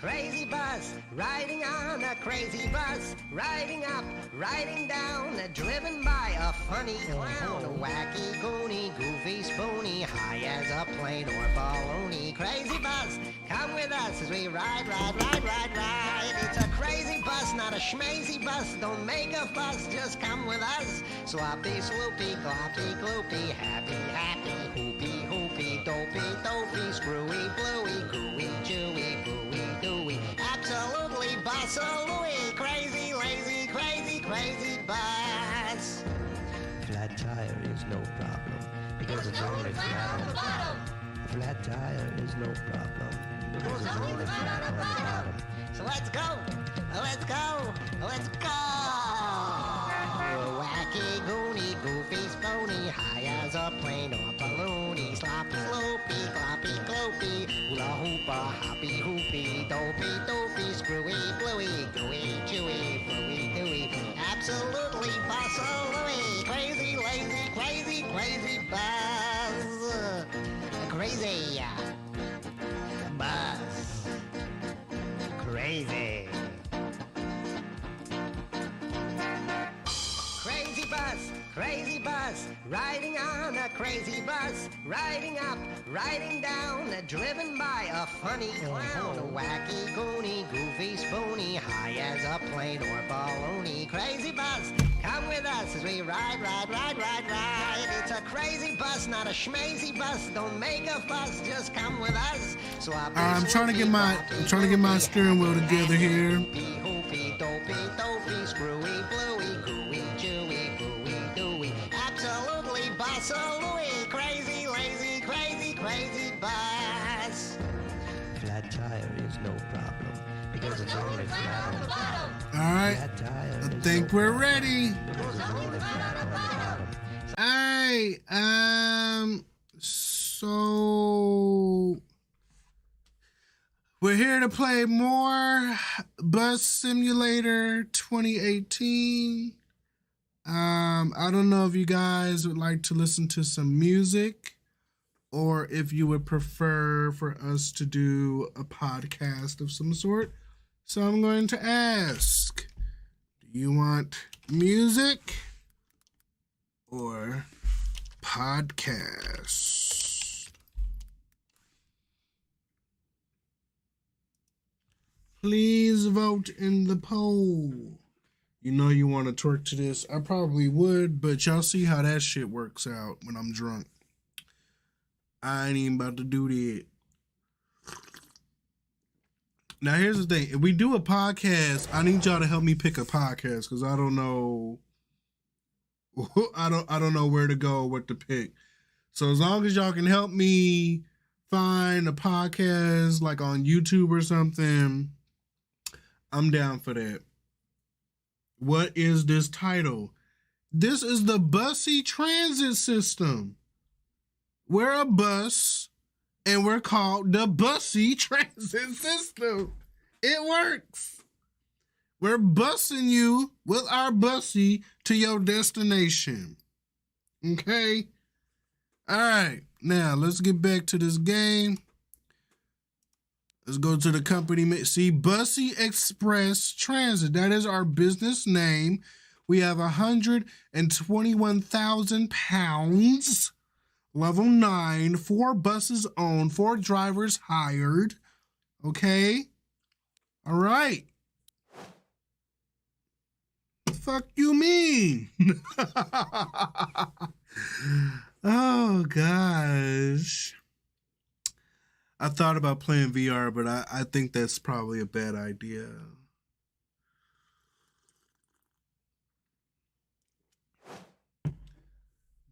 crazy bus, riding on a crazy bus, riding up, riding down, driven by a funny clown, wacky, goony, goofy, spoony, high as a plane or baloney. Crazy bus, come with us as we ride, ride, ride, ride, ride. It's a crazy bus, not a schmazy bus. Don't make a fuss, just come with us. Sloppy, sloopy, gloppy, gloopy, happy, happy, hoopy, hoopy, dopey, dopey, screwy, bluey, gooey, chewy, gooey, gooey. Absolutely bus-a-looey, crazy, lazy, crazy, crazy bus. Flat tire is no problem because it's only flat on the bottom. Flat tire is no problem because it's only flat on the bottom. So let's go, let's go, let's go. Wacky, goony, goofy, spony, high as a plane or balloony, sloppy, sloopy, gloppy, gloopy, hula hoopa, hoppy, hoopy, dopey, dopey, screwy, bluey, gooey, chewy, fluey, dooey, absolutely bus-a-looey, crazy, lazy, crazy, crazy buzz, crazy bus, crazy. Crazy bus, riding on a crazy bus, riding up, riding down, driven by a funny clown, wacky, goony, goofy, spoony, high as a plane or baloney. Crazy bus, come with us as we ride, ride, ride, ride, ride. It's a crazy bus, not a schmazy bus. Don't make a fuss, just come with us. I'm trying to get my steering wheel together here. Hoopy, dopey, dopey, screwy, bluey, gooey, chewy, gooey, dooey. Absolutely bus-a-looey, crazy, lazy, crazy, crazy bus. Flat tire is no problem because it's only flat on the bottom. All right, I think we're ready. All right, so we're here to play more Bus Simulator 2018. I don't know if you guys would like to listen to some music or if you would prefer for us to do a podcast of some sort. So I'm going to ask, do you want music or podcast? Please vote in the poll. You know you want to twerk to this. I probably would, but y'all see how that shit works out when I'm drunk. I ain't even about to do that. Now here's the thing. If we do a podcast, I need y'all to help me pick a podcast because I don't know. I don't know where to go, what to pick. So as long as y'all can help me find a podcast like on YouTube or something, I'm down for that. What is this title? This is the Bussy transit system. We're a bus, and we're called the Bussy transit system. It works. We're bussing you with our Bussy to your destination. Okay? All right. Now, let's get back to this game. Let's go to the company. See, Bussy Express Transit. That is our business name. We have 121,000 pounds. Level 9. 4 buses owned. 4 drivers hired. Okay? All right. The fuck you mean? Oh, gosh. I thought about playing VR, but I think that's probably a bad idea.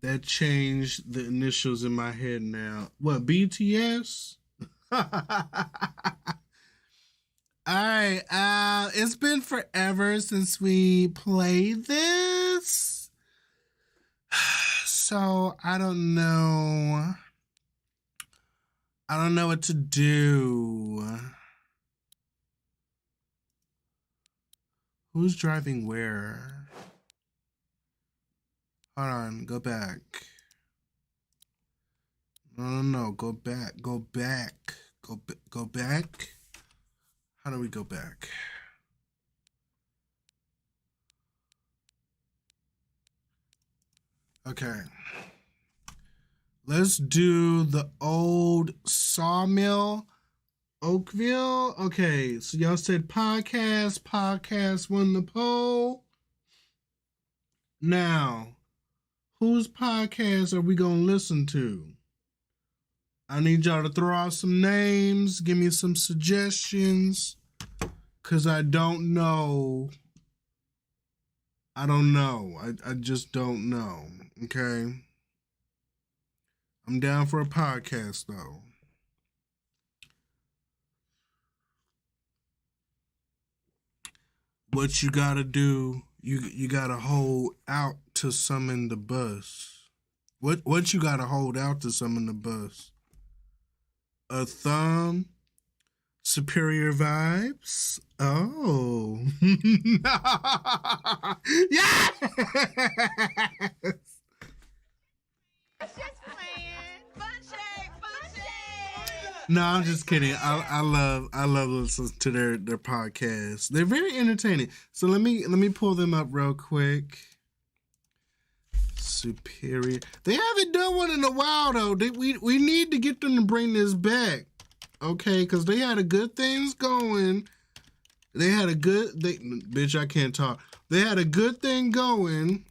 That changed the initials in my head now. What, BTS? All right, it's been forever since we played this. So, I don't know. I don't know what to do. Who's driving where? Hold on, go back. No, go back, go back. How do we go back? Okay. Let's do the old sawmill, Oakville. Okay, so y'all said podcast won the poll. Now, whose podcast are we going to listen to? I need y'all to throw out some names, give me some suggestions, because I don't know. I don't know. I just don't know, okay? I'm down for a podcast, though. What you gotta do, you gotta hold out to summon the bus. What you gotta hold out to summon the bus? A thumb? Superior vibes? Oh. Yes! No, I'm just kidding. I love listening to their podcasts. They're very entertaining. So let me pull them up real quick. Superior. They haven't done one in a while though. We need to get them to bring this back. Okay, because they had a good things going. Bitch, I can't talk. They had a good thing going.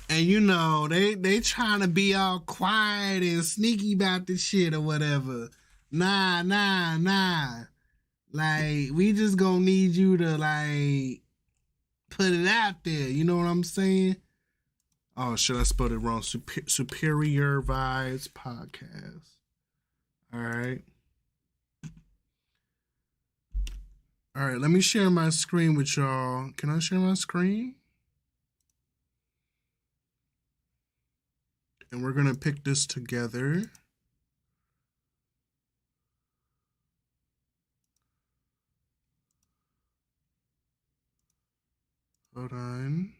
And you know, they trying to be all quiet and sneaky about this shit or whatever. Nah. Like, we just gonna need you to, like, put it out there. You know what I'm saying? Oh, shit, I spelled it wrong. Superior Vibes Podcast. All right. All right, let me share my screen with y'all. Can I share my screen? And we're going to pick this together. Hold on.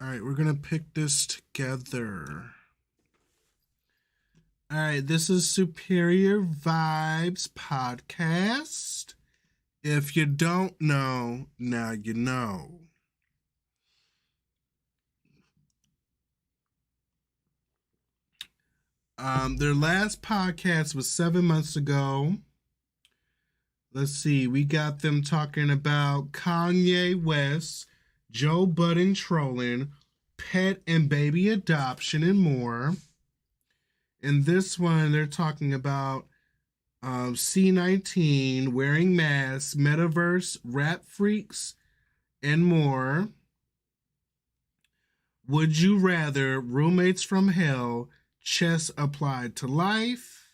All right, we're going to pick this together. All right, this is Superior Vibes Podcast. If you don't know, now you know. Their last podcast was 7 months ago. Let's see, we got them talking about Kanye West, Joe Budden trolling, pet and baby adoption, and more. In this one, they're talking about C19, wearing masks, metaverse, rap freaks, and more. Would you rather roommates from hell, chess applied to life?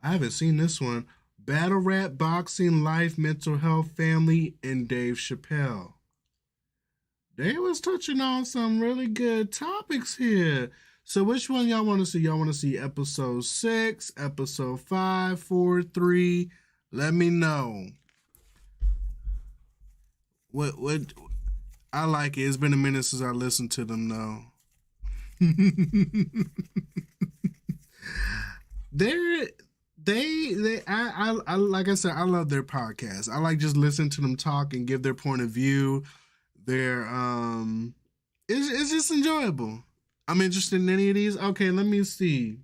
I haven't seen this one. Battle rap, boxing, life, mental health, family, and Dave Chappelle. They was touching on some really good topics here. So which one y'all want to see? Y'all want to see episode 6, episode 5, 4, 3? Let me know. What I like it. It's been a minute since I listened to them though. I like I said, I love their podcast. I like just listening to them talk and give their point of view. It's just enjoyable. I'm interested in any of these. Okay, let me see.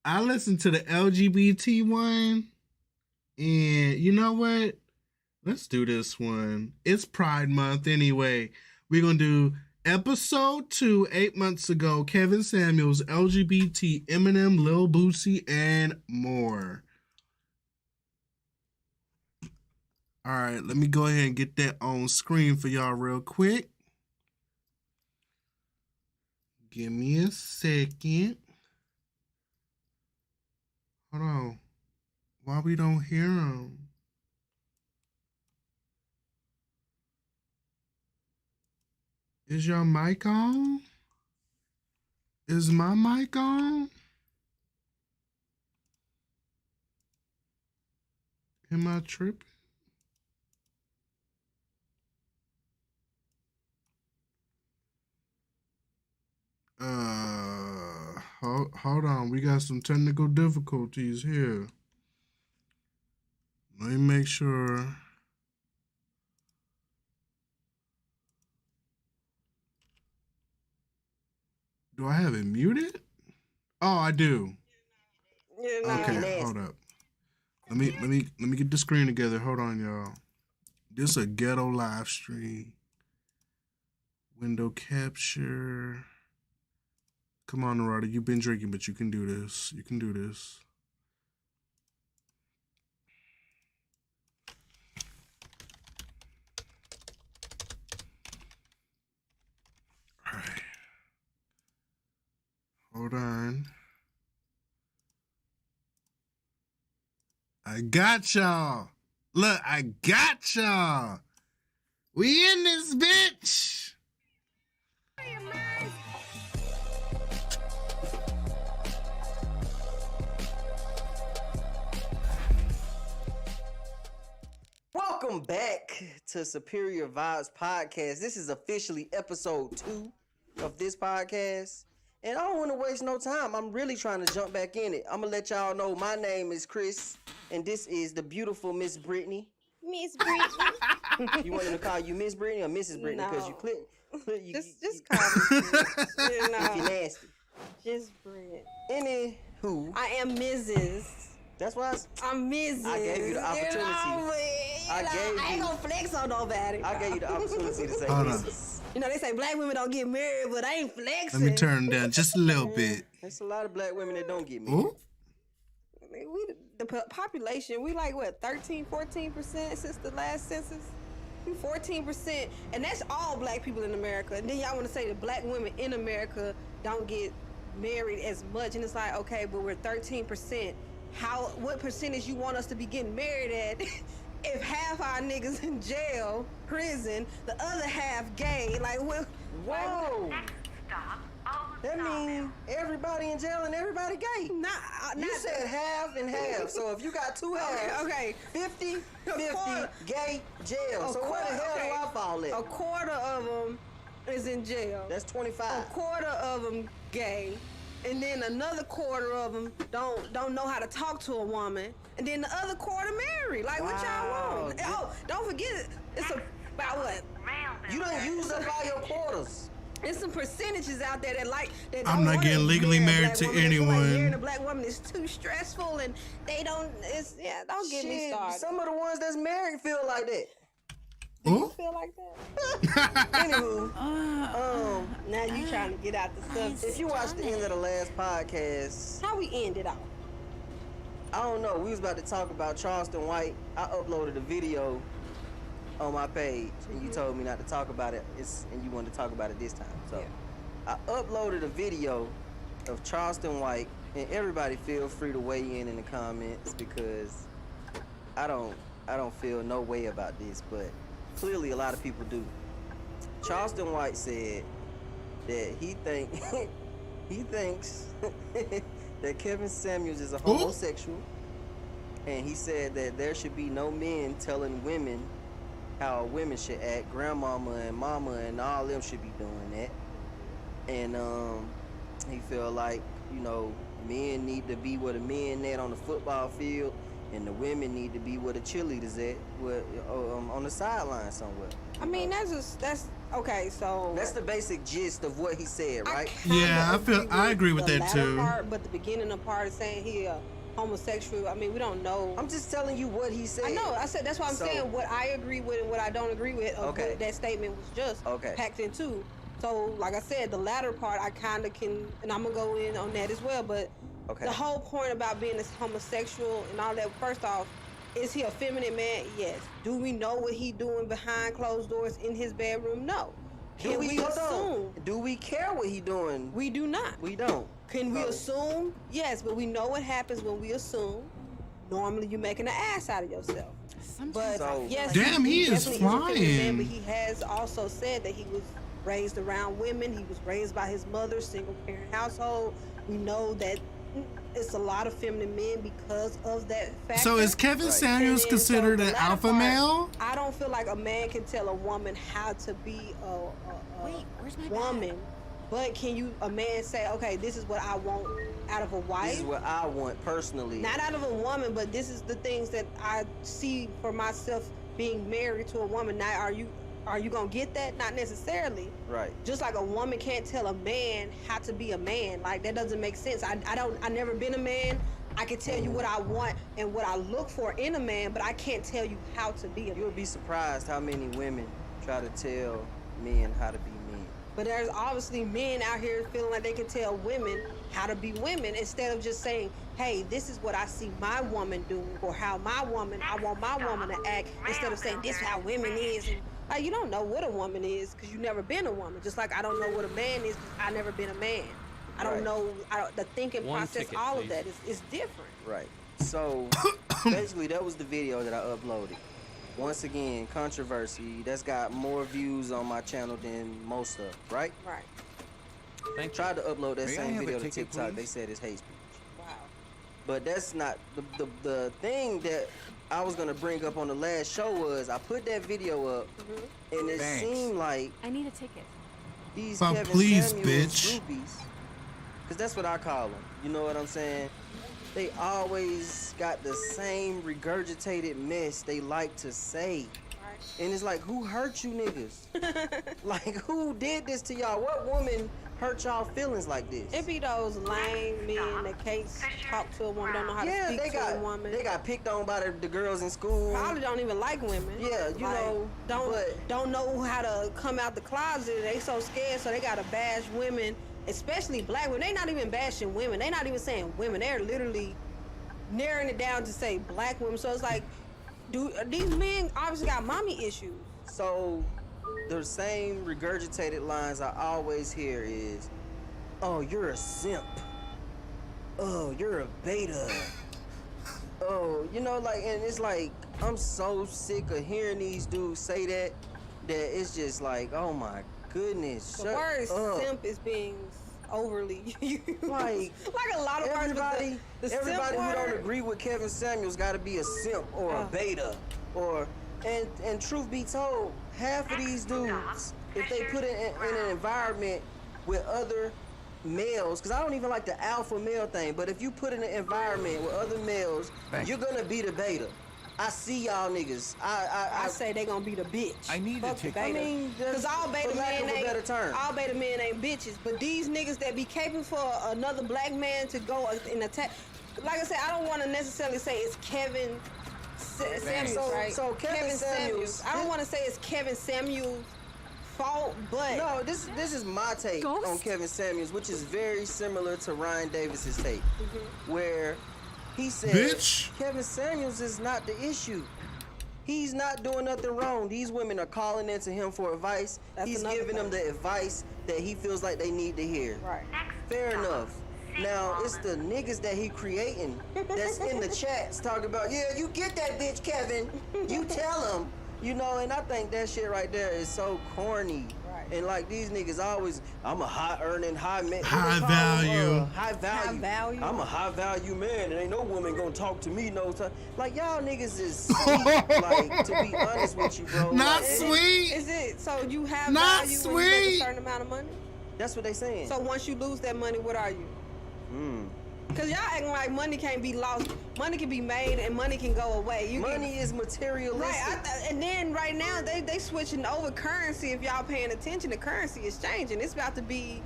I listened to the LGBT one, and you know what? Let's do this one. It's Pride Month anyway. We're gonna do episode 2, 8 months ago. Kevin Samuels, LGBT, Eminem, Lil Bussy, and more. All right, let me go ahead and get that on screen for y'all real quick. Give me a second. Hold on. Why we don't hear them? Is your mic on? Is my mic on? Am I tripping? Hold on. We got some technical difficulties here. Let me make sure. Do I have it muted? Oh, I do. Okay, hold up. Let me get the screen together. Hold on, y'all. This is a ghetto live stream. Window capture. Come on, Narada. You've been drinking, but you can do this. You can do this. All right. Hold on. I got y'all. Look, I got y'all. We in this bitch. Welcome back to Superior Vibes Podcast. This is officially episode 2 of this podcast. And I don't want to waste no time. I'm really trying to jump back in it. I'm going to let y'all know my name is Chris, and this is the beautiful Miss Brittany. Miss Brittany. You want me to call you Miss Brittany or Mrs. Brittany? Because you click. Just call me Chris. If you nasty. Just Britt. Anywho. I am Mrs. That's why I'm Mrs. I gave you the opportunity. I ain't gonna flex on nobody. I gave you the opportunity to say Hold Mrs. You know, they say black women don't get married, but I ain't flexing. Let me turn down just a little bit. There's a lot of black women that don't get married. Ooh. The population, we like what, 13, 14% since the last census? We 14%, and that's all black people in America. And then y'all want to say that black women in America don't get married as much, and it's like, okay, but we're 13%. What percentage you want us to be getting married at? If half our niggas in jail, prison, the other half gay, like what? Whoa! That means everybody in jail and everybody gay. You said half and half. So if you got two halves, okay. 50, gay, jail. So where the hell do I fall at? A quarter of them is in jail. That's 25. A quarter of them gay. And then another quarter of them don't know how to talk to a woman. And then the other quarter married. Like, what y'all want? Oh, don't forget, it's about what? You don't use up all your quarters. There's some percentages out there that I'm not getting legally married to anyone. Like marrying a black woman is too stressful, and they don't. Don't get me started. Some of the ones that's married feel like that. Do you feel like that? Anywho, now you trying to get out the stuff. If you watched the end of the last podcast, how we ended off? I don't know. We was about to talk about Charleston White. I uploaded a video on my page, and you told me not to talk about it. And you wanted to talk about it this time. So I uploaded a video of Charleston White, and everybody feel free to weigh in the comments because I don't feel no way about this, but clearly a lot of people do. Charleston White said that he thinks that Kevin Samuels is a homosexual, and he said that there should be no men telling women how women should act. Grandmama and mama and all them should be doing that. And he feel like, men need to be where the men at on the football field, and the women need to be where the cheerleaders at, on the sideline somewhere. I mean, that's okay. So that's the basic gist of what he said, right? I agree with that too. But the beginning of the part is saying he a homosexual. I mean, we don't know. I'm just telling you what he said. I know. I said that's why I'm saying what I agree with and what I don't agree with. What that statement was just packed in two. So, like I said, the latter part I kind of can, and I'm gonna go in on that as well. But the whole point about being a homosexual and all that. First off, is he a feminine man? Yes. Do we know what he doing behind closed doors in his bedroom? No. Can we assume? Do we care what he doing? We do not. We don't. Can we assume? Yes, but we know what happens when we assume. Normally, you're making an ass out of yourself. But yes, damn, he is flying. But he has also said that he was raised around women. He was raised by his mother, single parent household. We know that it's a lot of feminine men because of that factor. So is Kevin Samuels considered an alpha male? I don't feel like a man can tell a woman how to be a woman But can a man say, okay, this is what I want out of a wife? This is what I want personally. Not out of a woman, but this is the things that I see for myself being married to a woman. Now, are you gonna get that? Not necessarily. Right. Just like a woman can't tell a man how to be a man. Like, that doesn't make sense. I never been a man. I can tell you what I want and what I look for in a man, but I can't tell you how to be a man. You'll be surprised how many women try to tell men how to be men. But there's obviously men out here feeling like they can tell women how to be women instead of just saying, hey, this is what I see my woman do, or how I want my woman to act, instead of saying this is how women is. And, like, you don't know what a woman is because you've never been a woman. Just like I don't know what a man is because I've never been a man. I don't know the thinking process, all of that is different. Right. So basically that was the video that I uploaded. Once again, controversy. That's got more views on my channel than most of, right? Right. Thank you. Tried to upload that same video to ticket, TikTok. please? They said it's hate speech. Wow. But that's not the thing that I was gonna bring up on the last show was I put that video up and it seemed like I need a ticket. these Oh, Kevin please, Samuels bitch. groupies, because that's what I call them. You know what I'm saying? They always got the same regurgitated mess they like to say. And it's like, who hurt you niggas? Like, who did this to y'all? What woman hurt y'all feelings like this? It be those lame men that can't talk to a woman, don't know how to speak to a woman. They got picked on by the girls in school. Probably don't even like women. Yeah, you know, don't know how to come out the closet. They so scared, so they gotta bash women, especially black women. They not even bashing women. They not even saying women. They're literally narrowing it down to say black women. So it's like, these men obviously got mommy issues. So the same regurgitated lines I always hear is, oh, you're a simp. Oh, you're a beta. Oh, you know, like, and it's like, I'm so sick of hearing these dudes say that it's just like, oh my goodness. The word simp is being overly used. Like a lot of everybody who don't agree with Kevin Samuels got to be a simp or a beta, or and truth be told, half of these dudes, if they put it in an environment with other males, because I don't even like the alpha male thing, but if you put in an environment with other males, you're gonna be the beta. I see y'all niggas. I say they gonna be the bitch. I need to take. I mean, because all beta men ain't better term. All beta men ain't bitches, but these niggas that be capable for another black man to go and attack. Like I said, I don't want to necessarily say it's Kevin Samuels, right? So Kevin Samuels. I don't want to say it's Kevin Samuels' fault, but no, this is my take on Kevin Samuels, which is very similar to Ryan Davis's take, where he said, bitch, Kevin Samuels is not the issue. He's not doing nothing wrong. These women are calling into him for advice. He's giving them the advice that he feels like they need to hear. Right. Fair enough. Now, it's the niggas that he creating that's in the chats talking about, yeah, you get that bitch, Kevin. You tell him. You know, and I think that shit right there is so corny. Right. And like these niggas always, I'm a high earning, high value. High value. I'm a high value man, and ain't no woman gonna talk to me no time. Like y'all niggas is sweet. Like, to be honest with you, bro. Not like, sweet. Is it so you have not value sweet. when you make a certain amount of money? That's what they saying. So once you lose that money, what are you? Because y'all acting like money can't be lost. Money can be made and money can go away. Money is materialistic. Right, and then right now they switching over currency. If y'all paying attention, the currency is changing. It's about to be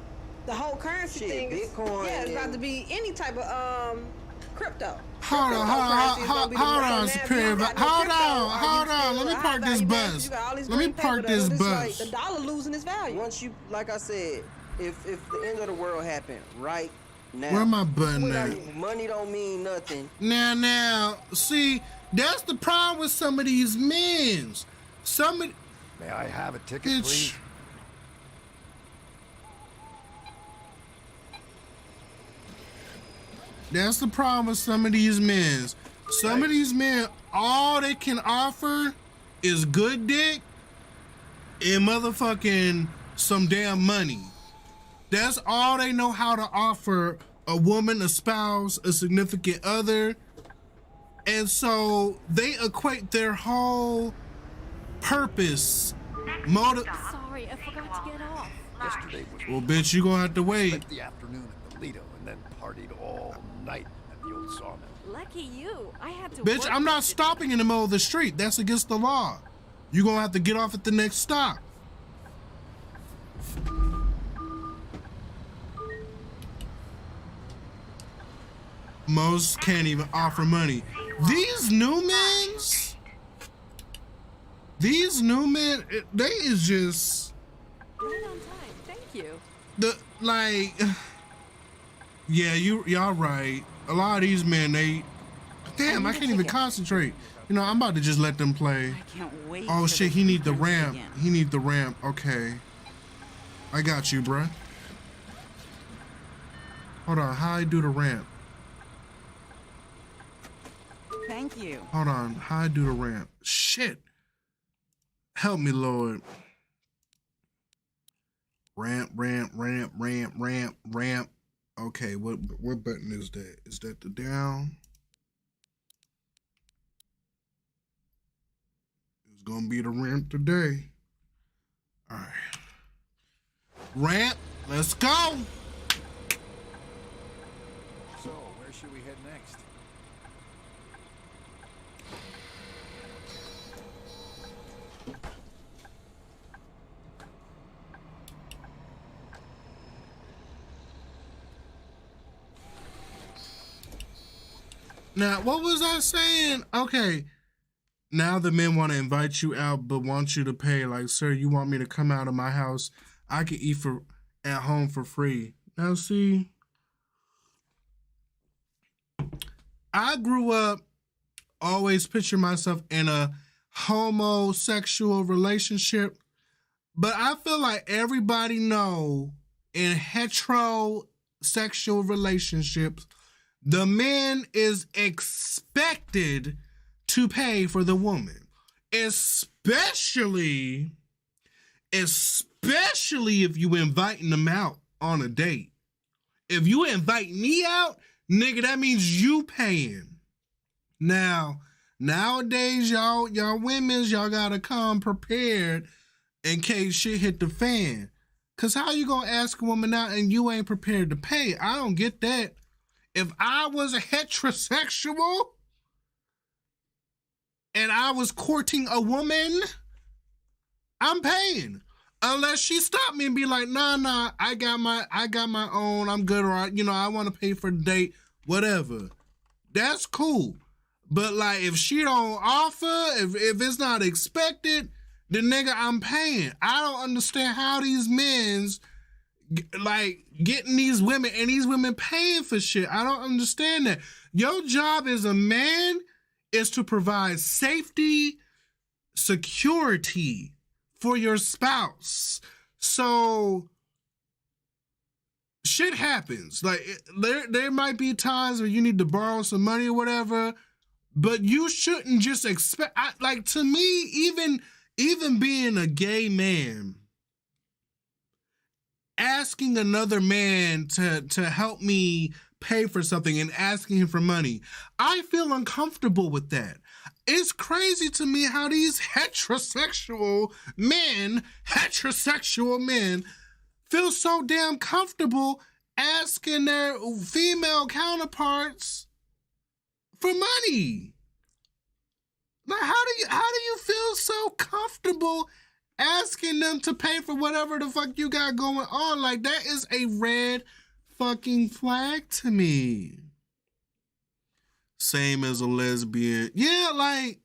the whole currency thing. Bitcoin. Yeah, it's about to be any type of crypto. Hold on, Superior. Hold on. Let me park this bus. Let me park this bus. The dollar losing its value. Once you, like I said, if the end of the world happened right now, where my button at? Money don't mean nothing. Now, see, that's the problem with some of these men. May I have a ticket, please? That's the problem with some of these men. Some of these men, all they can offer is good dick and motherfucking some damn money. That's all they know how to offer a woman, a spouse, a significant other. And so they equate their whole purpose, Sorry, I forgot to get off. Yesterday was Well, bitch, you gonna have to wait. spent the afternoon at the Lido and then partied all night at the old sawmill. Lucky you. I had to Bitch, work I'm not yesterday. stopping in the middle of the street. That's against the law. You gonna have to get off at the next stop. Most can't even offer money. These new men, they is just Right on time. Thank you. yeah, y'all right. A lot of these men, damn, I can't even concentrate. You know, I'm about to just let them play. I can't wait. Oh for shit, this he need the weekend to ramp. begin. He need the ramp. Okay. I got you, bruh. Hold on, how I do the ramp? Thank you. Hold on, how I do the ramp? Shit. Help me, Lord. Ramp. Okay, what button is that? Is that the down? It's gonna be the ramp today. All right. Ramp, let's go. So, where should we head next? Now, what was I saying? Okay. Now the men want to invite you out, but want you to pay. Like, sir, you want me to come out of my house? I can eat at home for free. Now, see, I grew up always picture myself in a homosexual relationship, but I feel like everybody know in heterosexual relationships, the man is expected to pay for the woman, especially if you inviting them out on a date. If you invite me out, nigga, that means you paying. Now, nowadays, y'all women's, y'all gotta come prepared in case shit hit the fan. Cause how you gonna ask a woman out and you ain't prepared to pay? I don't get that. If I was a heterosexual and I was courting a woman, I'm paying. Unless she stopped me and be like, nah, I got my own, I'm good, or I want to pay for the date, whatever. That's cool. But like, if she don't offer, if it's not expected, then nigga, I'm paying. I don't understand how these men's like getting these women and these women paying for shit. I don't understand that. Your job as a man is to provide safety, security for your spouse. So shit happens. Like there might be times where you need to borrow some money or whatever, but you shouldn't just expect. Like to me, even being a gay man, asking another man to help me pay for something and asking him for money, I feel uncomfortable with that. It's crazy to me how these heterosexual men feel so damn comfortable asking their female counterparts for money. Like, how do you feel so comfortable asking them to pay for whatever the fuck you got going on? Like, that is a red fucking flag to me. Same as a lesbian. Yeah, like,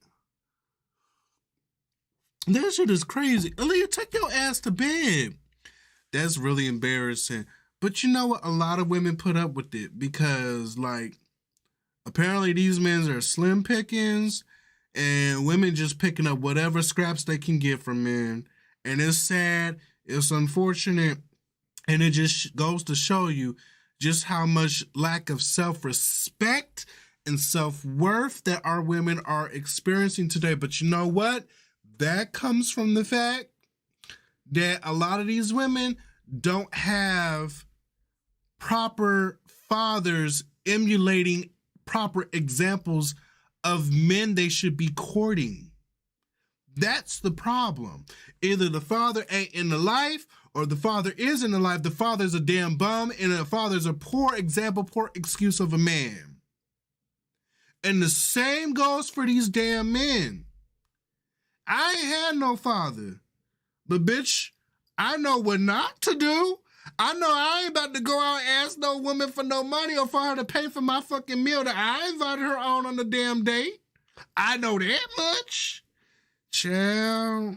that shit is crazy. Aaliyah, take your ass to bed. That's really embarrassing. But you know what? A lot of women put up with it because, like, apparently these men are slim pickings and women just picking up whatever scraps they can get from men. And it's sad. It's unfortunate. And it just goes to show you just how much lack of self-respect and self-worth that our women are experiencing today. But you know what? That comes from the fact that a lot of these women don't have proper fathers emulating proper examples of men they should be courting. That's the problem. Either the father ain't in the life or the father is in the life, the father's a damn bum and the father's a poor example, poor excuse of a man. And the same goes for these damn men. I ain't had no father, but bitch, I know what not to do. I know I ain't about to go out and ask no woman for no money or for her to pay for my fucking meal that I invited her on the damn date. I know that much. Child,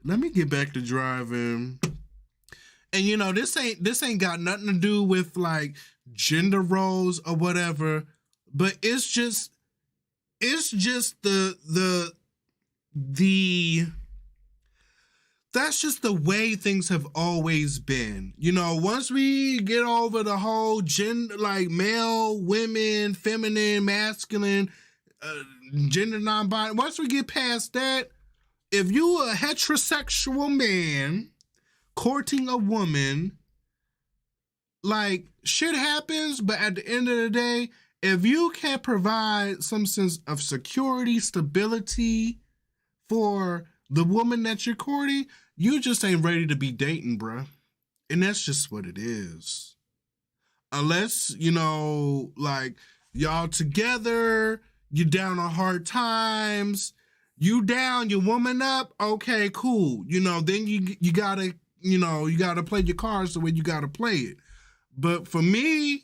let me get back to driving. And you know, this ain't got nothing to do with like gender roles or whatever, but it's just the that's just the way things have always been. You know, once we get over the whole gender, like male, women, feminine, masculine, gender non-binary, once we get past that, if you a heterosexual man courting a woman, like shit happens, but at the end of the day, if you can't provide some sense of security, stability for the woman that you're courting, you just ain't ready to be dating, bruh. And that's just what it is. Unless, you know, like y'all together, you down on hard times, you down, you woman up, okay, cool. You know, then you gotta, you know, you gotta play your cards the way you gotta play it. But for me,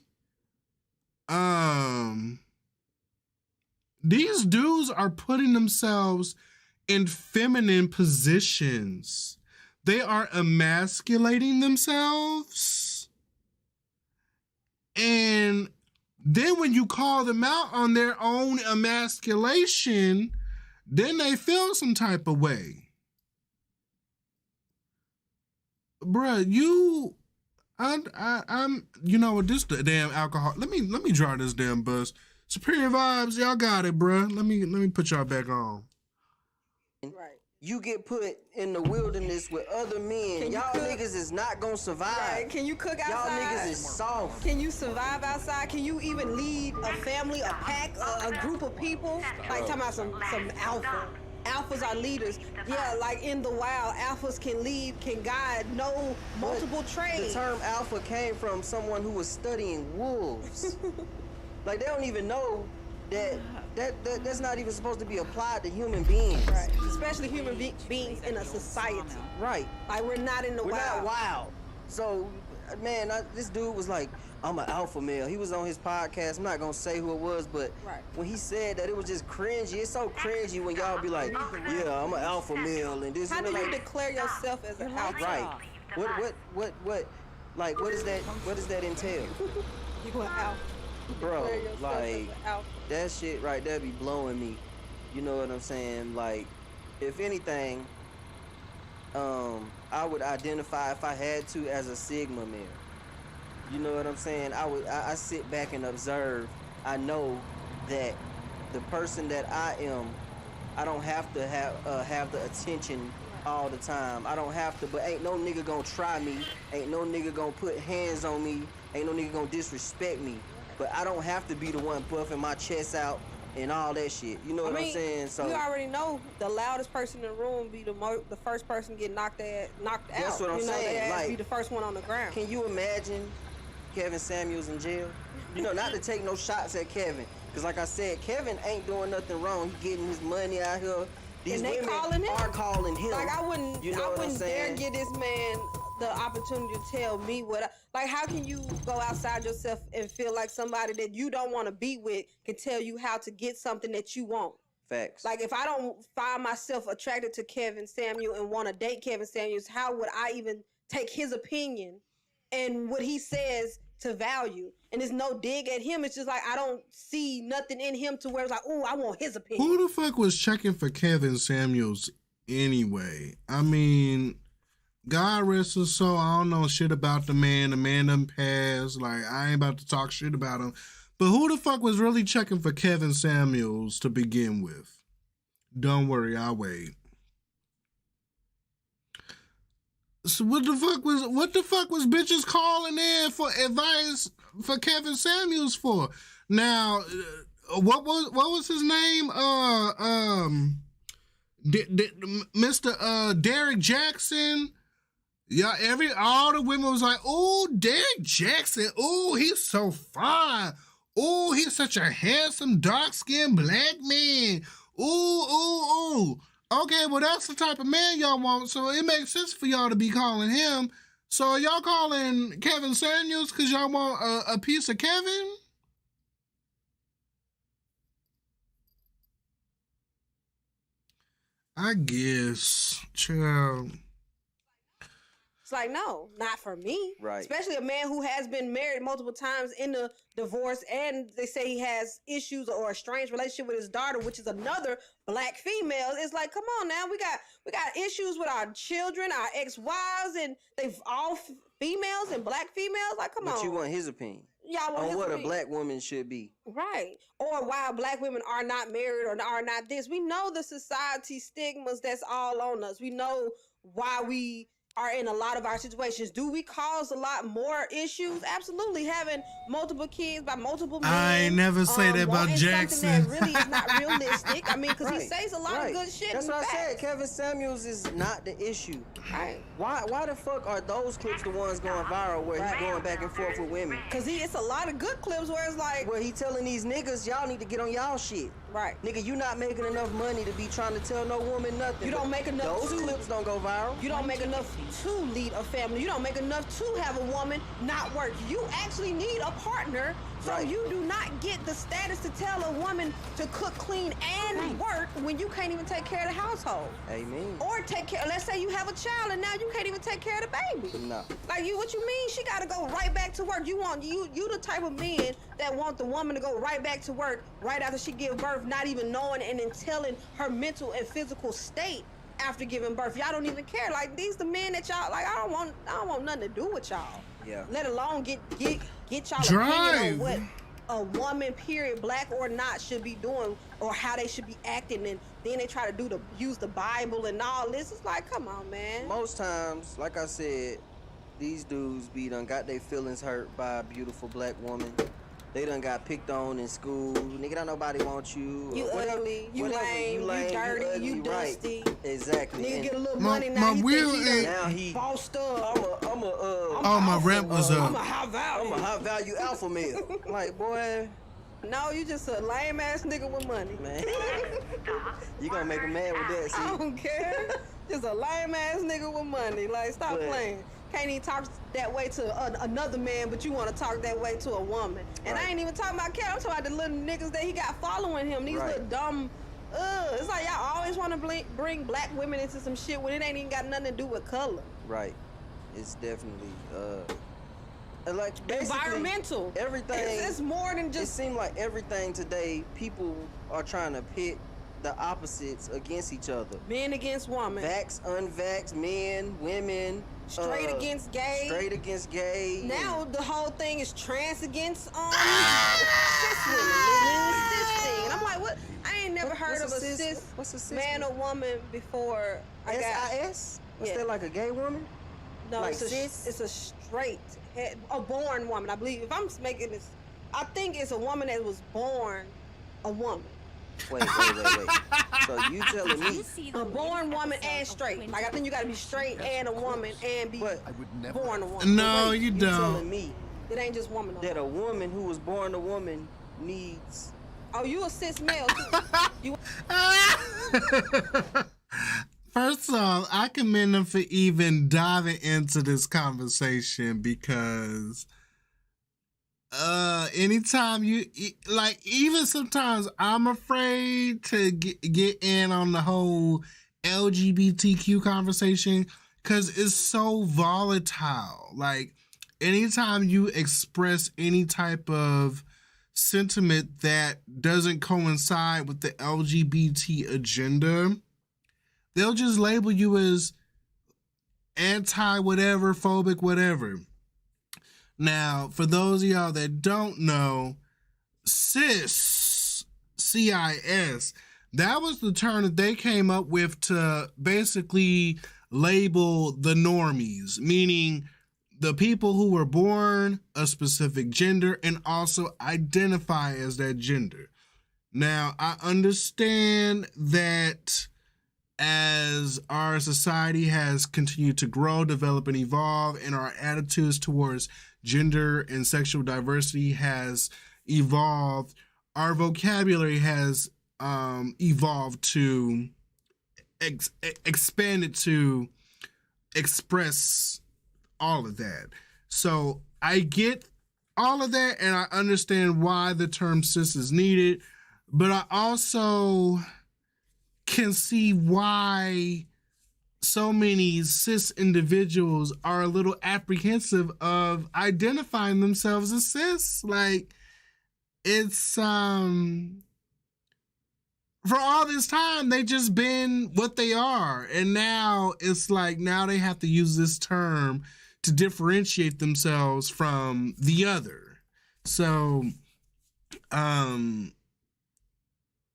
these dudes are putting themselves in feminine positions. They are emasculating themselves. And then when you call them out on their own emasculation, then they feel some type of way. Bruh, I'm, you know what, this the damn alcohol. Let me draw this damn bus. Superior Vibes, y'all got it, bruh. Let me put y'all back on. Right. You get put in the wilderness with other men. Y'all niggas is not gonna survive. Right. Can you cook outside? Y'all niggas is soft. Can you survive outside? Can you even lead a family, a pack, a group of people? Like talking about some alpha. Alphas are leaders. Yeah, like in the wild, alphas can lead, can guide, know multiple trades. The term alpha came from someone who was studying wolves. Like they don't even know that's not even supposed to be applied to human beings. Right. Especially human beings in a society. Right. Like we're not in the wild. We're not wild. So, man, this dude was like, I'm an alpha male. He was on his podcast. I'm not gonna say who it was, but when he said that, it was just cringy. It's so cringy when y'all be like, yeah, I'm an alpha male and this. How do you declare yourself as an alpha? Right. What does that entail? You an alpha. Bro, like that shit right there be blowing me. You know what I'm saying? Like, if anything, I would identify if I had to as a Sigma male. You know what I'm saying? I sit back and observe. I know that the person that I am, I don't have to have the attention all the time. I don't have to, but ain't no nigga gonna try me. Ain't no nigga gonna put hands on me. Ain't no nigga gonna disrespect me. But I don't have to be the one buffing my chest out and all that shit. You know what I'm saying? So you already know the loudest person in the room be the first person get knocked out. That's what I'm saying. Like, be the first one on the ground. Can you imagine Kevin Samuels in jail? You know, not to take no shots at Kevin, because like I said, Kevin ain't doing nothing wrong. He getting his money out here. These women are calling him. Like I wouldn't dare give this man the opportunity to tell me like how can you go outside yourself and feel like somebody that you don't want to be with can tell you how to get something that you want? Facts. Like if I don't find myself attracted to Kevin Samuel and want to date Kevin Samuels, how would I even take his opinion and what he says to value? And there's no dig at him. It's just like I don't see nothing in him to where it's like, oh, I want his opinion. Who the fuck was checking for Kevin Samuels anyway? I mean, God rest his soul. I don't know shit about the man. The man done passed. Like, I ain't about to talk shit about him. But who the fuck was really checking for Kevin Samuels to begin with? Don't worry, I'll wait. So what the fuck was bitches calling in for advice for Kevin Samuels for? Now, what was his name? Mr. Derek Jackson Yeah, all the women was like, "Oh, Derek Jackson. Oh, he's so fine. Oh, he's such a handsome, dark-skinned black man. Ooh. Okay, well, that's the type of man y'all want, so it makes sense for y'all to be calling him. So are y'all calling Kevin Samuels because y'all want a piece of Kevin? I guess, child. It's like, no, not for me. Right. Especially a man who has been married multiple times in a divorce, and they say he has issues or a strange relationship with his daughter, which is another black female. It's like, come on now, we got issues with our children, our ex-wives, and they've all females and black females. Like, come on. But you want his opinion. Y'all want on his what opinion. A black woman should be. Right. Or why black women are not married or are not this. We know the society stigmas that's all on us. We know why we are in a lot of our situations. Do we cause a lot more issues? Absolutely. Having multiple kids by multiple men. I ain't never say that about Jackson. Something that really is not realistic. I mean, because he says a lot of good shit. That's what I said. Kevin Samuels is not the issue. Right. Why the fuck are those clips the ones going viral where he's going back and forth with women? Because it's a lot of good clips where it's like, where he telling these niggas, y'all need to get on y'all shit. Right. Nigga, you not making enough money to be trying to tell no woman nothing. You don't make enough. Those clips don't go viral. You don't make enough to lead a family. You don't make enough to have a woman not work. You actually need a partner, so you do not get the status to tell a woman to cook, clean, and work when you can't even take care of the household. Amen. Or take care. Let's say you have a child and now you can't even take care of the baby. No. Like you, what you mean? She got to go right back to work. You the type of men that want the woman to go right back to work right after she give birth, not even knowing and then telling her mental and physical state after giving birth. Y'all don't even care. Like, these the men that y'all like. I don't want nothing to do with y'all. Yeah. Let alone get y'all Drive. opinion on what a woman, period, black or not, should be doing or how they should be acting, and then they try to use the Bible and all this. It's like, come on, man. Most times, like I said, these dudes done got their feelings hurt by a beautiful black woman. They done got picked on in school. Nigga, don't nobody want you. You ugly, you lame, you dirty, ugly, you dusty. Right. Exactly. Nigga And get a little money now. now he bossed up. my rep was up. I'm a high value alpha male. Like, boy. No, you just a lame ass nigga with money. Man. You gonna make him mad with that, see? I don't care. Just a lame ass nigga with money. Like, stop playing. Can't even talk that way to another man, but you want to talk that way to a woman. And I ain't even talking about Cat. I'm talking about the little niggas that he got following him. These little dumb. It's like y'all always want to bring black women into some shit when it ain't even got nothing to do with color. Right. It's definitely like environmental. Everything. It's more than just. It seems like everything today, people are trying to pit the opposites against each other. Men against women. Vax, unvaxxed, men, women. Straight against gay. Straight against gay. Now the whole thing is trans against cis women. Cis thing. And I'm like, what? I ain't never heard of a cis man or woman before. SIS? Is that like a gay woman? No, like it's a straight, a born woman. I believe. If I'm making this, I think it's a woman that was born a woman. Wait. So you telling me a born woman and straight? Like, I think you gotta be straight and a woman and be born a woman. No, you don't. Telling me it ain't just woman. That a woman who was born a woman needs. Oh, you a cis male? You. First off, I commend them for even diving into this conversation because anytime you like, even sometimes I'm afraid to get in on the whole LGBTQ conversation because it's so volatile. Like, anytime you express any type of sentiment that doesn't coincide with the LGBT agenda, they'll just label you as anti-whatever, phobic, whatever. Now, for those of y'all that don't know, cis, C-I-S, that was the term that they came up with to basically label the normies, meaning the people who were born a specific gender and also identify as that gender. Now, I understand that as our society has continued to grow, develop, and evolve, and our attitudes towards gender and sexual diversity has evolved, our vocabulary has evolved to expanded to express all of that. So I get all of that, and I understand why the term cis is needed, but I also can see why so many cis individuals are a little apprehensive of identifying themselves as cis. Like, it's for all this time they just been what they are, and now it's like now they have to use this term to differentiate themselves from the other. So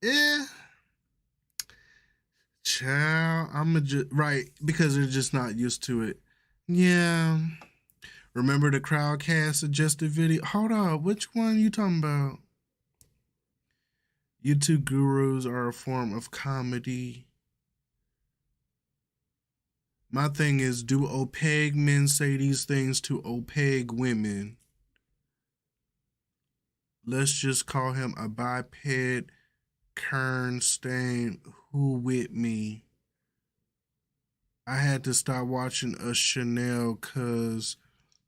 yeah, child, I'm just right because they're just not used to it. Yeah, remember the Crowdcast suggested video? Hold on, which one you talking about? YouTube gurus are a form of comedy. My thing is, do opaque men say these things to opaque women? Let's just call him a biped Kern-stain. Who with me? I had to stop watching a Chanel because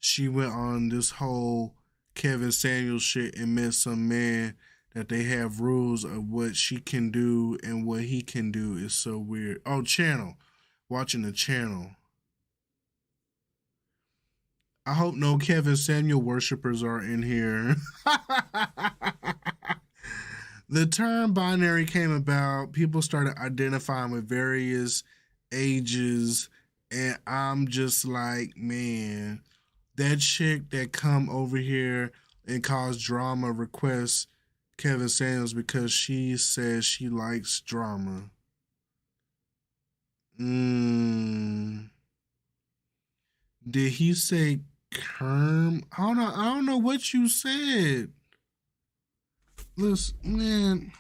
she went on this whole Kevin Samuels shit and met some man that they have rules of what she can do and what he can do. Is so weird. Oh, channel. Watching the channel. I hope no Kevin Samuel worshipers are in here. The term binary came about. People started identifying with various ages. And I'm just like, man, that chick that come over here and cause drama requests Kevin Samuels because she says she likes drama. Did he say Kerm? I don't know what you said. Listen, man.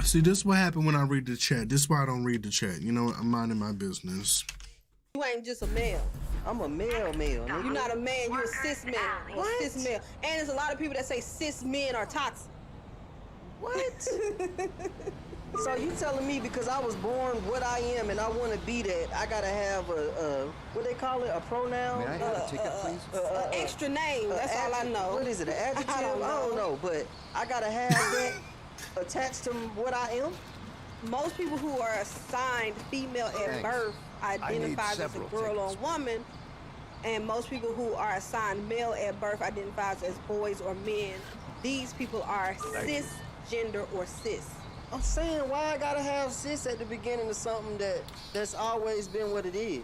See, this is what happened when I read the chat. This is why I don't read the chat. You know what? I'm minding my business. You ain't just a male. I'm a male, nigga. You're not a man, you're a cis man. Or cis male. And there's a lot of people that say cis men are toxic. What? So you telling me because I was born what I am and I want to be that, I gotta have a what they call it, a pronoun? May I have a ticket, please? Extra name, that's all I know. What is it, an adjective? I don't know, but I gotta have that attached to what I am? Most people who are assigned female at birth identify as a girl or woman, and most people who are assigned male at birth identifies as boys or men. These people are cisgender or cis. I'm saying, why I gotta have cis at the beginning of something that's always been what it is?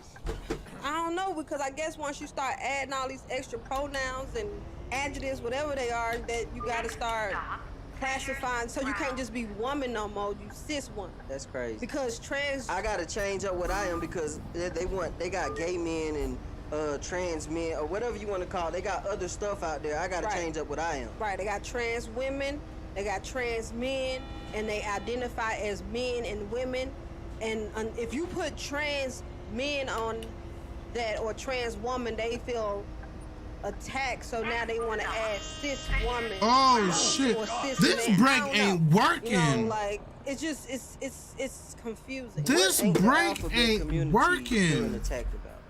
I don't know, because I guess once you start adding all these extra pronouns and adjectives, whatever they are, that you gotta start classifying, so you can't just be woman no more, you cis woman. That's crazy. Because I gotta change up what I am because they got gay men and trans men or whatever you want to call it. They got other stuff out there. I gotta change up what I am. Right, they got trans women, they got trans men, and they identify as men and women. And if you put trans men on that or trans woman, they feel attacked, so now they want to add cis woman. Oh shit! This break ain't working. You know, like it's just it's confusing. This break ain't working. Attacked about?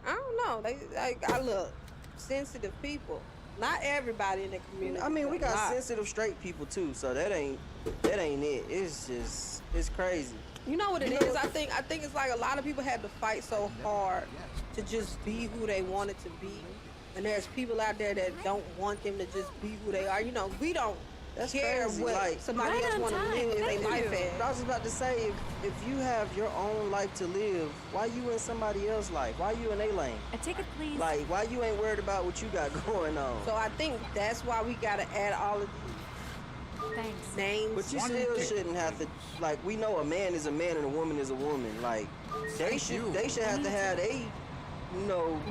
I don't know. They got look sensitive people. Not everybody in the community. I mean, we got sensitive straight people too, so that ain't it. It's crazy. You know what it is? I think it's like a lot of people had to fight so hard to just be who they wanted to be, and there's people out there that don't want them to just be who they are. You know, we don't care crazy. what Like, somebody else want to live their life as. I was about to say, if you have your own life to live, why you in somebody else's life? Why you in their lane? A ticket, please. Like, why you ain't worried about what you got going on? So I think that's why we gotta add all of these Thanks. names. But you still shouldn't have to, like, we know a man is a man and a woman is a woman. Like, they should have to have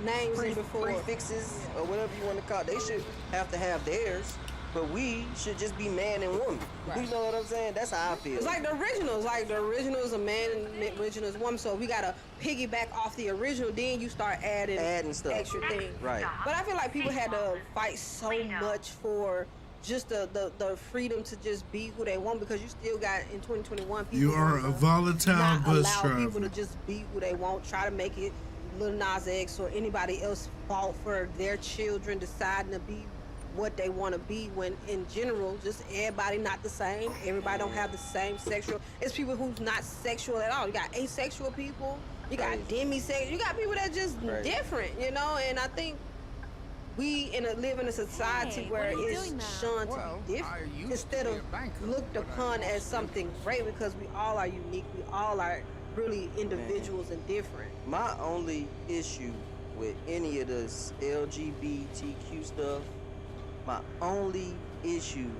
names before prefixes or whatever you want to call it. They should have to have theirs. but we should just be man and woman. Right. You know what I'm saying? That's how I feel. It's like the originals. Like the original is a man and the original is a woman. So we gotta piggyback off the original. Then you start adding stuff. extra things. Right. But I feel like people had to fight so much for just the freedom to just be who they want, because you still got in 2021 people. You are a volatile not bus allow driver. people to just be who they want. Try to make it Lil Nas X or anybody else fault for their children deciding to be what they want to be, when in general just everybody not the same. Everybody don't have the same sexual. It's people who's not sexual at all. You got asexual people, you got demisexual, you got people that just different, you know. And I think we live in a society where it's shunned to be different instead of looked upon as something great, because we all are unique. We all are really individuals and different. My only issue with any of this LGBTQ stuff, my only issue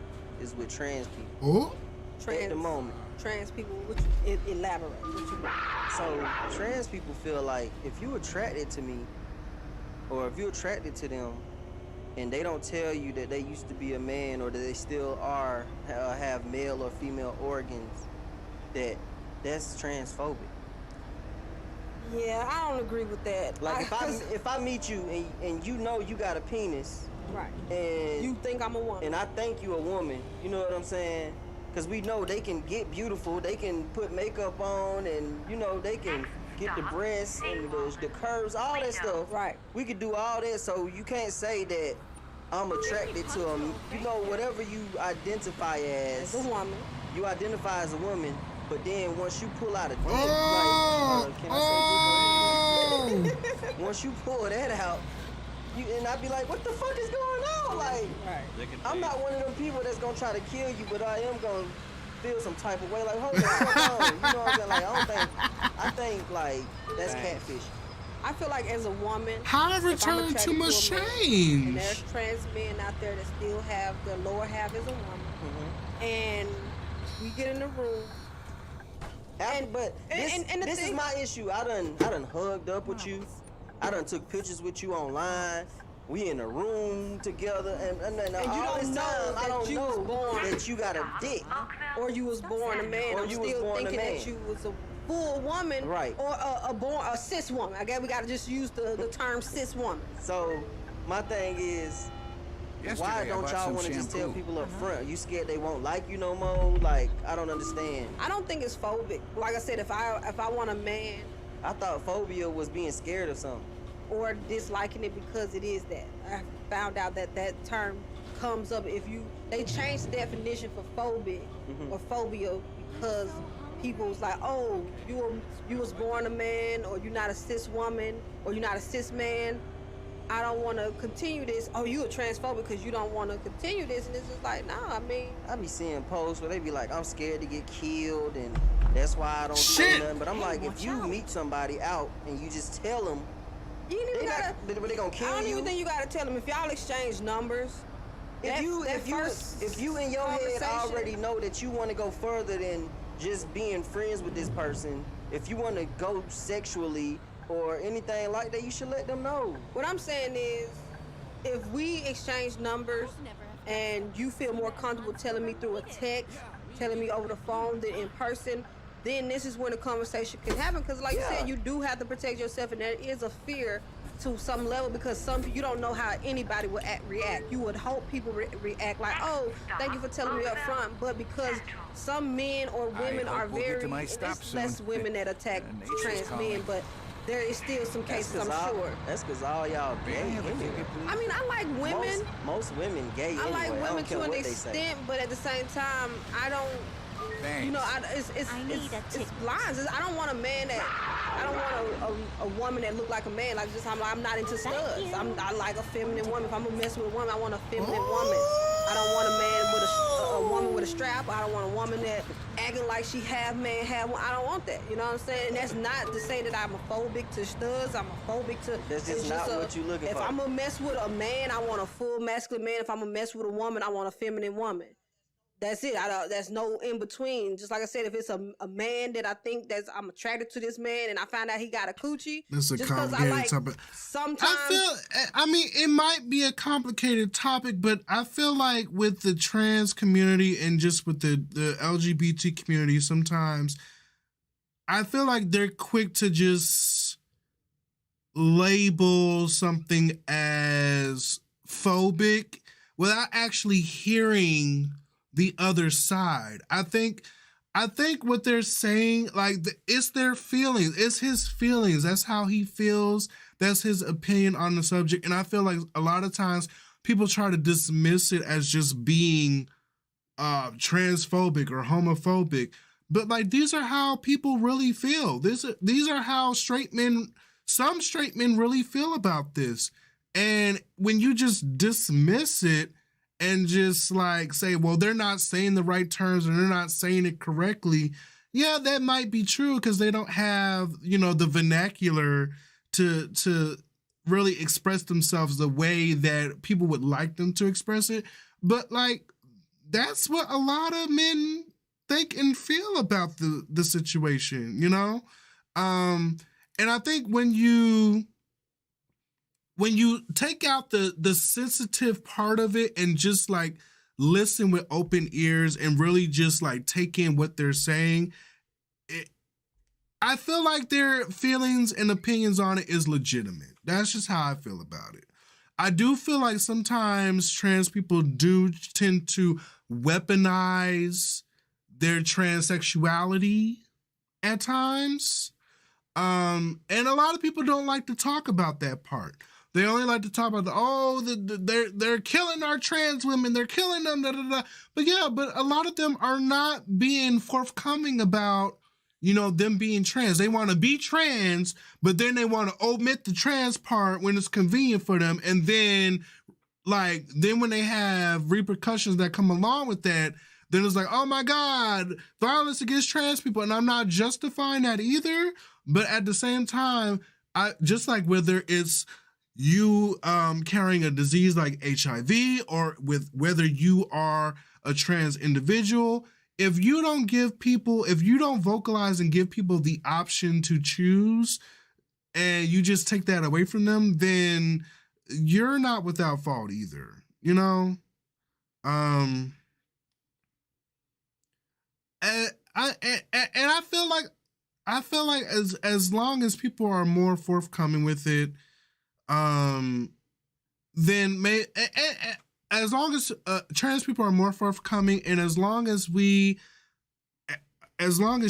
is with trans people. At the moment. Trans people, elaborate. What you mean? So trans people feel like if you're attracted to me, or if you're attracted to them, and they don't tell you that they used to be a man or that they still are have male or female organs, that's transphobic. Yeah, I don't agree with that. Like if I meet you and you know you got a penis, right, and you think I'm a woman, and I think you a woman, you know what I'm saying? Because we know they can get beautiful, they can put makeup on, and you know they can get the breasts and the curves, all that stuff. Right. We could do all that, so you can't say that I'm attracted to them. You know, whatever you identify as a woman. You identify as a woman, but then once you pull out a dick, once you pull that out, and I'd be like, what the fuck is going on? Like, I'm not one of them people that's gonna try to kill you, but I am gonna feel some type of way. Like, hold the fuck on. You know what I'm saying? Like, I think like that's catfish. I feel like as a woman, however, turned too much change. And there's trans men out there that still have their lower half as a woman, and we get in the room. This is my issue. I done hugged up with you. I done took pictures with you online. We in a room together, and you don't know I don't know was born that you got a dick, or you was born a man. Or I'm you was still born a thinking man. that you was a full woman, right? Or a cis woman. I guess we gotta just use the term cis woman. So my thing is, why don't y'all want to just tell people up front? You scared they won't like you no more? Like, I don't understand. I don't think it's phobic. Like I said, if I want a man, I thought phobia was being scared of something, or disliking it because it is that. I found out that term comes up if they changed the definition for phobia or phobia because people was like, oh, you was born a man, or you're not a cis woman, or you're not a cis man. I don't want to continue this. Oh, you a transphobic because you don't want to continue this. And it's just like, nah, I mean. I be seeing posts where they be like, I'm scared to get killed, and that's why I don't say nothing. But I'm like, if you meet somebody out and you just tell them, they gonna kill you. I don't even think you gotta tell them. If y'all exchange numbers, if you in your head already know that you want to go further than just being friends with this person, if you want to go sexually or anything like that, you should let them know. What I'm saying is, if we exchange numbers and you feel more comfortable telling me through a text, telling me over the phone than in person, then this is when the conversation can happen. Because like you said, you do have to protect yourself, and there is a fear to some level, because you don't know how anybody will react. You would hope people react like, oh, thank you for telling me up front. But because some men or women are there's less women that attack trans men, but there is still some cases, I'm sure. That's because all y'all gay anyway. I mean, I like women. Most women gay anyway. I like women to an extent, but at the same time, I don't. Thanks. You know, it's lines. I don't want a man that. I don't want a woman that look like a man. Like I'm not into studs. I like a feminine woman. If I'm gonna mess with a woman, I want a feminine woman. I don't want a man with a woman with a strap. I don't want a woman that acting like she half man, half woman. I don't want that. You know what I'm saying? And that's not to say that I'm a phobic to studs. I'm a phobic to. That's just not what you looking for. If I'm gonna mess with a man, I want a full masculine man. If I'm gonna mess with a woman, I want a feminine woman. That's it. There's no in between. Just like I said, if it's a man that I think I'm attracted to this man, and I find out he got a coochie, That's a just 'cause complicated topic. Sometimes I mean, it might be a complicated topic, but I feel like with the trans community and just with the LGBT community, sometimes I feel like they're quick to just label something as phobic without actually hearing the other side. I think what they're saying, like, it's their feelings. It's his feelings. That's how he feels. That's his opinion on the subject. And I feel like a lot of times people try to dismiss it as just being transphobic or homophobic. But, like, these are how people really feel. These are how some straight men really feel about this. And when you just dismiss it, and just like say, well, they're not saying the right terms and they're not saying it correctly. Yeah, that might be true because they don't have, the vernacular to really express themselves the way that people would like them to express it. But like, that's what a lot of men think and feel about the situation, And I think when you take out the sensitive part of it and just like listen with open ears and really just like take in what they're saying, I feel like their feelings and opinions on it is legitimate. That's just how I feel about it. I do feel like sometimes trans people do tend to weaponize their transsexuality at times. And a lot of people don't like to talk about that part. They only like to talk about they're killing our trans women, they're killing them, da, da, da. But a lot of them are not being forthcoming about, them being trans. They want to be trans, but then they want to omit the trans part when it's convenient for them. And then when they have repercussions that come along with that, then it's like, oh my God, violence against trans people. And I'm not justifying that either. But at the same time, just like whether it's you carrying a disease like HIV or with whether you are a trans individual, if you don't vocalize and give people the option to choose and you just take that away from them, then you're not without fault either, And I feel like as long as people are more forthcoming with it, then as long as trans people are more forthcoming, and as long as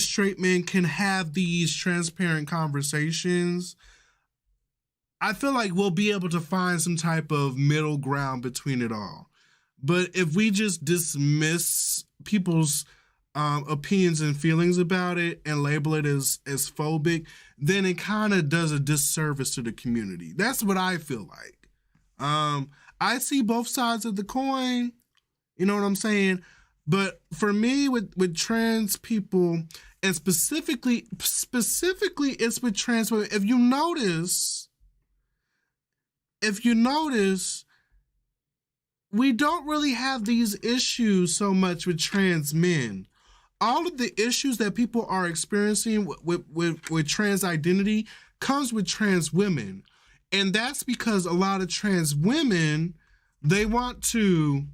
straight men can have these transparent conversations, I feel like we'll be able to find some type of middle ground between it all. But if we just dismiss people's opinions and feelings about it and label it as phobic, then it kind of does a disservice to the community. That's what I feel like. I see both sides of the coin, you know what I'm saying? But for me, with trans people, and specifically it's with trans women, if you notice, we don't really have these issues so much with trans men. All of the issues that people are experiencing with trans identity comes with trans women. And that's because a lot of trans women, they want to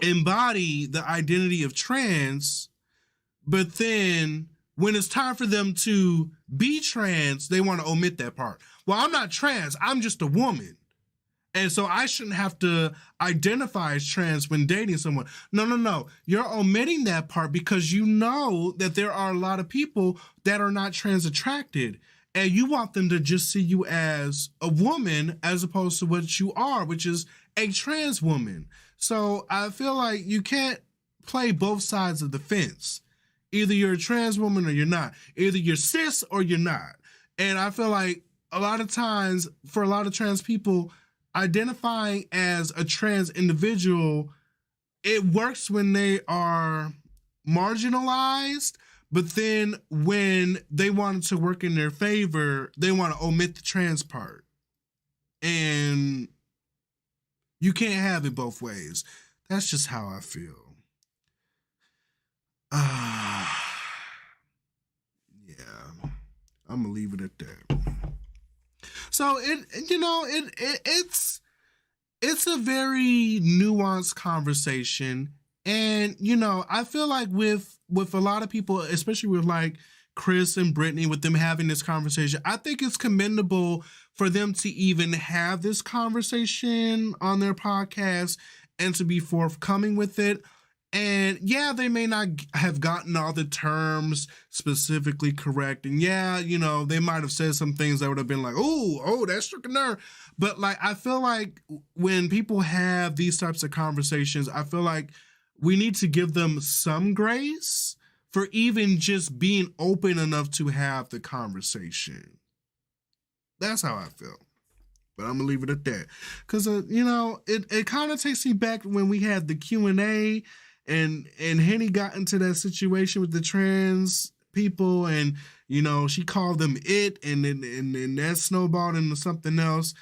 embody the identity of trans, but then when it's time for them to be trans, they want to omit that part. Well, I'm not trans, I'm just a woman. And so I shouldn't have to identify as trans when dating someone. No. You're omitting that part because you know that there are a lot of people that are not trans attracted. And you want them to just see you as a woman as opposed to what you are, which is a trans woman. So I feel like you can't play both sides of the fence. Either you're a trans woman or you're not. Either you're cis or you're not. And I feel like a lot of times for a lot of trans people, identifying as a trans individual, it works when they are marginalized, but then when they want it to work in their favor, they want to omit the trans part. And you can't have it both ways. That's just how I feel. Yeah, I'm gonna leave it at that. So it's a very nuanced conversation, and I feel like with a lot of people, especially with like Chris and Brittany, with them having this conversation, I think it's commendable for them to even have this conversation on their podcast and to be forthcoming with it. And yeah, they may not have gotten all the terms specifically correct. And yeah, they might have said some things that would have been like, oh, that struck a nerve. But like, I feel like when people have these types of conversations, I feel like we need to give them some grace for even just being open enough to have the conversation. That's how I feel. But I'm gonna leave it at that. Because, it kind of takes me back when we had the Q&A and Henny got into that situation with the trans people, and she called them it, and then that snowballed into something else.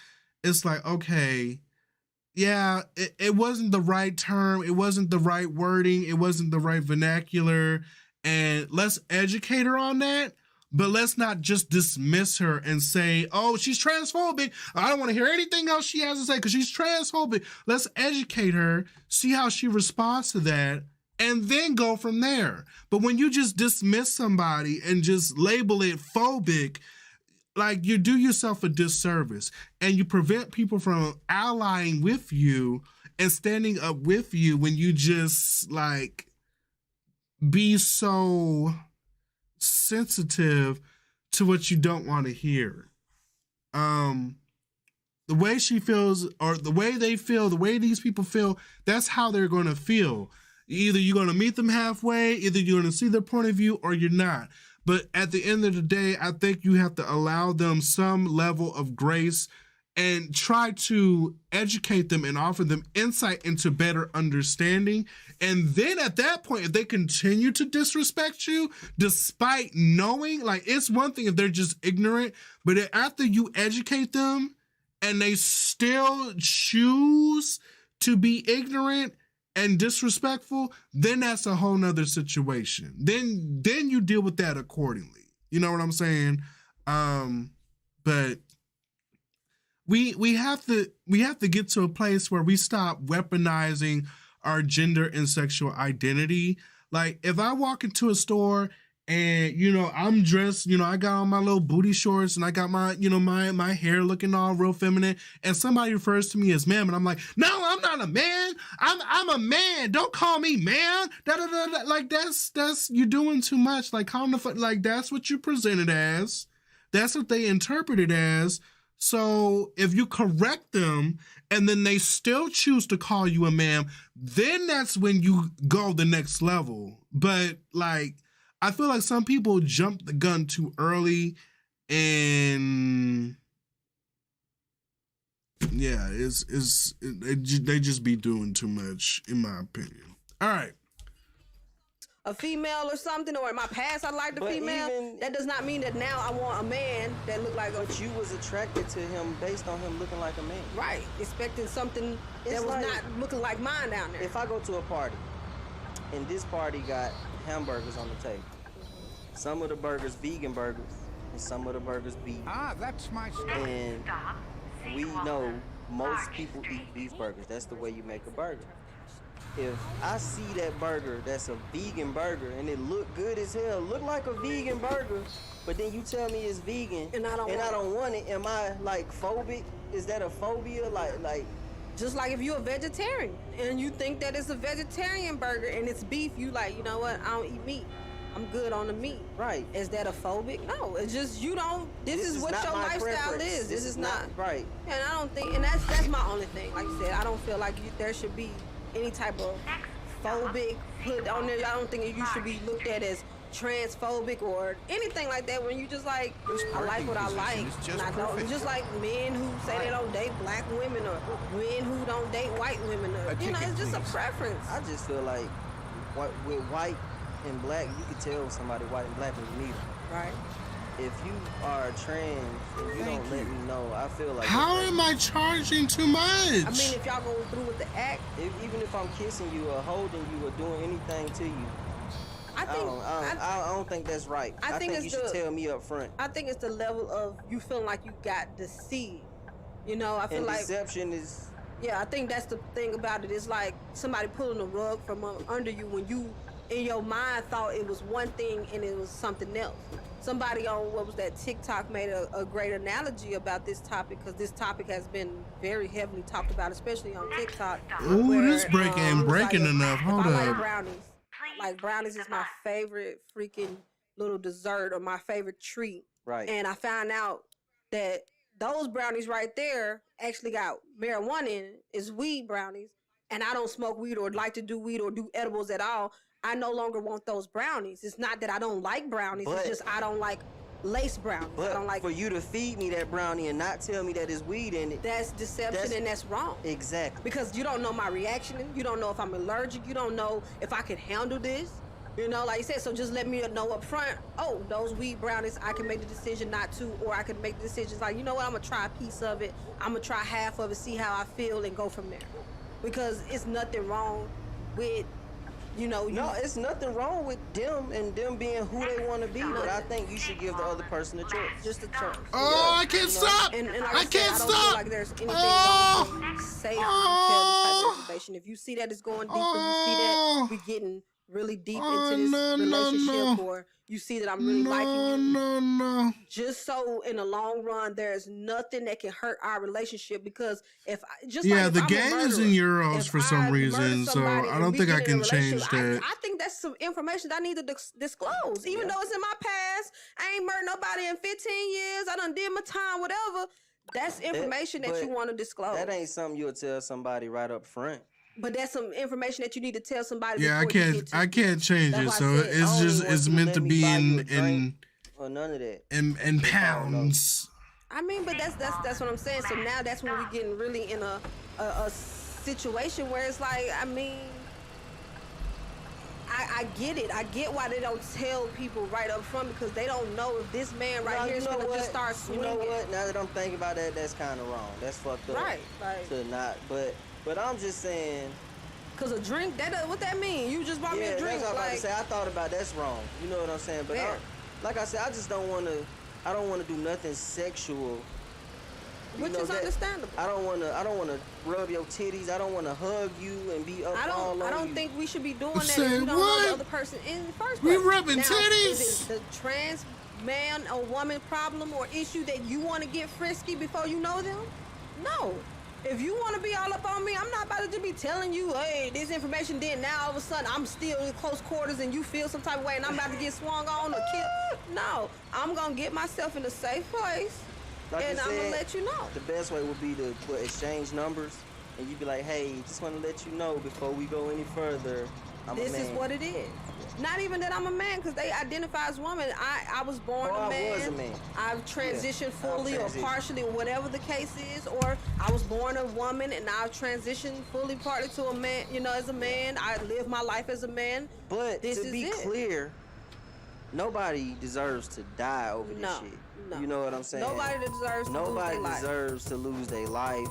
It's like, okay, yeah, it wasn't the right term, it wasn't the right wording, it wasn't the right vernacular, and let's educate her on that. But let's not just dismiss her and say, oh, she's transphobic. I don't want to hear anything else she has to say because she's transphobic. Let's educate her, see how she responds to that, and then go from there. But when you just dismiss somebody and just label it phobic, like, you do yourself a disservice, and you prevent people from allying with you and standing up with you when you just, like, be so sensitive to what you don't want to hear. The way she feels, or the way they feel, the way these people feel, that's how they're going to feel. Either you're going to meet them halfway, either you're going to see their point of view, or you're not. But at the end of the day, I think you have to allow them some level of grace and try to educate them and offer them insight into better understanding. And then at that point, if they continue to disrespect you, despite knowing, like, it's one thing if they're just ignorant, but after you educate them and they still choose to be ignorant and disrespectful, then that's a whole nother situation. Then you deal with that accordingly. You know what I'm saying? But we have to get to a place where we stop weaponizing our gender and sexual identity. Like, if I walk into a store and, I'm dressed, I got on my little booty shorts and I got my, my hair looking all real feminine, and somebody refers to me as ma'am, and I'm like, no, I'm not a man. I'm a man. Don't call me man. Like, that's you're doing too much. Like, calm the fuck. Like, that's what you presented as. That's what they interpreted as. So if you correct them and then they still choose to call you a ma'am, then that's when you go the next level. But, like, I feel like some people jump the gun too early, and yeah, they just be doing too much, in my opinion. All right. A female or something, or in my past I liked a female, that does not mean that now I want a man that look like a... But you was attracted to him based on him looking like a man. Right, expecting something that was like, not looking like mine down there. If I go to a party, and this party got hamburgers on the table, some of the burgers vegan burgers, and some of the burgers beef. That's my stuff. And we know most people eat beef burgers. That's the way you make a burger. If I see that burger that's a vegan burger and it look good as hell, look like a vegan burger, but then you tell me it's vegan and I don't want it, am I like phobic? Is that a phobia? Like just like if you're a vegetarian and you think that it's a vegetarian burger and it's beef, you like, you know what, I don't eat meat. I'm good on the meat. Right. Is that a phobic? No, it's just you don't. This is what your lifestyle is. This is not right. And I don't think, and that's my only thing. Like you said, I don't feel like there should be any type of phobic put on there. I don't think you should be looked at as transphobic or anything like that when you just like, I like what I like, and I don't. Just like men who say they don't date black women, or men who don't date white women, or, it's just a preference. I just feel like with white and black, you can tell somebody white and black when you meet them. Right. If you are trans and you don't let me know, I feel like... How am I charging too much? I mean, if y'all go through with the act... Even if I'm kissing you or holding you or doing anything to you, I don't think that's right. I think you should tell me up front. I think it's the level of you feeling like you got deceived. You know, I feel like deception is. Yeah, I think that's the thing about it. It's like somebody pulling the rug from under you when you, in your mind, thought it was one thing and it was something else. Somebody on, what was that, TikTok made a great analogy about this topic, because this topic has been very heavily talked about, especially on TikTok. Ooh, this breaking enough. Hold up. I like brownies is my favorite freaking little dessert or my favorite treat. Right. And I found out that those brownies right there actually got marijuana in it. It's weed brownies. And I don't smoke weed or like to do weed or do edibles at all. I no longer want those brownies. It's not that I don't like brownies. It's just I don't like lace brownies. But I don't like for you to feed me that brownie and not tell me that it's weed in it. That's deception and that's wrong. Exactly. Because you don't know my reaction. You don't know if I'm allergic. You don't know if I can handle this. You know, like you said, so just let me know up front, oh, those weed brownies, I can make the decision not to, or I can make the decision like, you know what, I'm going to try a piece of it. I'm going to try half of it, see how I feel, and go from there. Because it's nothing wrong with, you know. No, it's nothing wrong with them and them being who they want to be, but I think you should give the other person a choice. Just a choice. Oh, I can't stop. And like I can't stop. I don't feel like there's anything wrong with safe to tell this type of information. If you see that it's going deeper, you see that we getting really deep into this relationship, or you see that I'm really liking you. Just so in the long run, there's nothing that can hurt our relationship, because if the gang is in euros for some reason, so I don't think I can change that. I think that's some information that I need to disclose, even though it's in my past. I ain't murdered nobody in 15 years. I done did my time, whatever. That's information that you want to disclose. That ain't something you'll tell somebody right up front. But that's some information that you need to tell somebody. Yeah, I can't change it. So it's meant to be in or none of that. In pounds. I mean, but that's what I'm saying. So now that's when we're getting really in a situation where it's like, I mean, I get it. I get why they don't tell people right up front, because they don't know if this man here is gonna just start swinging. You know what? Now that I'm thinking about that, that's kind of wrong. That's fucked up. Right. Like, to not, but I'm just saying. Cause a drink, what that mean? You just bought me a drink. That's what I'm about to say. I thought about that's wrong. You know what I'm saying? But like I said, I just don't want to. I don't want to do nothing sexual. Which is understandable. I don't want to rub your titties. I don't want to hug you and be up all over you. I don't think we should be doing that if you don't know the other person in the first place. We rubbing titties. Is it the trans man or woman problem or issue that you want to get frisky before you know them? No. If you want to be all up on me, I'm not about to just be telling you, hey, this information did. Now all of a sudden I'm still in close quarters and you feel some type of way and I'm about to get swung on or killed. No, I'm going to get myself in a safe place, like and I'm going to let you know. The best way would be to exchange numbers, and you'd be like, hey, just want to let you know before we go any further, this is what it is. Not even that I'm a man, because they identify as woman. I was born a man. I was a man. I've transitioned fully or partially, or whatever the case is, or I was born a woman and I've transitioned fully, partly to a man. You know, as a man, I live my life as a man. But to be clear, nobody deserves to die over this shit. No. You know what I'm saying? Nobody deserves to lose their life.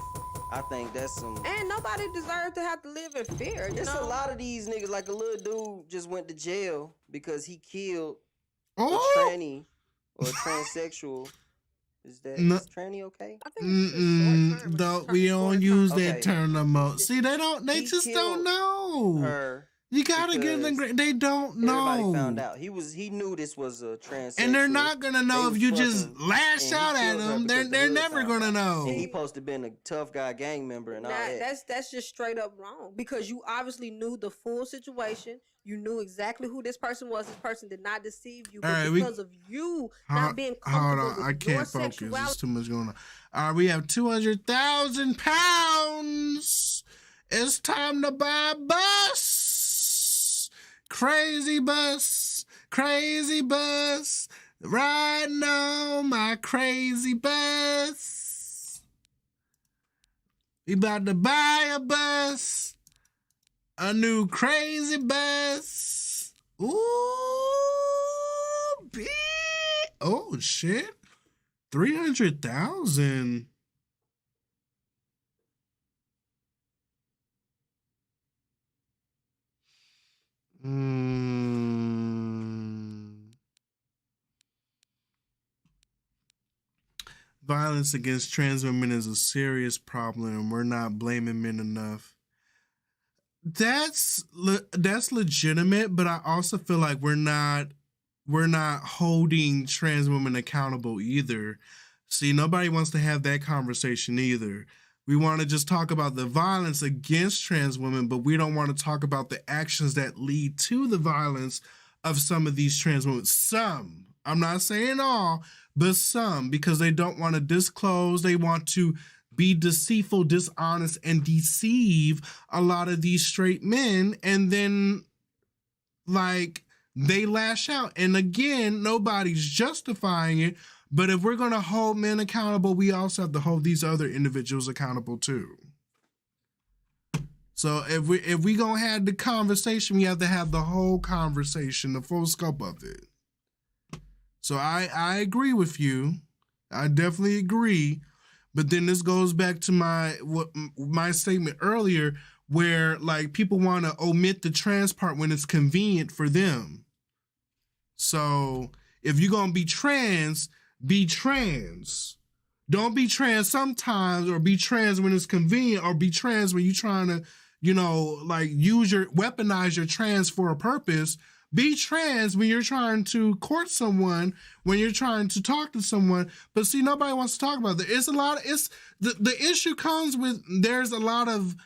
I think that's some. And nobody deserves to have to live in fear. There's a lot of these niggas, like a little dude just went to jail because he killed a tranny or a transsexual. Is tranny okay? I think we don't use that term no more. See, they just don't know. Her. You gotta give them. They don't know. Everybody found out. He knew this was a transsexual. And they're not gonna know if you just lash out at them. They're never gonna know. And he supposed to been a tough guy gang member and all that. That's just straight up wrong, because you obviously knew the full situation. You knew exactly who this person was. This person did not deceive you, but because of you not being comfortable with I can't focus. There's too much going on. All right, we have 200,000 pounds. It's time to buy a bus. Crazy bus, riding on my crazy bus. We about to buy a bus, a new crazy bus. Ooh, oh shit, 300,000. violence against trans women is a serious problem and we're not blaming men enough. That's legitimate, but I also feel like we're not holding trans women accountable either. See, nobody wants to have that conversation either. We want to just talk about the violence against trans women, but we don't want to talk about the actions that lead to the violence of some of these trans women. Some, I'm not saying all, but some, because they don't want to disclose. They want to be deceitful, dishonest, and deceive a lot of these straight men. And then, like, they lash out. And again, nobody's justifying it. But if we're going to hold men accountable, we also have to hold these other individuals accountable too. So if we going to have the conversation, we have to have the whole conversation, the full scope of it. So I agree with you. I definitely agree. But then this goes back to my statement earlier, where like people want to omit the trans part when it's convenient for them. So if you're going to be trans, be trans. Don't be trans sometimes, or be trans when it's convenient, or be trans when you're trying to, like weaponize your trans for a purpose. Be trans when you're trying to court someone, when you're trying to talk to someone. But see, nobody wants to talk about that. The issue comes with, there's a lot of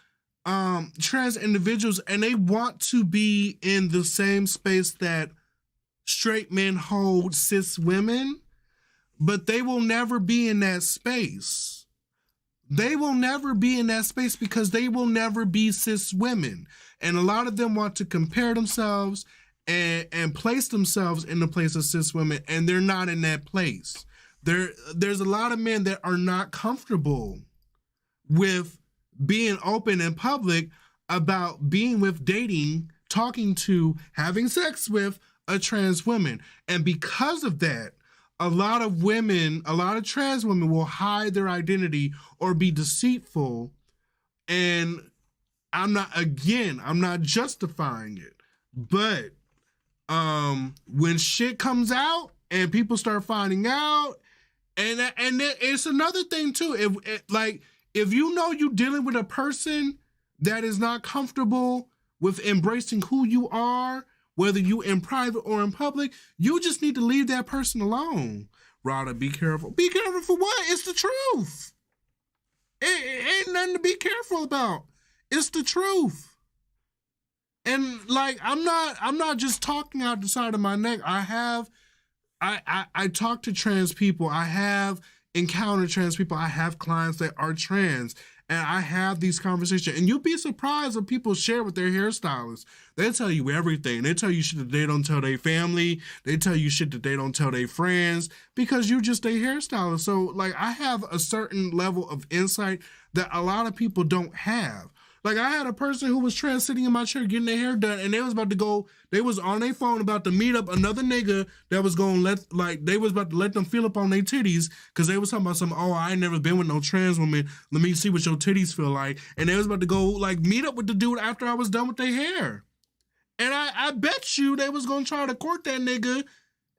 trans individuals and they want to be in the same space that straight men hold cis women, but they will never be in that space. They will never be in that space because they will never be cis women. And a lot of them want to compare themselves and place themselves in the place of cis women, and they're not in that place. There's a lot of men that are not comfortable with being open in public about being with, dating, talking to, having sex with a trans woman. And because of that, a lot of trans women will hide their identity or be deceitful. And I'm not justifying it, but when shit comes out and people start finding out, and it's another thing too. If you know you're dealing with a person that is not comfortable with embracing who you are, whether you in private or in public, you just need to leave that person alone. Rada, be careful. Be careful for what? It's the truth. It ain't nothing to be careful about. It's the truth. And like, I'm not just talking out the side of my neck. I talk to trans people. I have encountered trans people. I have clients that are trans, and I have these conversations. And you'll be surprised what people share with their hairstylists. They tell you everything. They tell you shit that they don't tell their family. They tell you shit that they don't tell their friends, because you're just a hairstylist. So like, I have a certain level of insight that a lot of people don't have. Like, I had a person who was trans sitting in my chair getting their hair done, and they was on their phone about to meet up another nigga that was they was about to let them feel up on their titties, because they was talking about I ain't never been with no trans woman. Let me see what your titties feel like. And they was about to go, like, meet up with the dude after I was done with their hair. And I bet you they was going to try to court that nigga,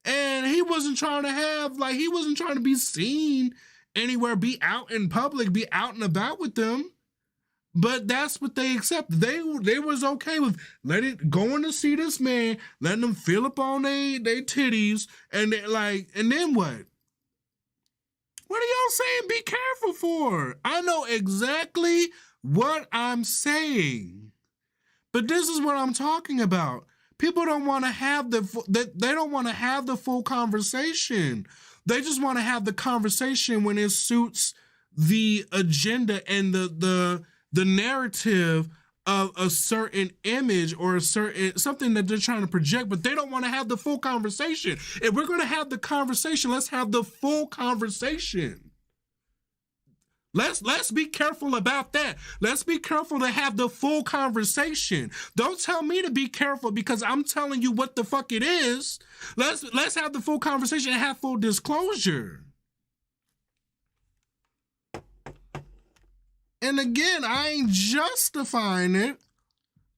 and he wasn't trying to be seen anywhere, be out in public, be out and about with them. But that's what they accepted. They was okay with going to see this man, letting them feel up on their titties, and then what? What are y'all saying be careful for? I know exactly what I'm saying. But this is what I'm talking about. People don't want to have they don't want to have the full conversation. They just want to have the conversation when it suits the agenda and the narrative of a certain image or something that they're trying to project, but they don't want to have the full conversation. If we're going to have the conversation, let's have the full conversation. Let's be careful about that. Let's be careful to have the full conversation. Don't tell me to be careful because I'm telling you what the fuck it is. Let's have the full conversation and have full disclosure. And again, I ain't justifying it.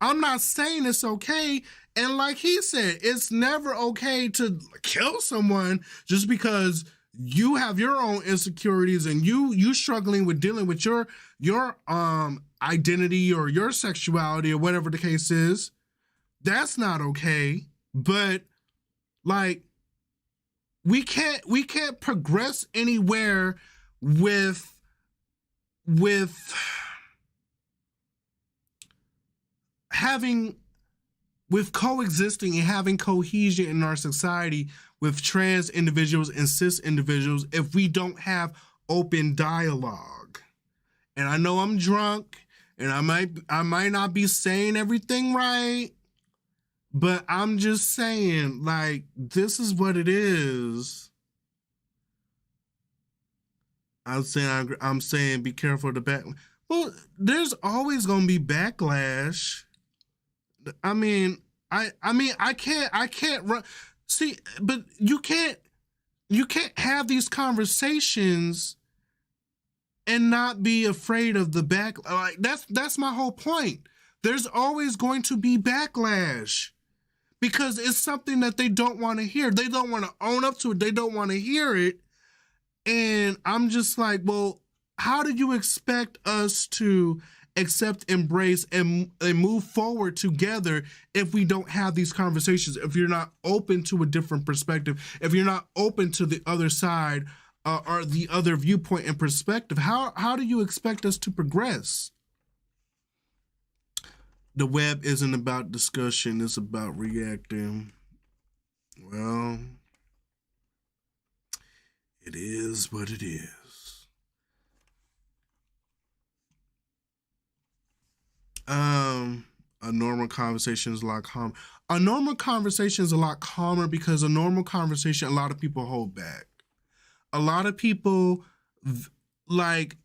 I'm not saying it's okay. And like he said, it's never okay to kill someone just because you have your own insecurities and you struggling with dealing with your identity or your sexuality or whatever the case is, that's not okay. But like, we can't progress anywhere with coexisting and having cohesion in our society with trans individuals and cis individuals if we don't have open dialogue. And I know I'm drunk and I might not be saying everything right, but I'm just saying, like, this is what it is. I'm saying be careful of the back. Well, there's always gonna be backlash. I mean, I can't run. See, but you can't have these conversations and not be afraid of the back. Like, that's my whole point. There's always going to be backlash because it's something that they don't want to hear. They don't want to own up to it. They don't want to hear it. And I'm just like, well, how do you expect us to accept, embrace, and move forward together if we don't have these conversations, if you're not open to a different perspective, if you're not open to the other side or the other viewpoint and perspective? How do you expect us to progress? The web isn't about discussion, it's about reacting. Well, it is what it is. A normal conversation is a lot calmer. A normal conversation is a lot calmer because a normal conversation, a lot of people hold back. A lot of people, like,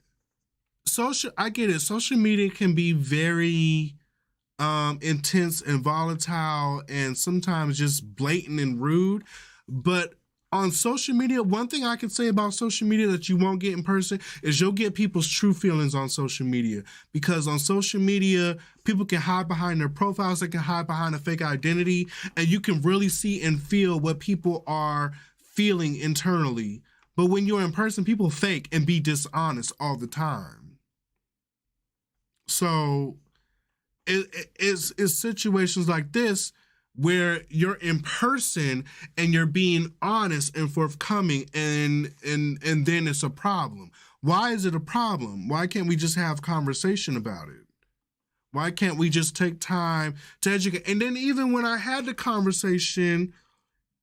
I get it. Social media can be very intense and volatile and sometimes just blatant and rude. But on social media, one thing I can say about social media that you won't get in person is you'll get people's true feelings on social media. Because on social media, people can hide behind their profiles, they can hide behind a fake identity, and you can really see and feel what people are feeling internally. But when you're in person, people fake and be dishonest all the time. So it's situations like this where you're in person and you're being honest and forthcoming, and then it's a problem. Why is it a problem? Why can't we just have conversation about it? Why can't we just take time to educate? And then even when I had the conversation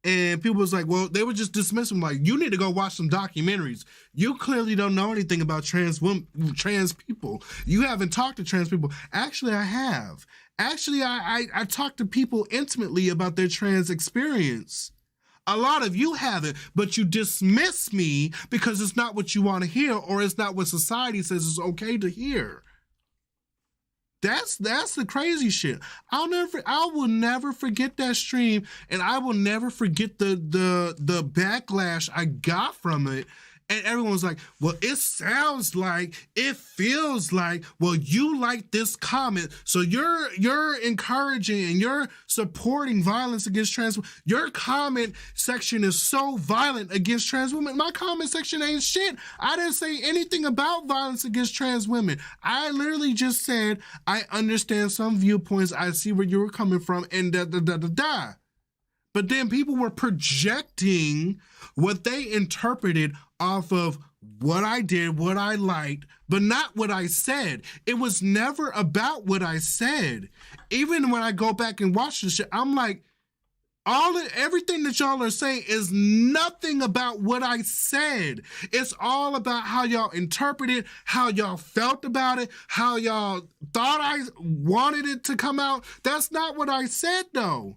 and people was like, well, they would just dismiss them, like, you need to go watch some documentaries. You clearly don't know anything about trans people. You haven't talked to trans people. Actually, I have. Actually, I talked to people intimately about their trans experience. A lot of you haven't, but you dismiss me because it's not what you want to hear, or it's not what society says is okay to hear. That's the crazy shit. I will never forget that stream, and I will never forget the backlash I got from it. And everyone's like, well, it sounds like, it feels like, well, you like this comment, so you're encouraging and you're supporting violence against trans women. Your comment section is so violent against trans women. My comment section ain't shit. I didn't say anything about violence against trans women. I literally just said, I understand some viewpoints, I see where you were coming from, and da-da-da-da-da. But then people were projecting what they interpreted off of what I did, what I liked, but not what I said. It was never about what I said. Even when I go back and watch this shit, I'm like, everything that y'all are saying is nothing about what I said. It's all about how y'all interpreted, how y'all felt about it, how y'all thought I wanted it to come out. That's not what I said, though.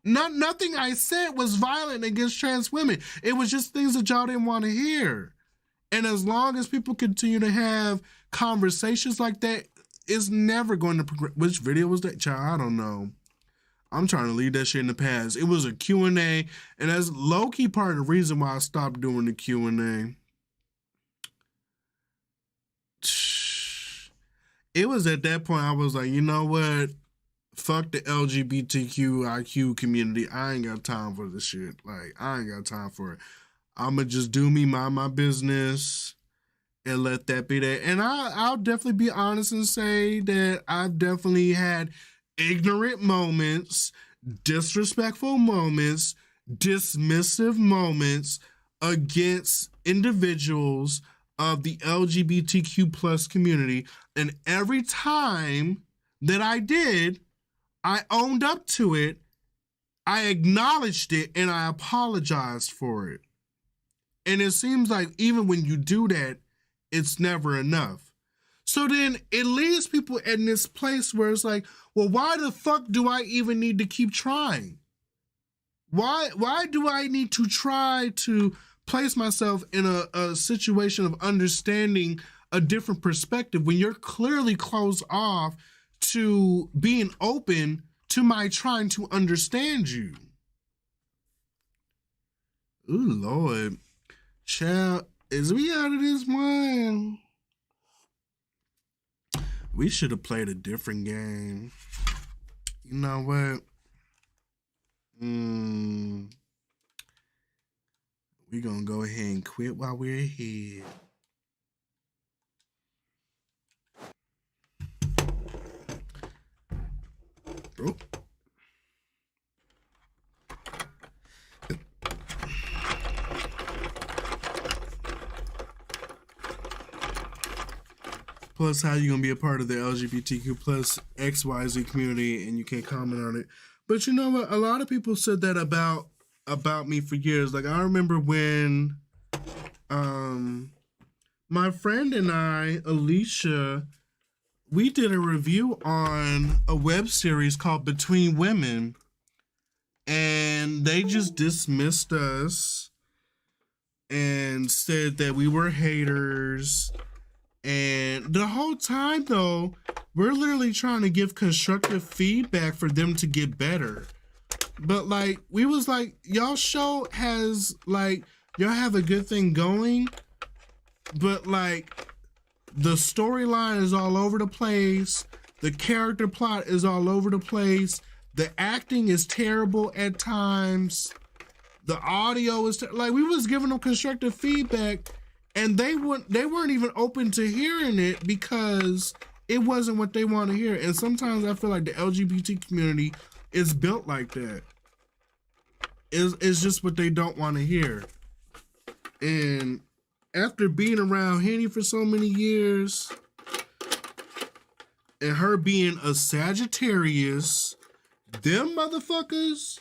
Nothing I said was violent against trans women. It was just things that y'all didn't want to hear. And as long as people continue to have conversations like that, it's never going to progress. Which video was that, child? I don't know. I'm trying to leave that shit in the past. It was a Q&A, and that's low-key part of the reason why I stopped doing the Q&A. It was at that point I was like, you know what? Fuck the LGBTQ IQ community. I ain't got time for this shit. Like, I ain't got time for it. I'ma just do me, mind my business, and let that be that. And I'll definitely be honest and say that I've definitely had ignorant moments, disrespectful moments, dismissive moments against individuals of the LGBTQ plus community. And every time that I did, I owned up to it, I acknowledged it, and I apologized for it. And it seems like even when you do that, it's never enough. So then it leaves people in this place where it's like, well, why the fuck do I even need to keep trying? Why do I need to try to place myself in a situation of understanding a different perspective when you're clearly closed off to being open to my trying to understand you? Ooh, Lord. Child, is we out of this one? We should have played a different game. You know what? We gonna go ahead and quit while we're ahead. Oh. Plus, how you gonna be a part of the LGBTQ plus XYZ community and you can't comment on it? But you know what? A lot of people said that about me for years. Like, I remember when my friend and I, Alicia, we did a review on a web series called Between Women, and they just dismissed us and said that we were haters. And the whole time, though, we're literally trying to give constructive feedback for them to get better. But, like, we was like, y'all show has, like, y'all have a good thing going, but, like, the storyline is all over the place. The character plot is all over the place. The acting is terrible at times. The audio is, like, we was giving them constructive feedback, and they weren't even open to hearing it because it wasn't what they want to hear. And sometimes I feel like the LGBT community is built like that. It's just what they don't want to hear. And after being around Henny for so many years, and her being a Sagittarius, them motherfuckers,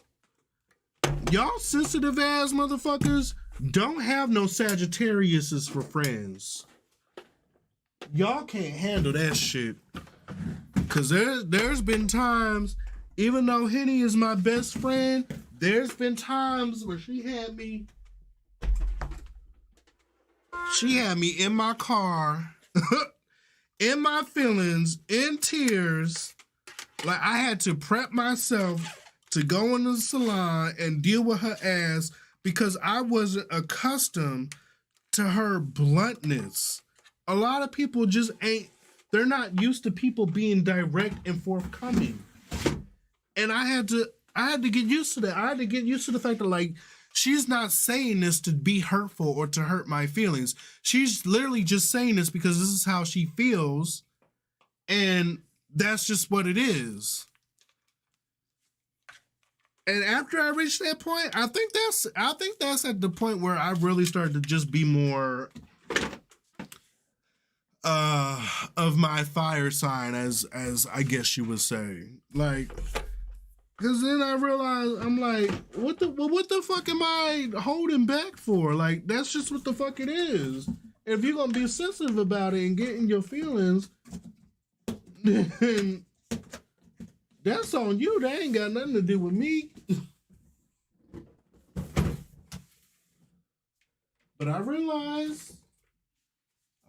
y'all sensitive ass motherfuckers, don't have no Sagittariuses for friends. Y'all can't handle that shit. Cause there's been times, even though Henny is my best friend, there's been times where she had me in my car, in my feelings, in tears. Like, I had to prep myself to go in the salon and deal with her ass because I wasn't accustomed to her bluntness. A lot of people just they're not used to people being direct and forthcoming. And I had to get used to that. I had to get used to the fact that, like, she's not saying this to be hurtful or to hurt my feelings. She's literally just saying this because this is how she feels. And that's just what it is. And after I reached that point, I think that's at the point where I really started to just be more of my fire sign, as I guess you would say. Like, cause then I realized, I'm like, what the fuck am I holding back for? Like, that's just what the fuck it is. If you're gonna be sensitive about it and get in your feelings, then that's on you. That ain't got nothing to do with me. But I realize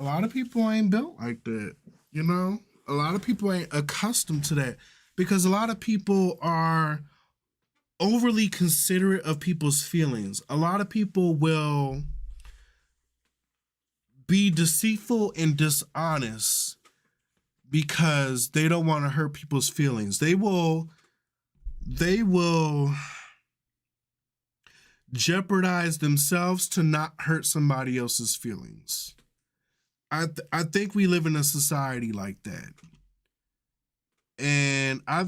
a lot of people ain't built like that, you know? A lot of people ain't accustomed to that because a lot of people are overly considerate of people's feelings. A lot of people will be deceitful and dishonest because they don't want to hurt people's feelings. They will jeopardize themselves to not hurt somebody else's feelings. I think we live in a society like that. And I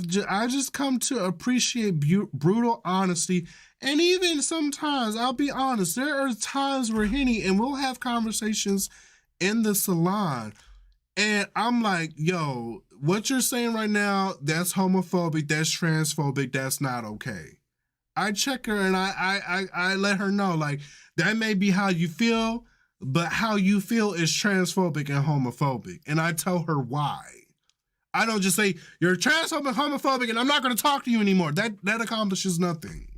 just come to appreciate brutal honesty. And even sometimes, I'll be honest, there are times where Henny and we'll have conversations in the salon. And I'm like, yo, what you're saying right now, that's homophobic, that's transphobic, that's not okay. I check her and I let her know, like, that may be how you feel, but how you feel is transphobic and homophobic. And I tell her why. I don't just say, you're transphobic, homophobic, and I'm not going to talk to you anymore. That accomplishes nothing.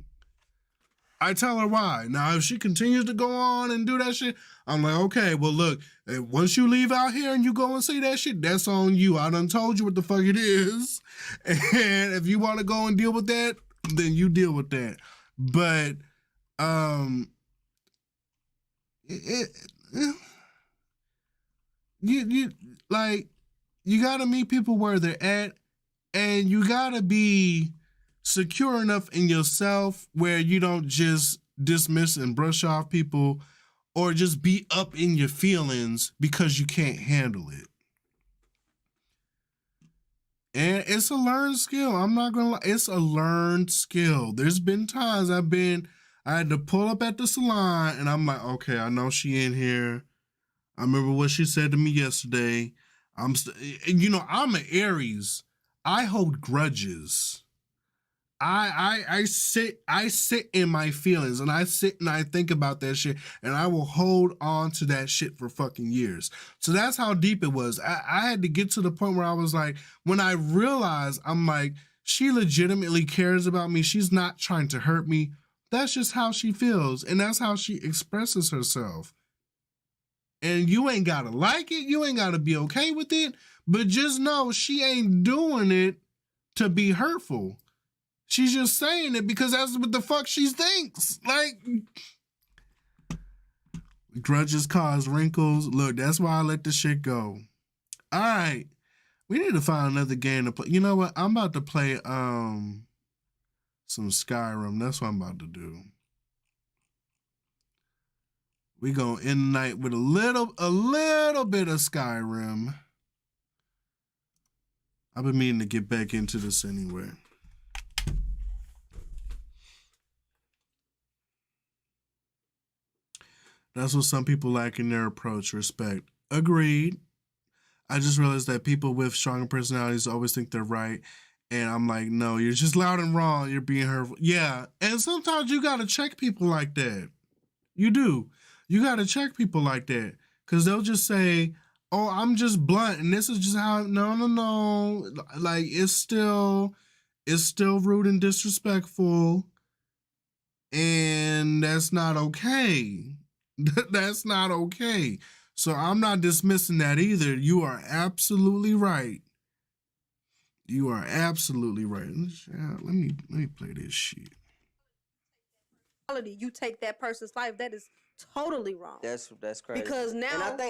I tell her why. Now, if she continues to go on and do that shit, I'm like, okay, well, look, once you leave out here and you go and say that shit, that's on you. I done told you what the fuck it is. And if you want to go and deal with that, then you deal with that. But, you gotta meet people where they're at, and you gotta be secure enough in yourself where you don't just dismiss and brush off people or just be up in your feelings because you can't handle it. And it's a learned skill. I'm not gonna lie, it's a learned skill. There's been times I had to pull up at the salon and I'm like, okay, I know she in here. I remember what she said to me yesterday. I'm an Aries. I hold grudges. I sit in my feelings and I sit and I think about that shit and I will hold on to that shit for fucking years. So that's how deep it was. I had to get to the point where I was like, when I realized, I'm like, she legitimately cares about me. She's not trying to hurt me. That's just how she feels. And that's how she expresses herself. And you ain't gotta like it. You ain't gotta be okay with it. But just know she ain't doing it to be hurtful. She's just saying it because that's what the fuck she thinks. Like, grudges cause wrinkles. Look, that's why I let the shit go. All right. We need to find another game to play. You know what? I'm about to play some Skyrim. That's what I'm about to do. We gonna end the night with a little bit of Skyrim. I've been meaning to get back into this anyway. That's what some people lack in their approach. Respect. Agreed. I just realized that people with stronger personalities always think they're right. And I'm like, no, you're just loud and wrong. You're being hurtful. Yeah. And sometimes you got to check people like that. You do. You got to check people like that. Because they'll just say, oh, I'm just blunt. And this is just how, no. Like, it's still rude and disrespectful. And that's not okay. That's not okay. So I'm not dismissing that either. You are absolutely right. You are absolutely right. Let me play this shit. You take that person's life, that is totally wrong. That's crazy. Because now, and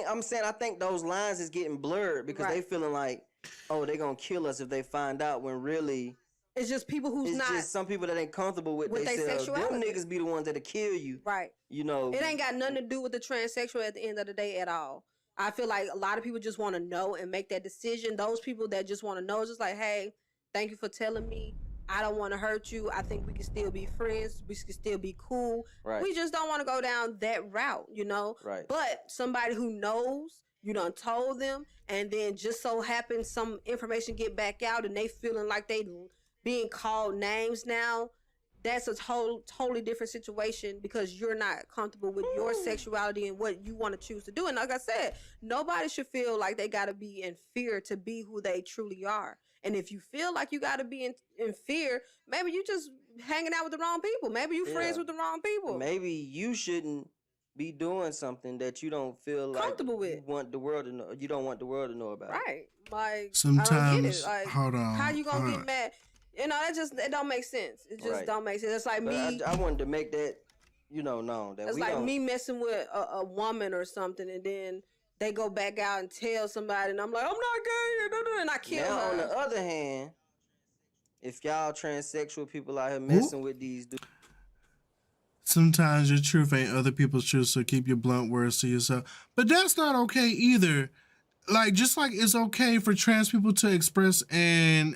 I think those lines is getting blurred because they feeling like, oh, they gonna kill us if they find out, when really it's just people who's it's just some people that ain't comfortable with their sexuality. Them niggas be the ones that'll kill you. Right. You know. It ain't got nothing to do with the transsexual at the end of the day at all. I feel like a lot of people just want to know and make that decision. Those people that just want to know, is just like, hey, thank you for telling me. I don't want to hurt you. I think we can still be friends. We can still be cool. Right. We just don't want to go down that route, you know? Right. But somebody who knows, you done told them, and then just so happens some information get back out and they feeling like they being called names now, that's a totally different situation because you're not comfortable with your sexuality and what you want to choose to do. And like I said, nobody should feel like they got to be in fear to be who they truly are. And if you feel like you got to be in fear, maybe you just hanging out with the wrong people. Maybe you friends with the wrong people. Maybe you shouldn't be doing something that you don't feel comfortable with. You want the world to know. You don't want the world to know about. Right. Like, sometimes, I don't get it. Like, hold on. How you gonna get mad? You know, it don't make sense. It just don't make sense. It's like me. I wanted to make that, known. That it's like me messing with a woman or something, and then they go back out and tell somebody, and I'm like, I'm not gay, and I kill her. Now, on the other hand, if y'all transsexual people out here messing with these dudes. Sometimes your truth ain't other people's truth, so keep your blunt words to yourself. But that's not okay either. Like, just like it's okay for trans people to express and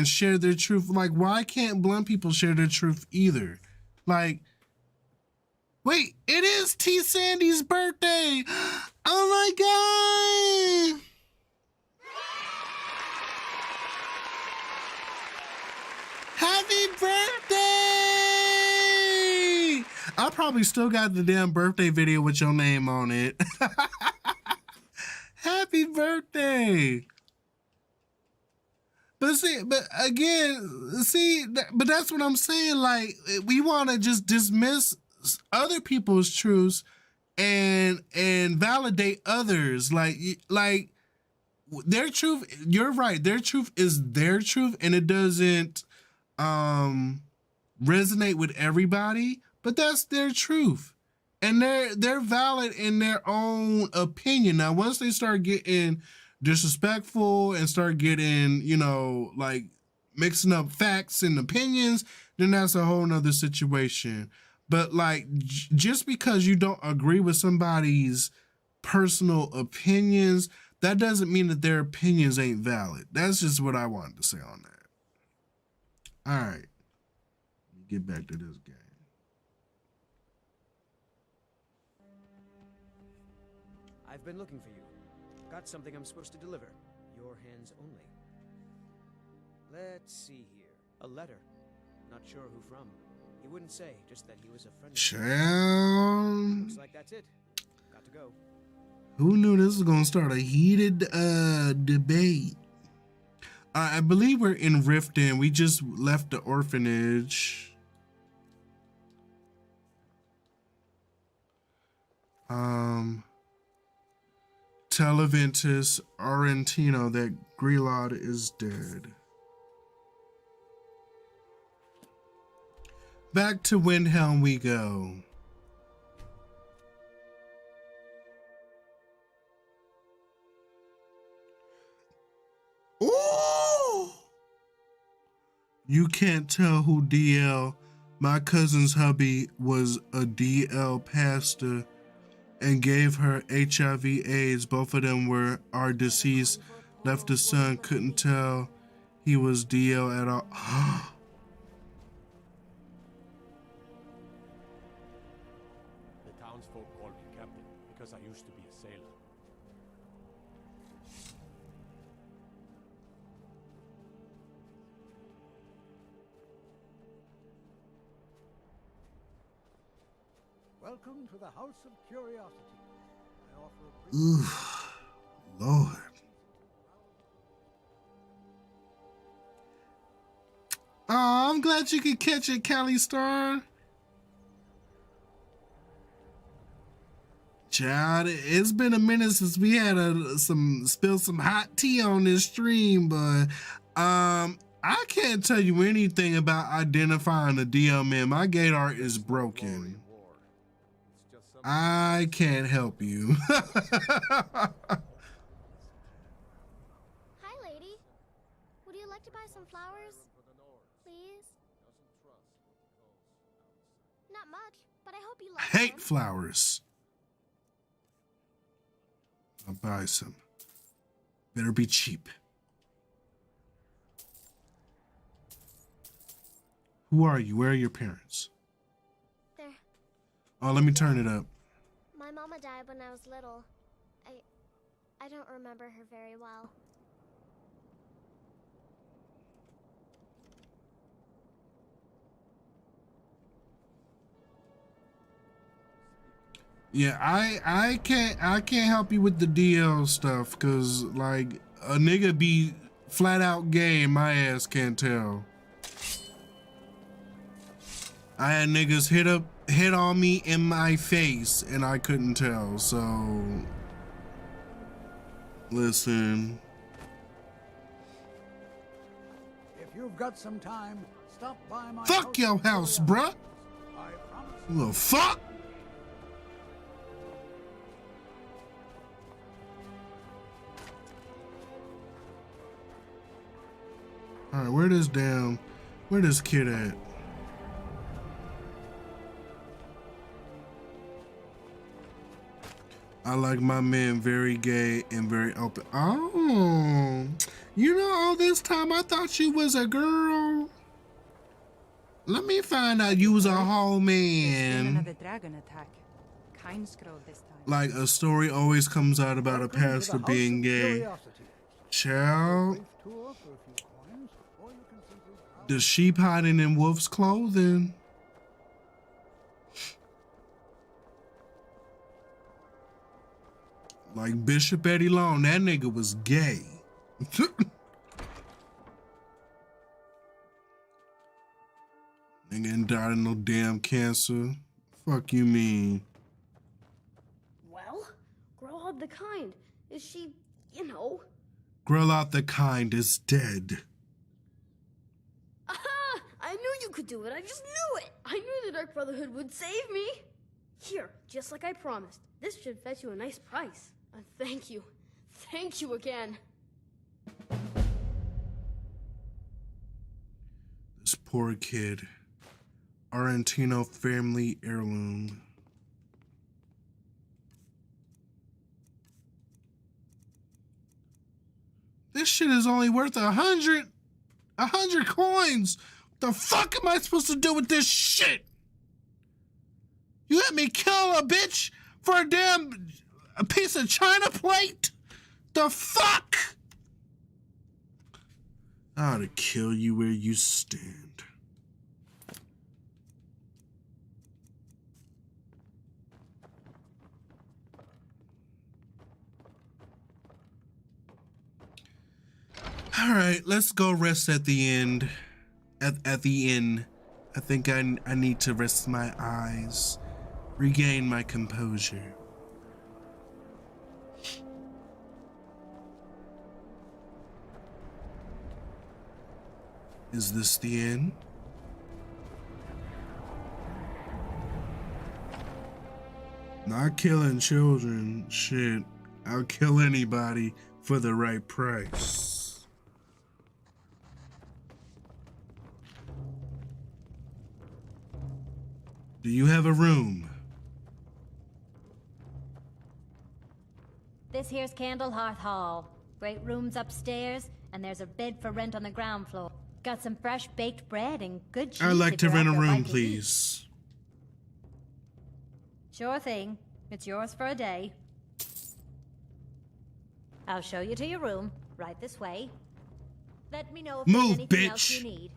share their truth. Like, why can't blunt people share their truth either? Like, wait, it is T. Sandy's birthday. Oh my God. Happy birthday! I probably still got the damn birthday video with your name on it. Happy birthday! But that's what I'm saying. Like, we want to just dismiss other people's truths and validate others. Like their truth. You're right. Their truth is their truth, and it doesn't resonate with everybody, but that's their truth, and they're valid in their own opinion. Now, once they start getting disrespectful and start getting, like mixing up facts and opinions, then that's a whole nother situation. But like, just because you don't agree with somebody's personal opinions, that doesn't mean that their opinions ain't valid. That's just what I wanted to say on that. All right, let me get back to this game. I've been looking for you. Got something I'm supposed to deliver. Your hands only. Let's see here. A letter. Not sure who from. He wouldn't say, just that he was a friend. Looks like that's it. Got to go. Who knew this was gonna start a heated debate? I believe we're in Riften. We just left the orphanage. Televentus Argentino, that Grelod is dead. Back to Windhelm we go. Ooh! You can't tell who DL. My cousin's hubby was a DL pastor and gave her HIV AIDS. Both of them are deceased. Left a son, couldn't tell he was DL at all. The townsfolk called me captain because I used to be a sailor. Welcome to the House of Curiosity. I offer a Ooh, Lord. Oh, I'm glad you could catch it, Callie Star. Child, it's been a minute since we had spilled some hot tea on this stream, but I can't tell you anything about identifying a DL man. My gaydar is broken. I can't help you. Hi, lady. Would you like to buy some flowers? Please? Not much, but I hope you like Hate them. flowers. I'll buy some. Better be cheap. Who are you? Where are your parents? There. Oh, let me turn it up. My mama died when I was little. I don't remember her very well. Yeah, I can't help you with the DL stuff, cause like a nigga be flat out gay and my ass can't tell. I had niggas hit on me in my face and I couldn't tell, so listen. If you've got some time, stop by my Fuck your house, bruh. I promise. You little fuck. All right, where this kid at? I like my men very gay and very open. Oh, you know, all this time I thought you was a girl. Let me find out you was a whole man. Another dragon attack. Kind scroll this time. Like a story always comes out about a pastor being gay. Child. The sheep hiding in wolf's clothing. Like Bishop Eddie Long, that nigga was gay. Nigga ain't died of no damn cancer. Fuck you mean? Well, grow out the kind. Is she, you know? Grow out the kind is dead. Aha! I knew you could do it. I just knew it. I knew the Dark Brotherhood would save me. Here, just like I promised. This should fetch you a nice price. Thank you. Thank you again. This poor kid. Argentino family heirloom. This shit is only worth 100 coins. What the fuck am I supposed to do with this shit? You let me kill a bitch for a piece of china plate? The fuck? I ought to kill you where you stand. All right, let's go rest at the end. At the inn. I think I need to rest my eyes, regain my composure. Is this the inn? Not killing children. Shit, I'll kill anybody for the right price. Do you have a room? This here's Candlehearth Hall. Great rooms upstairs, and there's a bed for rent on the ground floor. Got some fresh baked bread and good cheese. I'd like if to you're rent a after room, bite to eat. please. Sure thing. It's yours for a day. I'll show you to your room, right this way. Let me know if Move, there's anything else bitch. you need.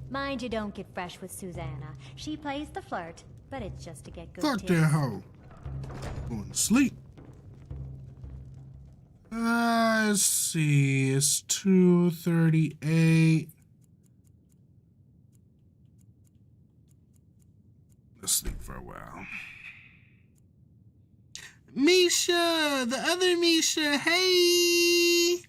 Mind you don't get fresh with Susanna. She plays the flirt, but it's just to get good Fuck tips. that hoe. Going to sleep. Let's see. It's 2:38. Let's sleep for a while. Misha, the other Misha, hey.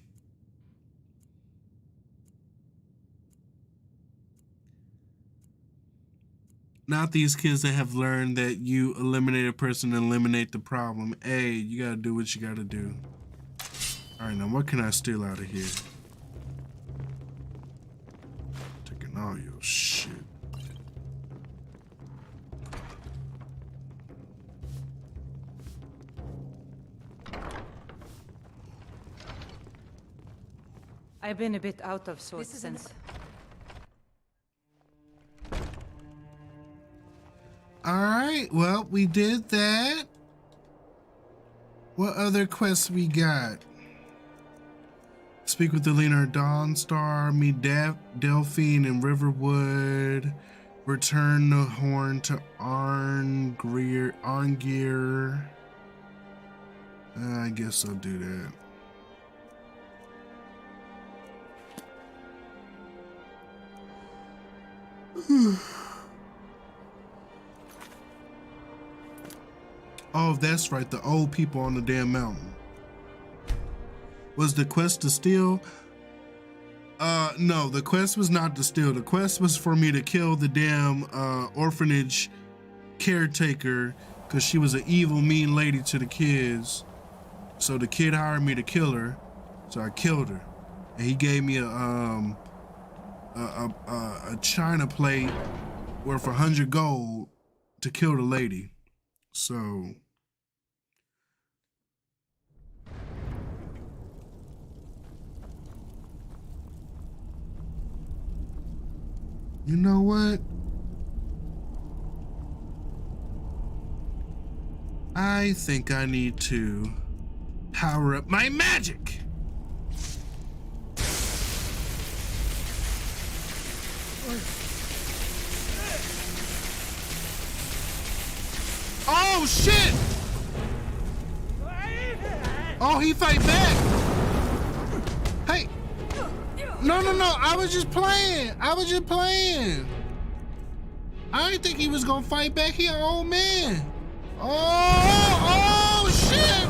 Not these kids that have learned that you eliminate a person and eliminate the problem. Hey, you gotta do what you gotta do. All right, now what can I steal out of here? Taking all your shit. I've been a bit out of sorts since. All right, well, we did that. What other quests we got? Speak with the leader of Dawnstar, meet Delphine in Riverwood, return the horn to Arngir. I guess I'll do that. Oh, that's right, the old people on the damn mountain. Was the quest to steal? No, the quest was not to steal. The quest was for me to kill the damn orphanage caretaker because she was an evil, mean lady to the kids. So the kid hired me to kill her, so I killed her. and he gave me a china plate worth 100 gold to kill the lady. So you know what? I think I need to power up my magic. Oh shit! Oh, he fight back. Hey. No, I was just playing. I didn't think he was gonna fight back. He an old man. Oh shit!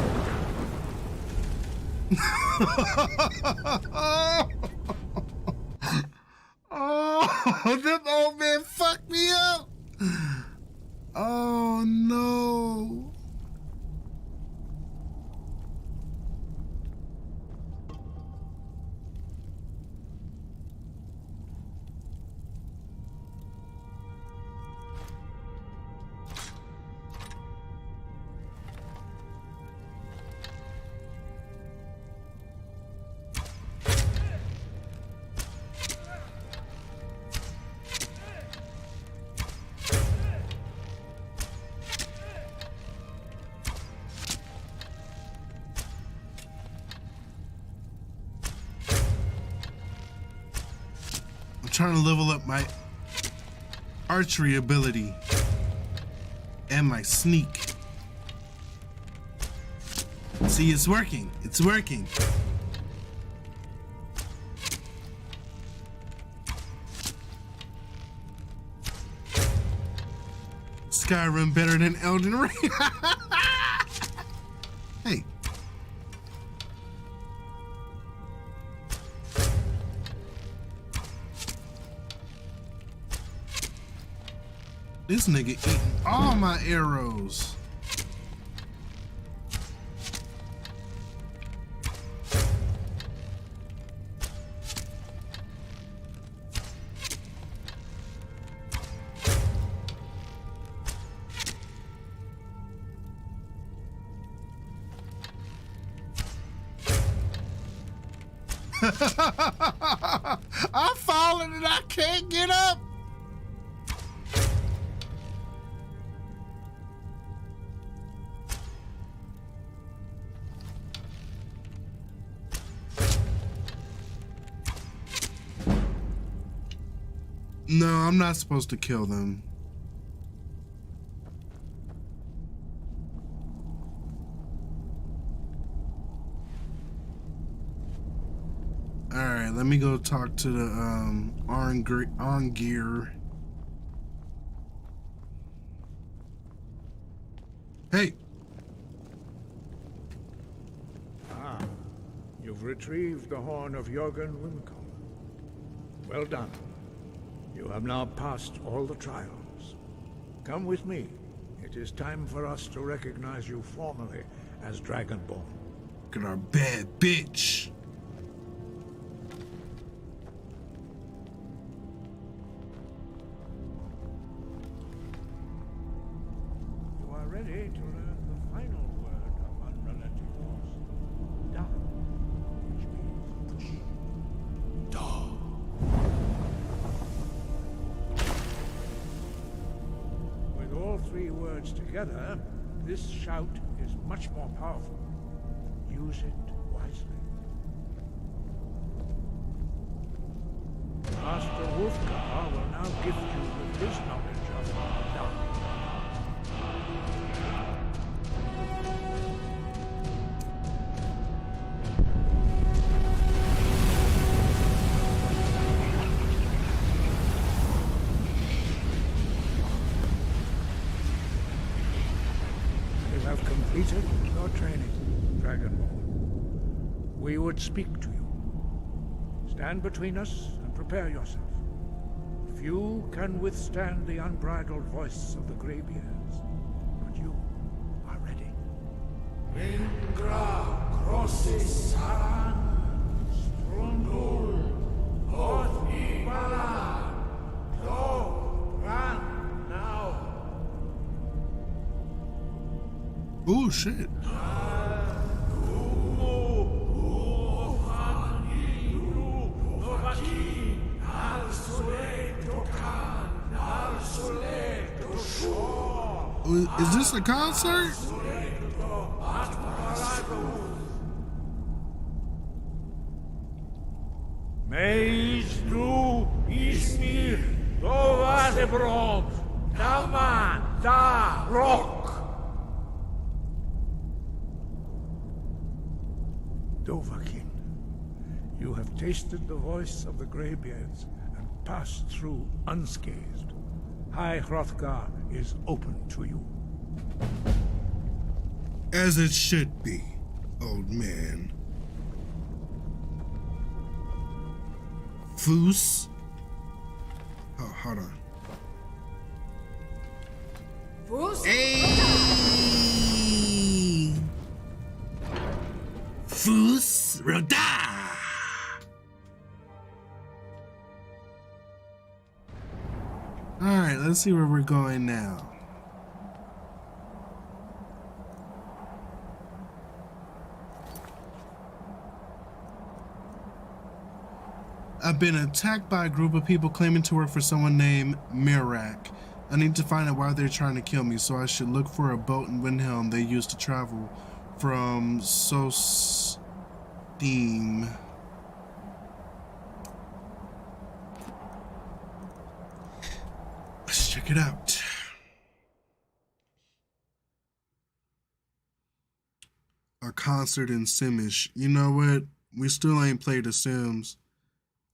Oh, this old man fucked me up. Oh no. Trying to level up my archery ability and my sneak. See, it's working. It's working. Skyrim better than Elden Ring. Hey. This nigga eating all my arrows. I'm falling and I can't get up. No, I'm not supposed to kill them. All right, let me go talk to the Arngir. Hey. Ah, you've retrieved the horn of Jürgen Wincombe. Well done. You have now passed all the trials. Come with me. It is time for us to recognize you formally as Dragonborn. Look at our bad bitch. You are ready to learn the final word of unrelated force. Da, which means push. Da. All three words together, this shout is much more powerful. Use it wisely. Master Wolfgar will now gift you with his knowledge of dark. Completed your training, Dragonborn. We would speak to you. Stand between us and prepare yourself. Few can withstand the unbridled voice of the Greybeards, but you are ready. Ingra crossis saran, strungo Oh shit. Is this a concert? Meistru Ismir Dovadebrom Dama Da Rock. Dovahkiin, you have tasted the voice of the Greybeards and passed through unscathed. High Hrothgar is open to you. As it should be, old man. Foos? Oh, hold on. Foos? Hey! Foos Roda! Alright, let's see where we're going now. I've been attacked by a group of people claiming to work for someone named Mirak. I need to find out why they're trying to kill me, so I should look for a boat in Windhelm they used to travel from Sosteam. Let's check it out. A concert in Simish. You know what? We still ain't played The Sims.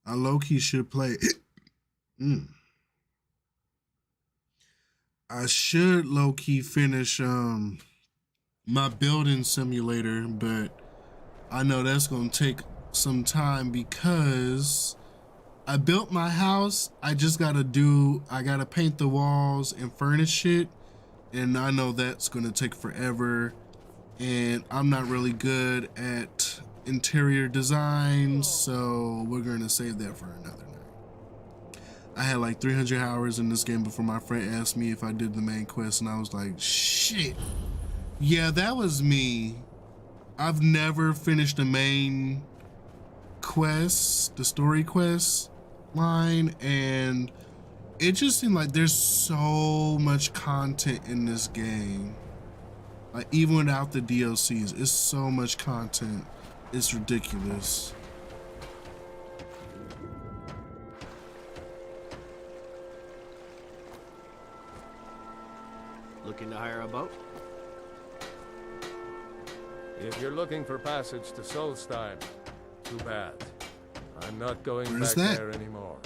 I low-key should play. I should low-key finish my building simulator, but I know that's gonna take some time because I built my house. I gotta paint the walls and furnish it, and I know that's gonna take forever, and I'm not really good at interior design, so we're gonna save that for another night. I had like 300 hours in this game before my friend asked me if I did the main quest, and I was like, shit. Yeah, that was me. I've never finished the main quest, the story quest line, and it just seemed like there's so much content in this game. Like, even without the DLCs, it's so much content. It's ridiculous. Looking to hire a boat? If you're looking for passage to Solstheim, too bad. I'm not going Where's back that? there anymore.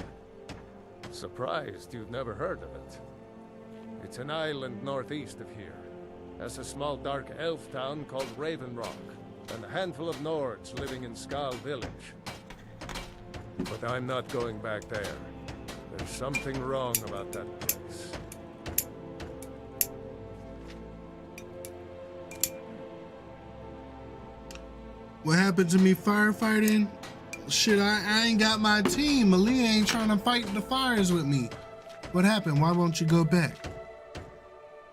Surprised you've never heard of it. It's an island northeast of here. Has a small dark elf town called Raven Rock, and a handful of Nords living in Skal Village. But I'm not going back there. There's something wrong about that place. What happened to me firefighting? Shit, I ain't got my team. Malia ain't trying to fight the fires with me. What happened? Why won't you go back?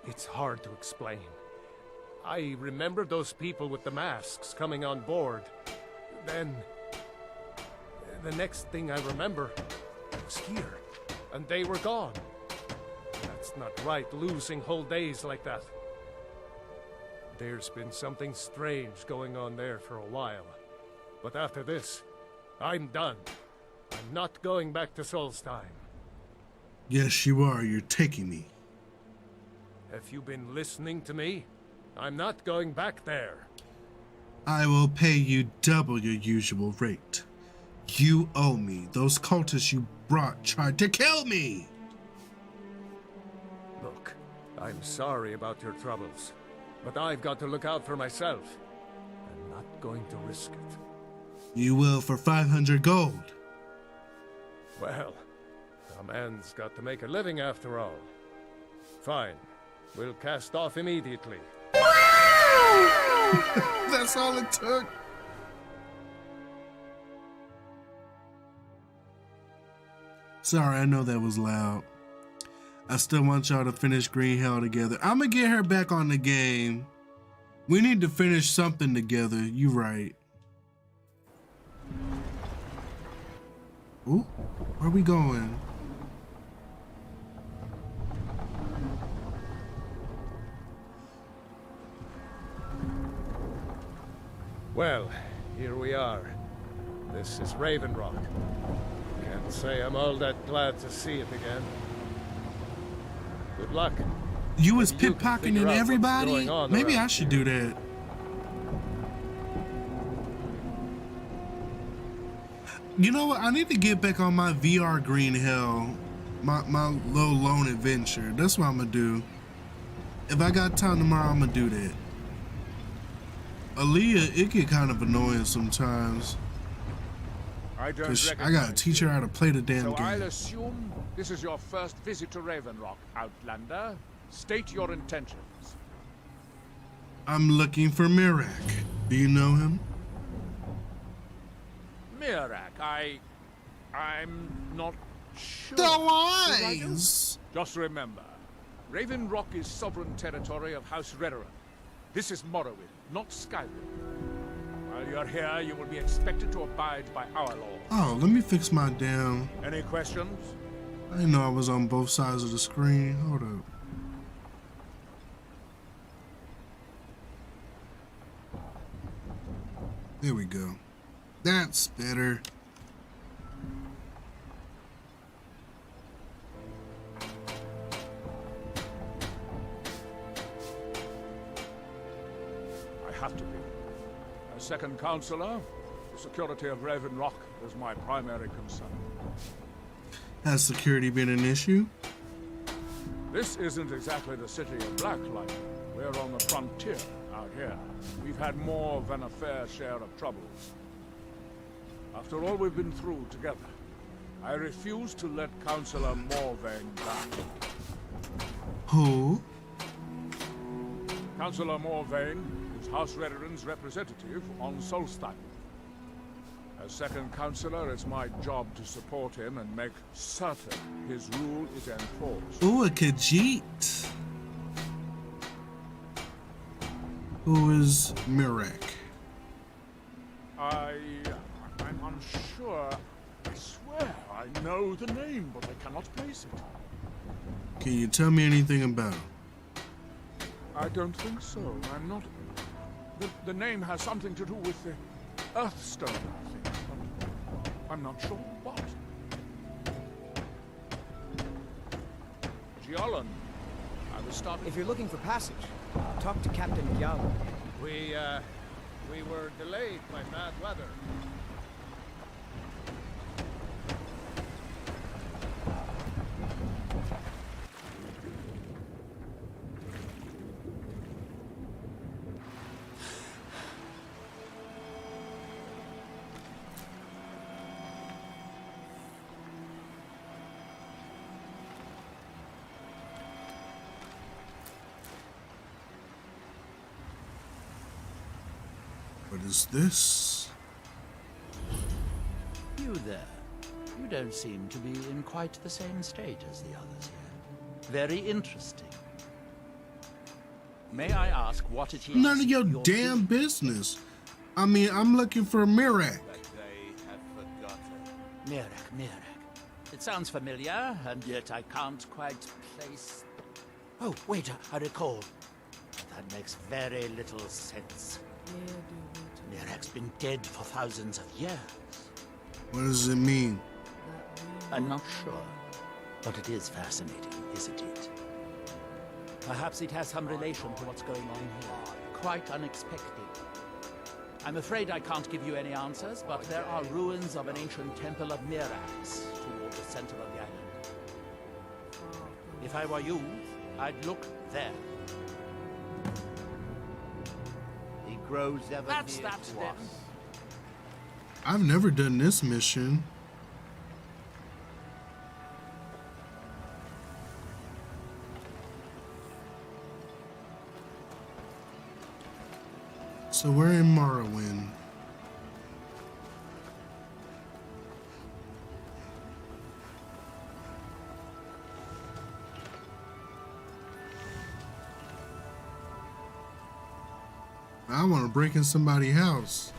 It's hard to explain. I remember those people with the masks coming on board. Then, the next thing I remember was here, and they were gone. That's not right, losing whole days like that. There's been something strange going on there for a while. But after this, I'm done. I'm not going back to Solstheim. Yes, you are. You're taking me. Have you been listening to me? I'm not going back there. I will pay you double your usual rate. You owe me. Those cultists you brought tried to kill me. Look, I'm sorry about your troubles, but I've got to look out for myself. I'm not going to risk it. You will for 500 gold. Well, a man's got to make a living after all. Fine. We'll cast off immediately. That's all it took. Sorry, I know that was loud. I still want y'all to finish Green Hell together. I'm gonna get her back on the game. We need to finish something together. You right. Ooh, where are we going? Well, here we are. This is Raven Rock. Can't say I'm all that glad to see it again. Good luck. You was Maybe you can pickpocketing figure out what's everybody? going on Maybe around I should here. do that. You know what? I need to get back on my VR green hell. My little lone adventure. That's what I'm gonna do. If I got time tomorrow, I'm gonna do that. Aaliyah, it get kind of annoying sometimes. I don't Cause I gotta teach her how to play the damn So I'll game. assume this is your first visit to Raven Rock, Outlander. State your intentions. I'm looking for Mirak. Do you know him? Mirak, I'm not sure. The Should I do? lies! Just remember, Raven Rock is sovereign territory of House Redoran. This is Morrowind, not Skyrim. While you're here, you will be expected to abide by our law. Oh, let me fix my damn... Any questions? I didn't know I was on both sides of the screen. Hold up. There we go. That's better. I have to be. As second counselor, the security of Raven Rock is my primary concern. Has security been an issue? This isn't exactly the city of Blacklight. We're on the frontier out here. We've had more than a fair share of troubles. After all we've been through together, I refuse to let Councillor Morvain down. Who? Councillor Morvain is House Redoran's representative on Solstheim. As second councillor, it's my job to support him and make certain his rule is enforced. Ooh, a Khajiit. Who is Mirak? I'm unsure. I swear I know the name, but I cannot place it. Can you tell me anything about him? I don't think so. I'm not... The name has something to do with the Earthstone, I think. But I'm not sure what. Giolan, I was starting... If you're looking for passage, talk to Captain Giolan. We were delayed by bad weather. What is this? You there. You don't seem to be in quite the same state as the others here. Very interesting. May I ask what it is? None of your damn business. I mean, I'm looking for Mirak. Mirak. It sounds familiar, and yet I can't quite place... Oh, wait, I recall. That makes very little sense. Mirak's been dead for thousands of years. What does it mean? I'm not sure, but it is fascinating, isn't it? Perhaps it has some relation to what's going on here. Quite unexpected. I'm afraid I can't give you any answers, but there are ruins of an ancient temple of Mirak's toward the center of the island. If I were you, I'd look there. He grows ever That's near that to then. us. I've never done this mission. So we're in Morrowind. want to break in somebody's house.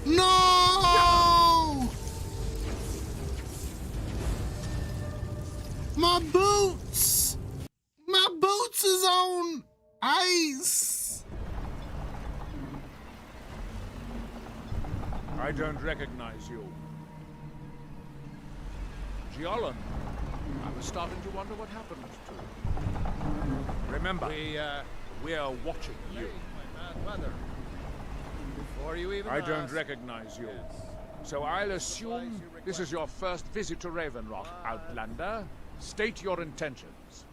No! My boots! My boots is on ice! I don't recognize you. Giollan, I was starting to wonder what happened to you. Remember, we are watching you. Before you even I don't ask. recognize you. So I'll assume this is your first visit to Raven Rock, Outlander. State your intentions.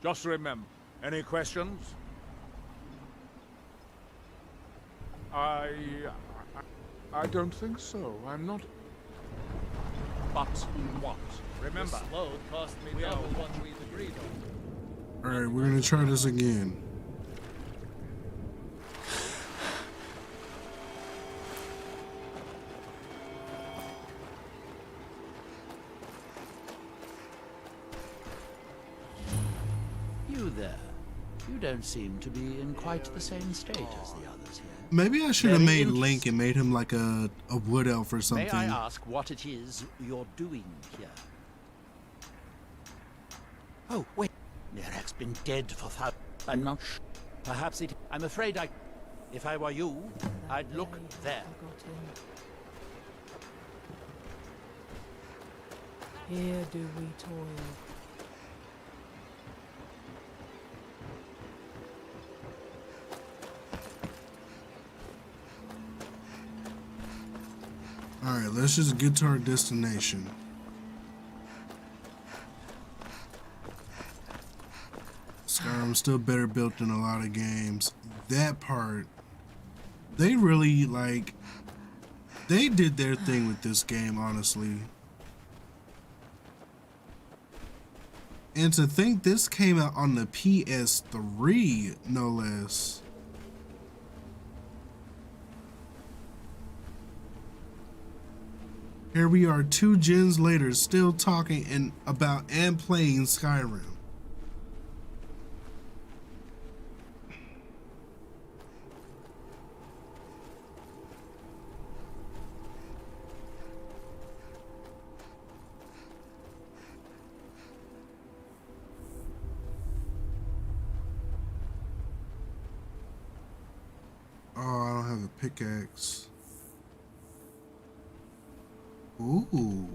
Just remember, any questions? I don't think so. I'm not... But what? Remember, This load cost me double what we've agreed on. Alright, we're gonna try this again. You there. You don't seem to be in quite the same state as the others here. Maybe I should have Very made Link and made him like a wood elf or something. May I ask what it is you're doing here? Oh, wait. Nerek's been dead for I'm not sure. Perhaps it... I'm afraid I... If I were you, I'd look there. Here do we toil. Alright, let's just get to our destination. Skyrim's still better built than a lot of games. That part, they really, like, they did their thing with this game, honestly. And to think this came out on the PS3, no less. Here we are 2 gens later, still talking about and playing Skyrim. Oh, I don't have a pickaxe. Ooh.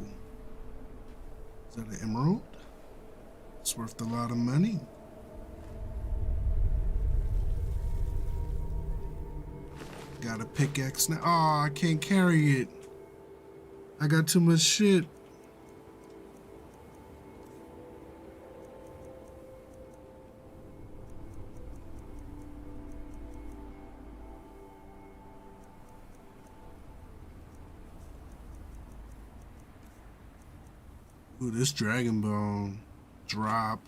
Is that an emerald? It's worth a lot of money. Got a pickaxe now. Oh, I can't carry it. I got too much shit. Ooh, this dragon bone drop.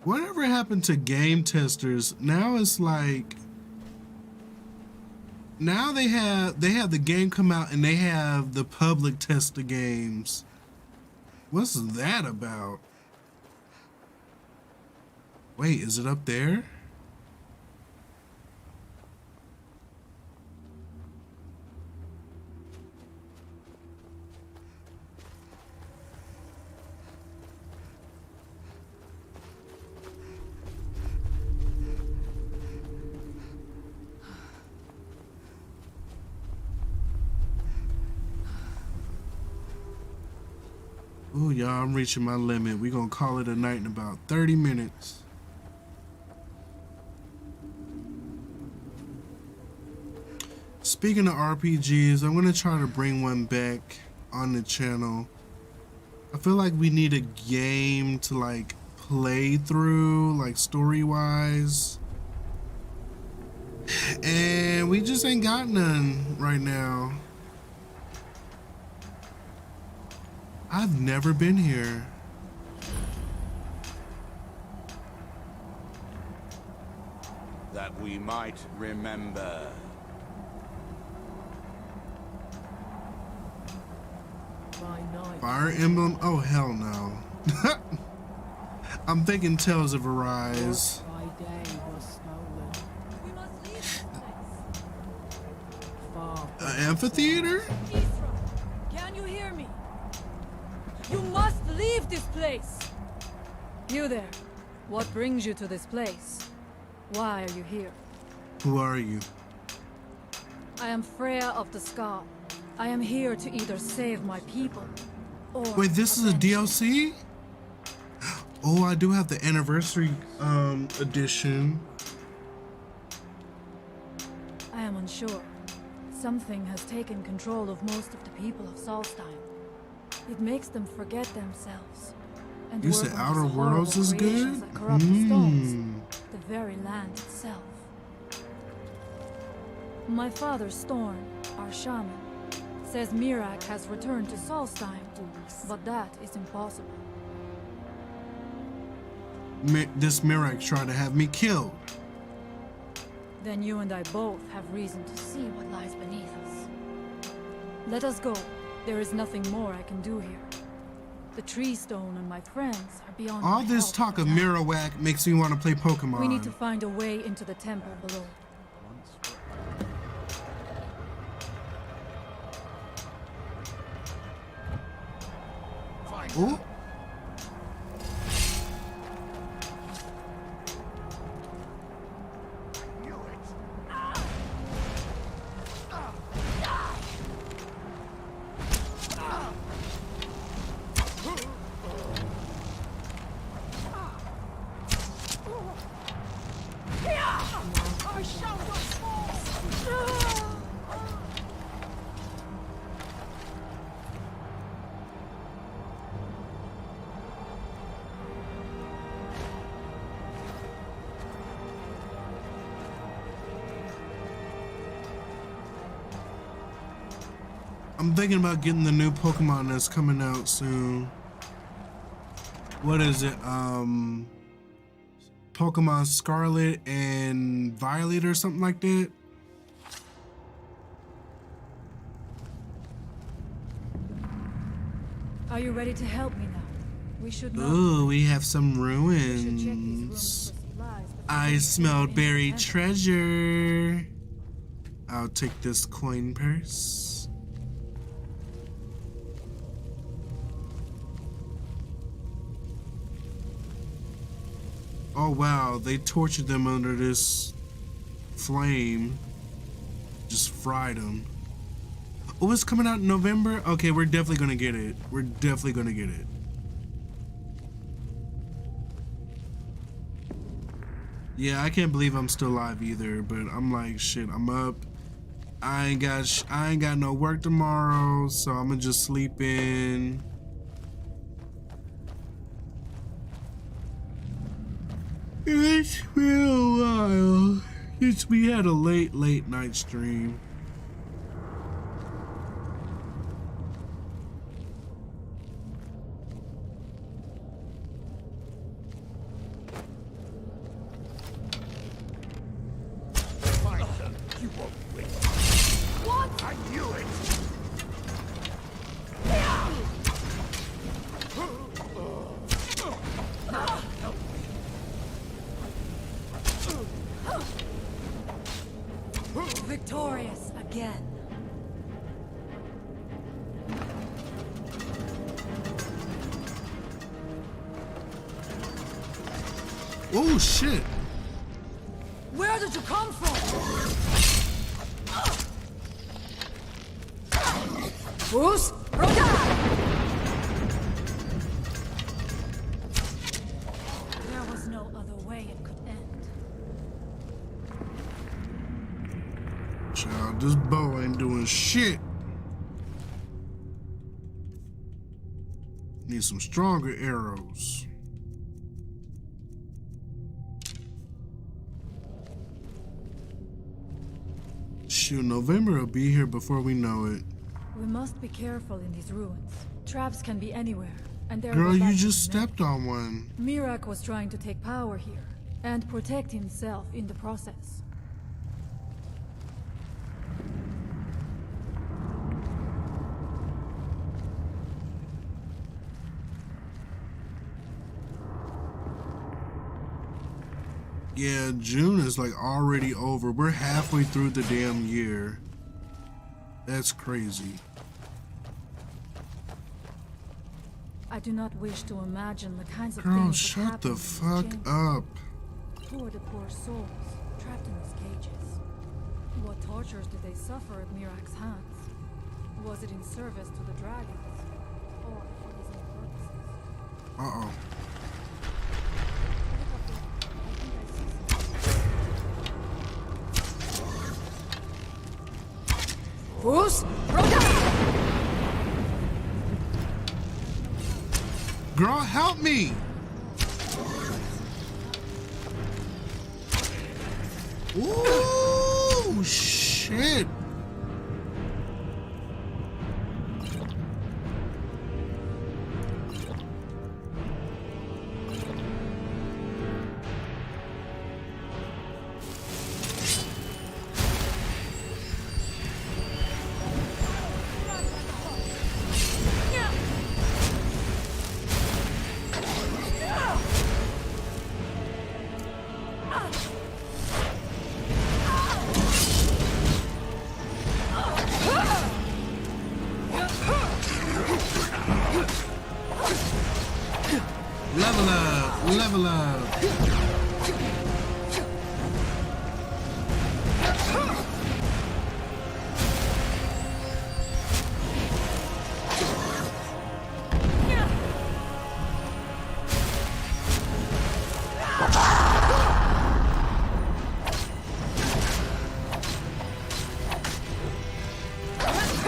Whatever happened to game testers? Now it's like, now they have the game come out and they have the public test the games. What's that about? Wait, is it up there? Ooh, y'all, I'm reaching my limit. We gonna call it a night in about 30 minutes. Speaking of RPGs, I'm gonna try to bring one back on the channel. I feel like we need a game to like play through, like story-wise. And we just ain't got none right now. I've never been here. That we might remember. Fire Emblem? Oh, hell no. I'm thinking Tales of Arise. Amphitheater? Can you hear me? You must leave this place! You there. What brings you to this place? Why are you here? Who are you? I am Freya of the Scar. I am here to either save my people or... Wait, this is a DLC? Oh, I do have the anniversary edition. I am unsure. Something has taken control of most of the people of Solstheim. It makes them forget themselves. And You work said on Outer these Worlds horrible is creations good? that corrupt the stones, the very land itself. My father, Storm, our shaman, says Mirak has returned to Solstheim, but that is impossible. This Mirak tried to have me killed. Then you and I both have reason to see what lies beneath us. Let us go. There is nothing more I can do here. The tree stone and my friends are beyond All my this help talk for of now. Mirawak makes me want to play Pokemon. We need to find a way into the temple below. Ooh. I'm thinking about getting the new Pokemon that's coming out soon. What is it? Pokemon Scarlet and Violet or something like that. Are you ready to help me now? We should know. Ooh, we have some ruins ruins. I smelled buried treasure. I'll take this coin purse. Oh wow, they tortured them under this flame. Just fried them. Oh, it's coming out in November? Okay, we're definitely gonna get it. We're definitely gonna get it. Yeah, I can't believe I'm still alive either, but I'm like, shit, I'm up. I ain't got no work tomorrow, so I'm gonna just sleep in. It's been a while since we had a late night stream. You won't win. What? I knew it! Victorious again. Oh shit! Where did you come from? Bruce, this bow ain't doing shit. Need some stronger arrows. Shoot, November will be here before we know it. We must be careful in these ruins. Traps can be anywhere, and there. Girl, you just stepped on one. Mirak was trying to take power here and protect himself in the process. Yeah, June is like already over. We're halfway through the damn year. That's crazy. I do not wish to imagine the kinds of Girl, things shut the that fuck happen up. Who are the poor souls trapped in these cages? What tortures did they suffer at Mirak's hands? Was it in service to the dragons, or for his own purposes? Uh-oh. Girl, help me! Ooh, shit! Level up, level up.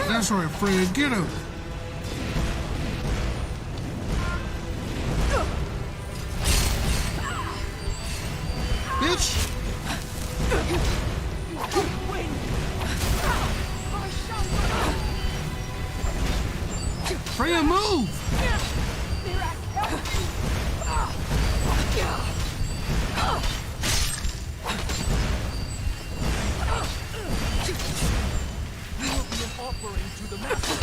That's right, Fred, get him. Bitch! Freya, move! To the master.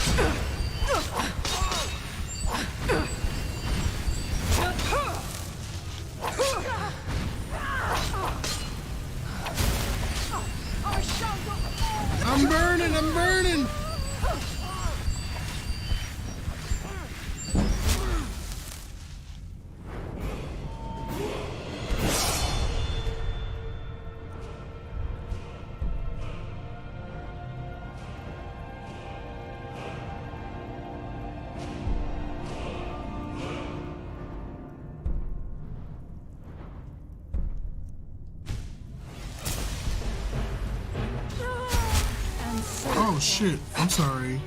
I'm burning, I'm burning! Oh shit, I'm sorry.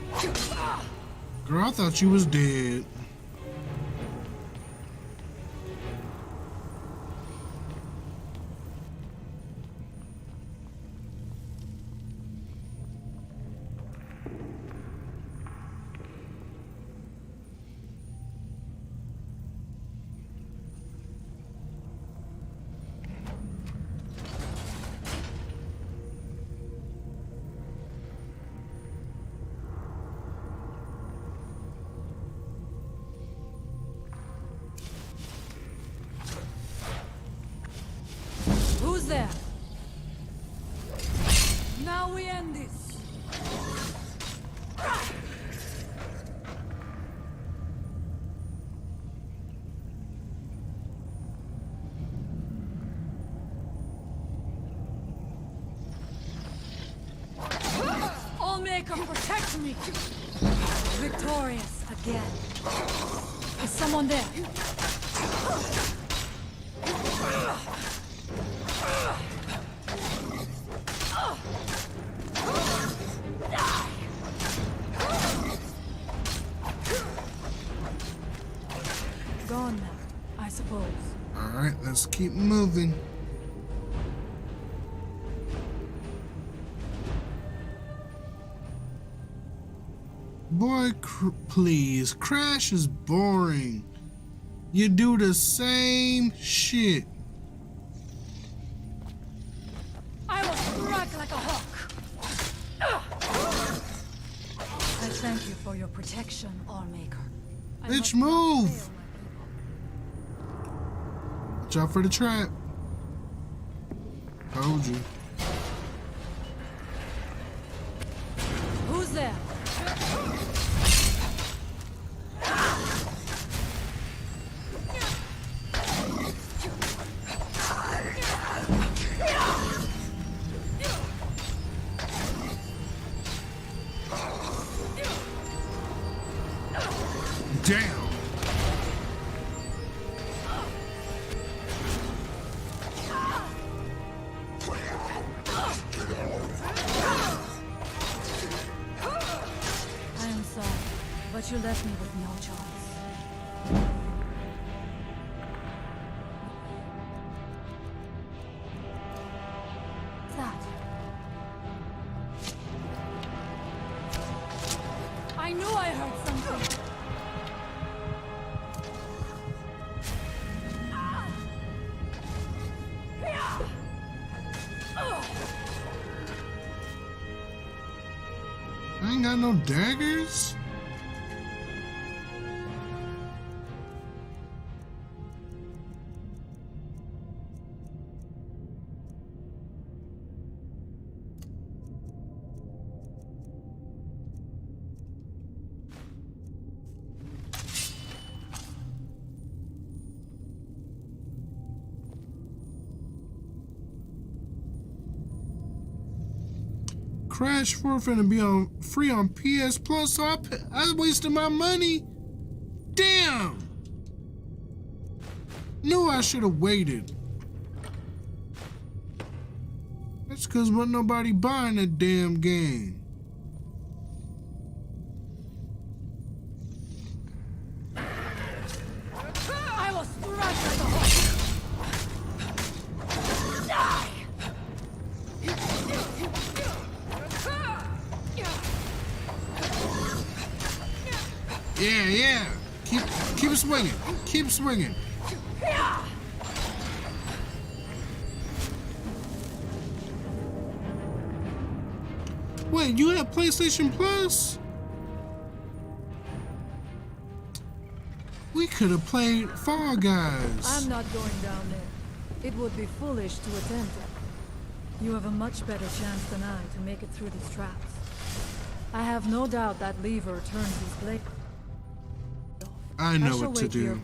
Girl, I thought you was dead. Who's there? Now we end this. Allmaker, protect me! Victorious again. Is someone there? suppose. Alright, let's keep moving. Boy, please. Crash is boring. You do the same shit. I will strike like a hawk. I thank you for your protection, Allmaker. Bitch, move! Watch out for the trap. Told you. Who's there? Damn. I am sorry, but you left me with no choice. That. I knew I heard something. I ain't got no daggers. Crash 4 finna be on free on PS Plus, so I wasted my money. Damn. Knew I should have waited. That's cause wasn't nobody buying that damn game. I will strike like a hawk. Die! Yeah. Keep swinging. Keep swinging. Wait, you have PlayStation Plus? We could have played Fall Guys. I'm not going down there. It would be foolish to attempt it. You have a much better chance than I to make it through these traps. I have no doubt that lever turns these blades. I know what to do. Here.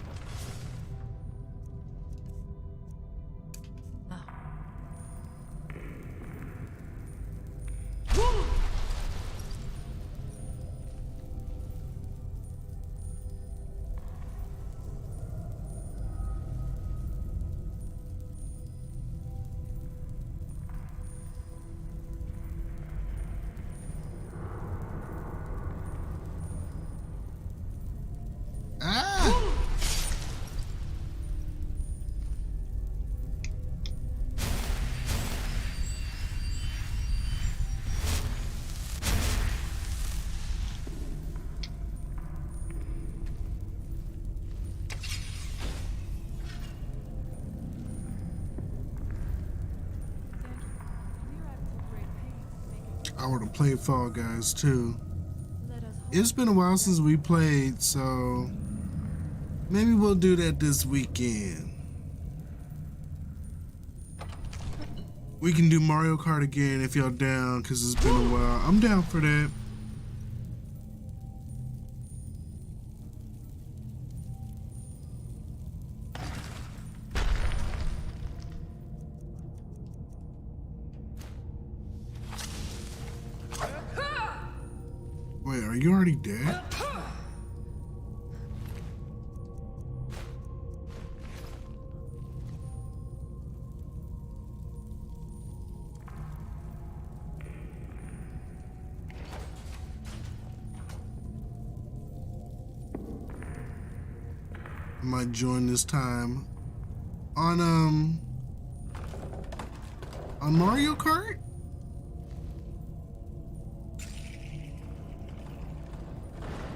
I would have played Fall Guys too. It's been a while since we played, so maybe we'll do that this weekend. We can do Mario Kart again if y'all down, because it's been a while. I'm down for that. Wait, are you already dead? I might join this time on Mario Kart?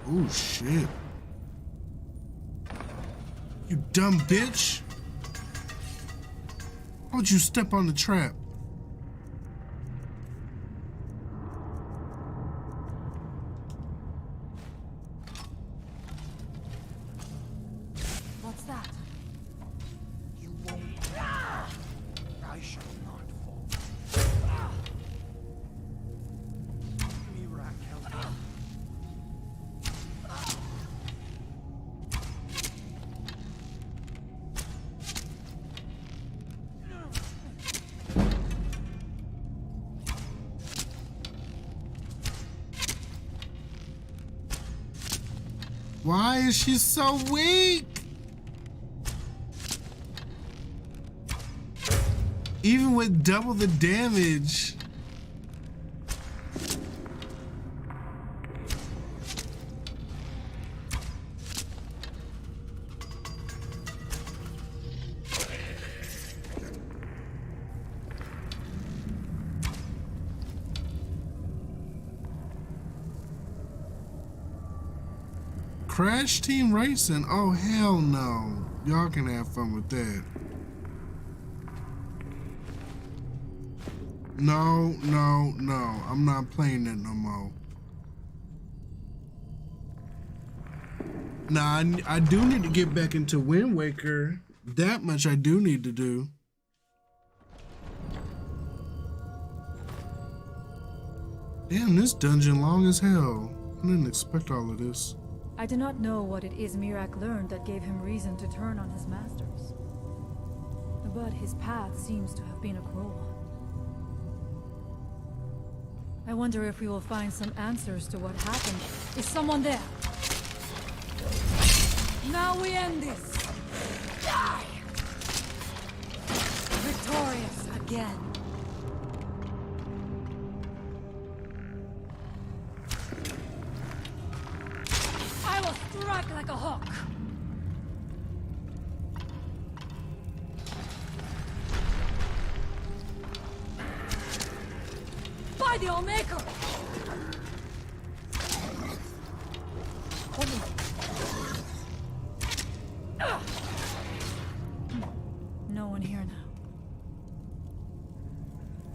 Oh shit. You dumb bitch. Why would you step on the trap? What's that? You won't. I shall not fall. Mirak, help me. Why is she so weak? Even with double the damage. Crash Team Racing? Oh, hell no. Y'all can have fun with that. No, no, no. I'm not playing that no more. Nah, I do need to get back into Wind Waker. That much I do need to do. Damn, this dungeon long as hell. I didn't expect all of this. I do not know what it is Mirak learned that gave him reason to turn on his masters. But his path seems to have been a cruel one. I wonder if we will find some answers to what happened. Is someone there? Now we end this! Die! Victorious again. I will strike like a hawk. By the All-Maker! No one here now.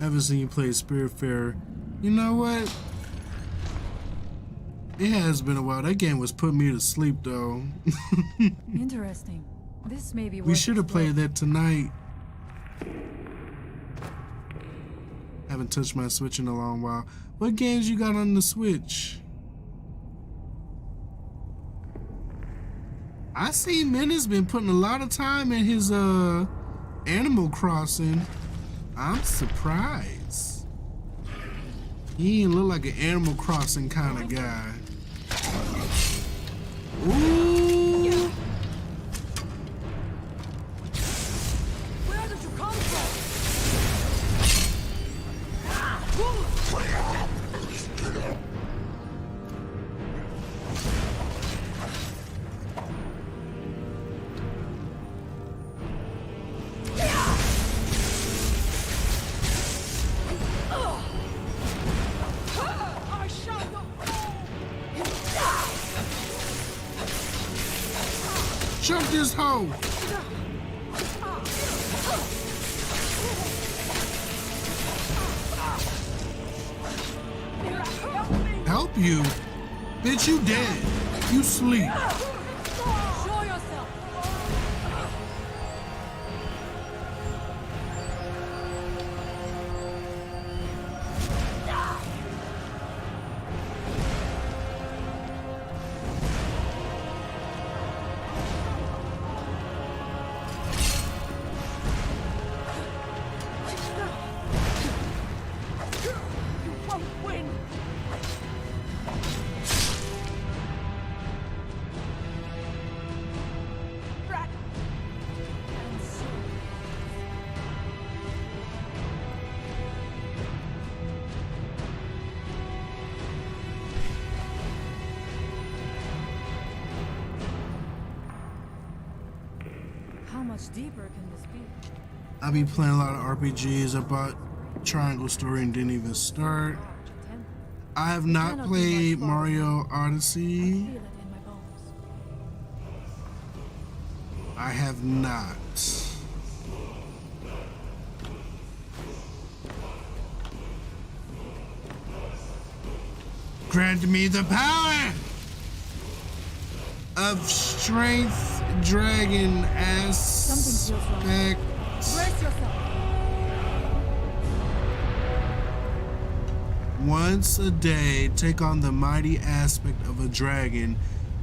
Ever seen you play Spiritfarer? You know what? It has been a while. That game was putting me to sleep though. Interesting. This may be. We should have played that tonight. Haven't touched my Switch in a long while. What games you got on the Switch? I see Menace been putting a lot of time in his Animal Crossing. I'm surprised. He ain't look like an Animal Crossing kind of guy. Ooh. Where did you come from? Jump this hoe! Help you? Bitch, you dead. You sleep. Show yourself. much deeper can this be? I be playing a lot of RPGs. I bought Triangle Story and didn't even start. I have not played Mario Odyssey. I have not. Grant me the power of strength, dragon aspect. Brace yourself. Once a day, take on the mighty aspect of a dragon,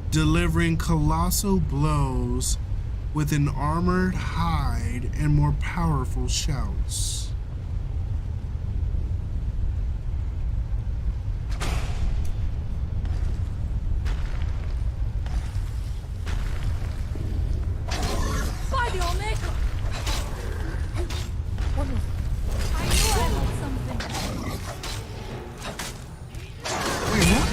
delivering colossal blows with an armored hide and more powerful shouts. By the Omega! What was it? I knew I had something. Wait, what?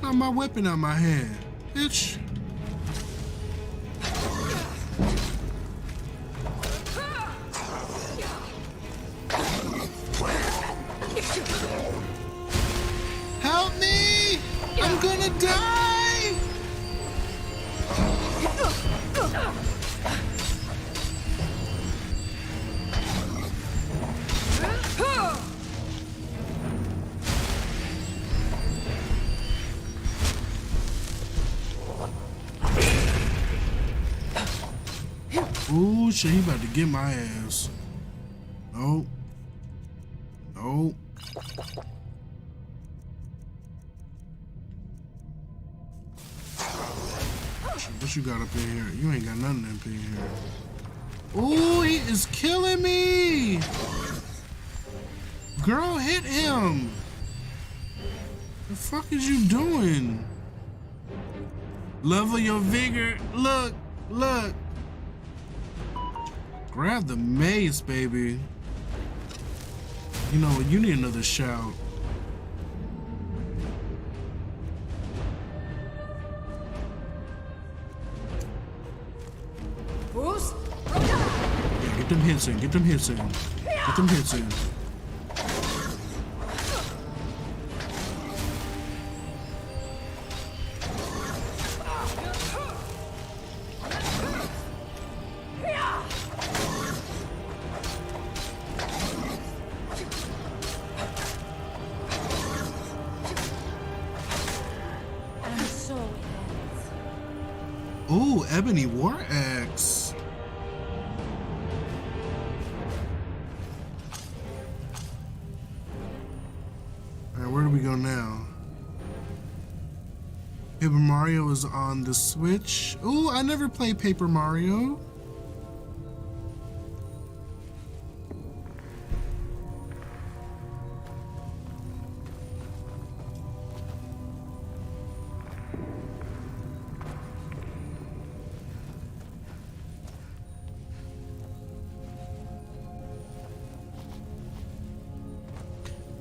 Got my weapon out my hand, bitch. Help me! I'm gonna die! Ooh, shit, he about to get my ass. Nope. Nope. What you got up in here? You ain't got nothing up in here. Ooh, he is killing me! Girl, hit him! The fuck is you doing? Level your vigor. Look, look. Grab the mace, baby. You know what? You need another shout. Boost! Yeah, get them hits in. Get them hits in. Get them hits in. Ooh, Ebony War Axe. Alright, where do we go now? Paper Mario is on the Switch. Ooh, I never played Paper Mario.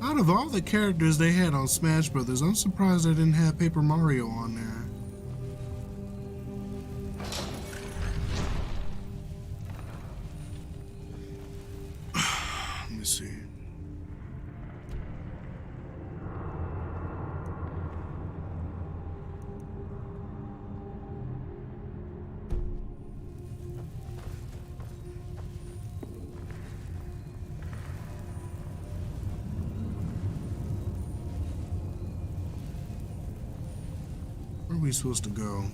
Out of all the characters they had on Smash Brothers, I'm surprised they didn't have Paper Mario on there. Let me see. Where are we supposed to go?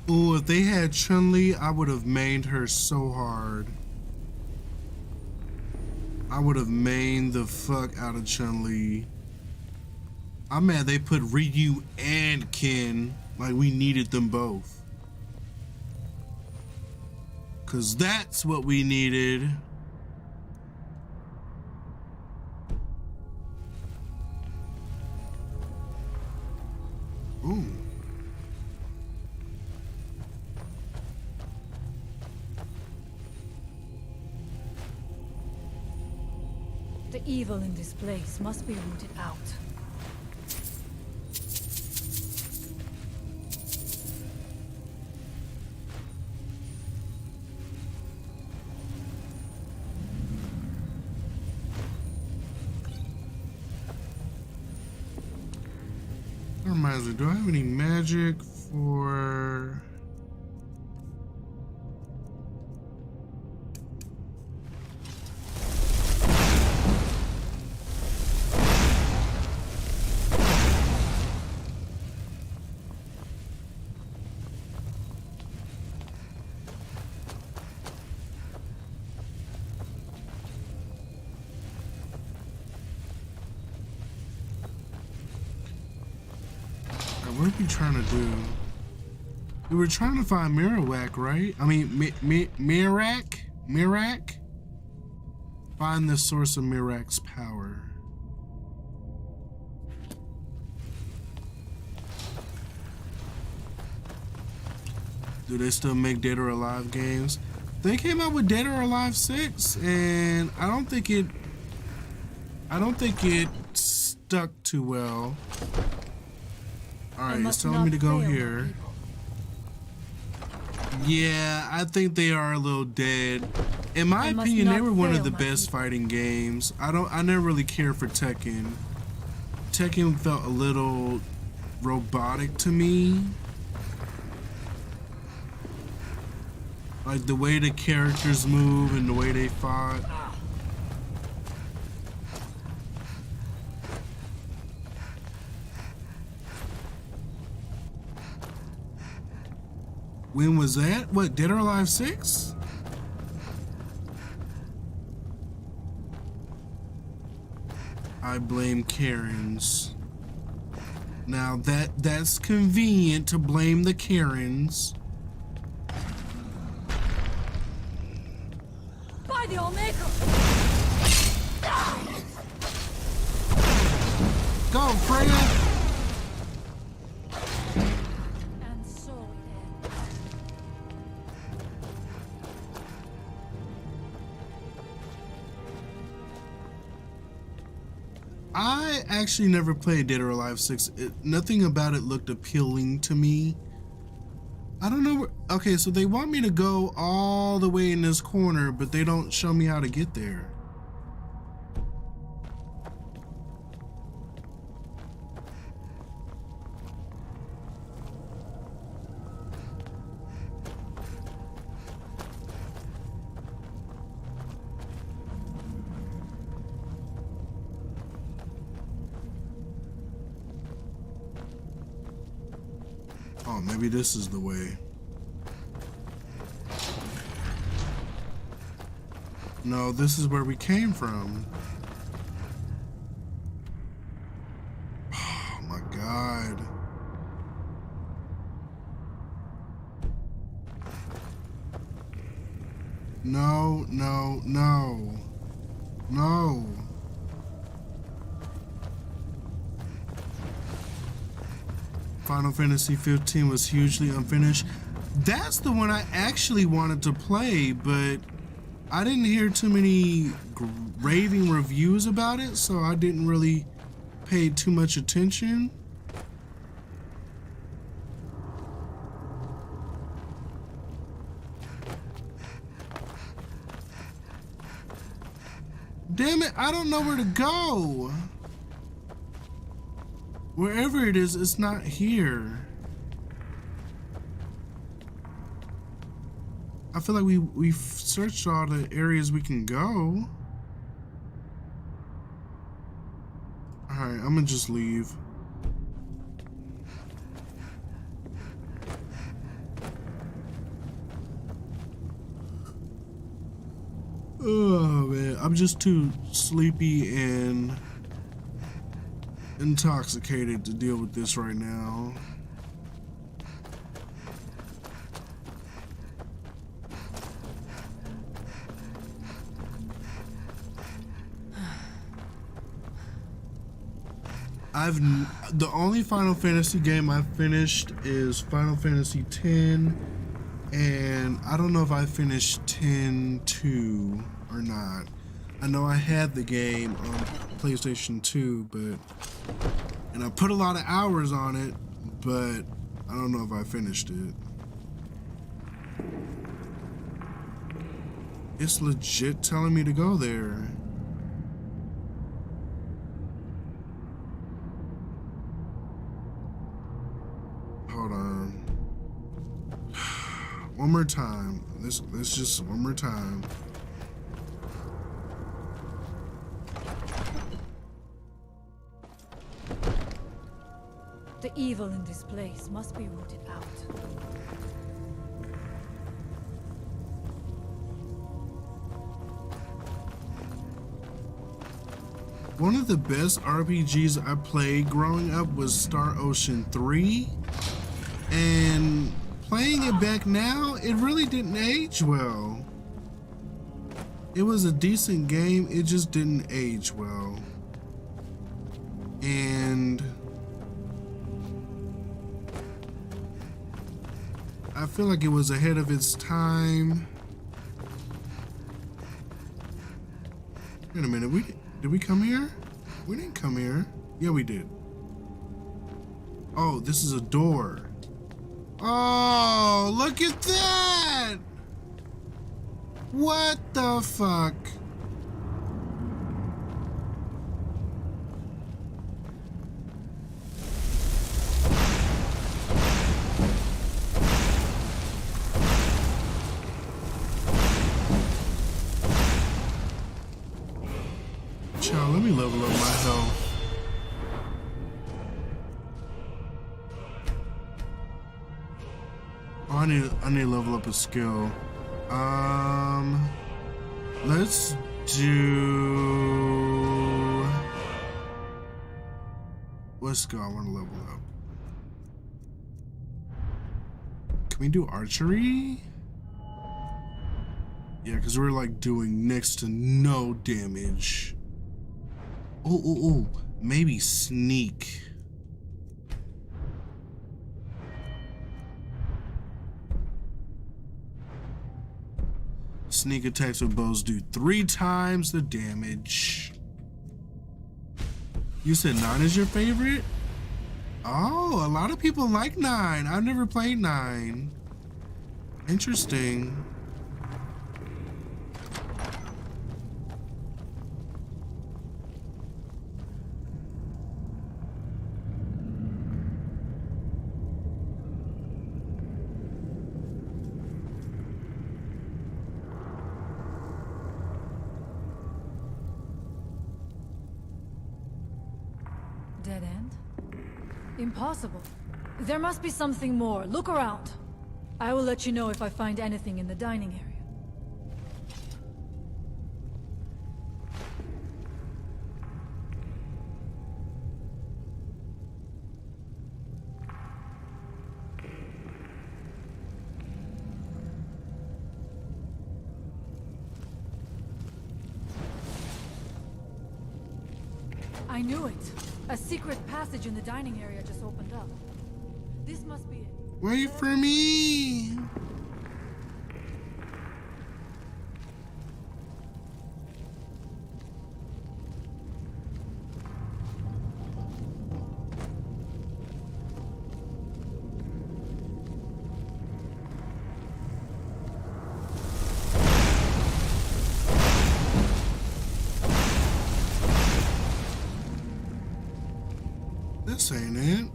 Ooh, if they had Chun-Li, I would have mained her so hard. I would have mained the fuck out of Chun-Li. I'm mad they put Ryu and Ken, like we needed them both. Cause that's what we needed. Ooh. The evil in this place must be rooted out. That reminds me, do I have any magic for... What are we trying to do? We were trying to find Mirawak, right? I mean, Mirak? Mirak? Find the source of Mirak's power. Do they still make Dead or Alive games? They came out with Dead or Alive 6, and I don't think it stuck too well. Alright, it's telling me to go here. Yeah, I think they are a little dead. In my opinion, they were one of the best fighting games. I never really cared for Tekken. Tekken felt a little robotic to me. Like the way the characters move and the way they fought. When was that? What, Dead or Alive 6? I blame Karens. Now that's convenient to blame the Karens. By the Omega! Go, Freya! I actually never played Dead or Alive 6. Nothing about it looked appealing to me. I don't know where... Okay, so they want me to go all the way in this corner, but they don't show me how to get there. Oh, maybe this is the way. No, this is where we came from. Oh my God. No, no, no. No. Final Fantasy 15 was hugely unfinished. That's the one I actually wanted to play, but I didn't hear too many raving reviews about it, so I didn't really pay too much attention. Damn it, I don't know where to go. Wherever it is, it's not here. I feel like we've searched all the areas we can go. Alright, I'm gonna just leave. Oh man, I'm just too sleepy and intoxicated to deal with this right now. The only Final Fantasy game I've finished is Final Fantasy X, and I don't know if I finished 10-2 or not. I know I had the game on PlayStation 2, and I put a lot of hours on it, but I don't know if I finished it. It's legit telling me to go there. Hold on. One more time. Let's just one more time. The evil in this place must be rooted out. One of the best RPGs I played growing up was Star Ocean 3. And playing it back now, it really didn't age well. It was a decent game, it just didn't age well. And I feel like it was ahead of its time. Wait a minute, did we come here? We didn't come here. Yeah, we did. Oh, this is a door. Oh, look at that! What the fuck? Child, let me level up my health. Oh, I need to level up a skill. Let's do. What skill I want to level up? Can we do archery? Yeah, because we're like doing next to no damage. Oh, maybe sneak. Sneak attacks with bows do 3 times the damage. You said 9 is your favorite? Oh, a lot of people like 9. I've never played 9. Interesting. Dead end? Impossible. There must be something more. Look around. I will let you know if I find anything in the dining area. I knew it. A secret passage in the dining area just opened up. This must be it. Wait for me. This ain't it.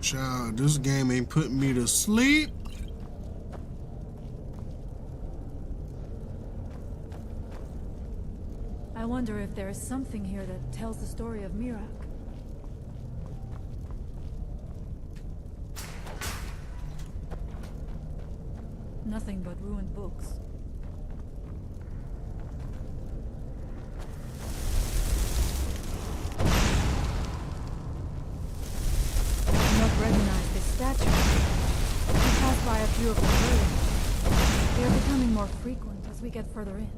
Child, this game ain't putting me to sleep. I wonder if there is something here that tells the story of Mirak. Nothing but ruined books. I do not recognize this statue. We passed by a few of them earlier. They are becoming more frequent as we get further in.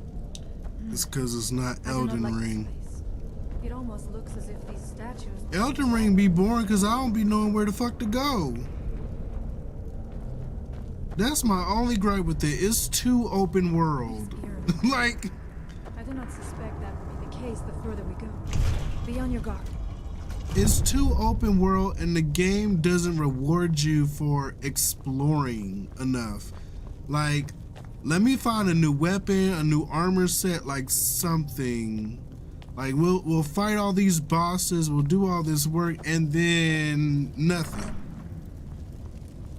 It's because it's not Elden Ring. It almost looks as if these statues... Elden Ring be boring because I don't be knowing where the fuck to go. That's my only gripe with it. It's too open world. Like... I do not suspect that will be the case the further we go. Be on your guard. It's too open world and the game doesn't reward you for exploring enough. Like, let me find a new weapon, a new armor set, like something. Like we'll fight all these bosses, we'll do all this work, and then nothing.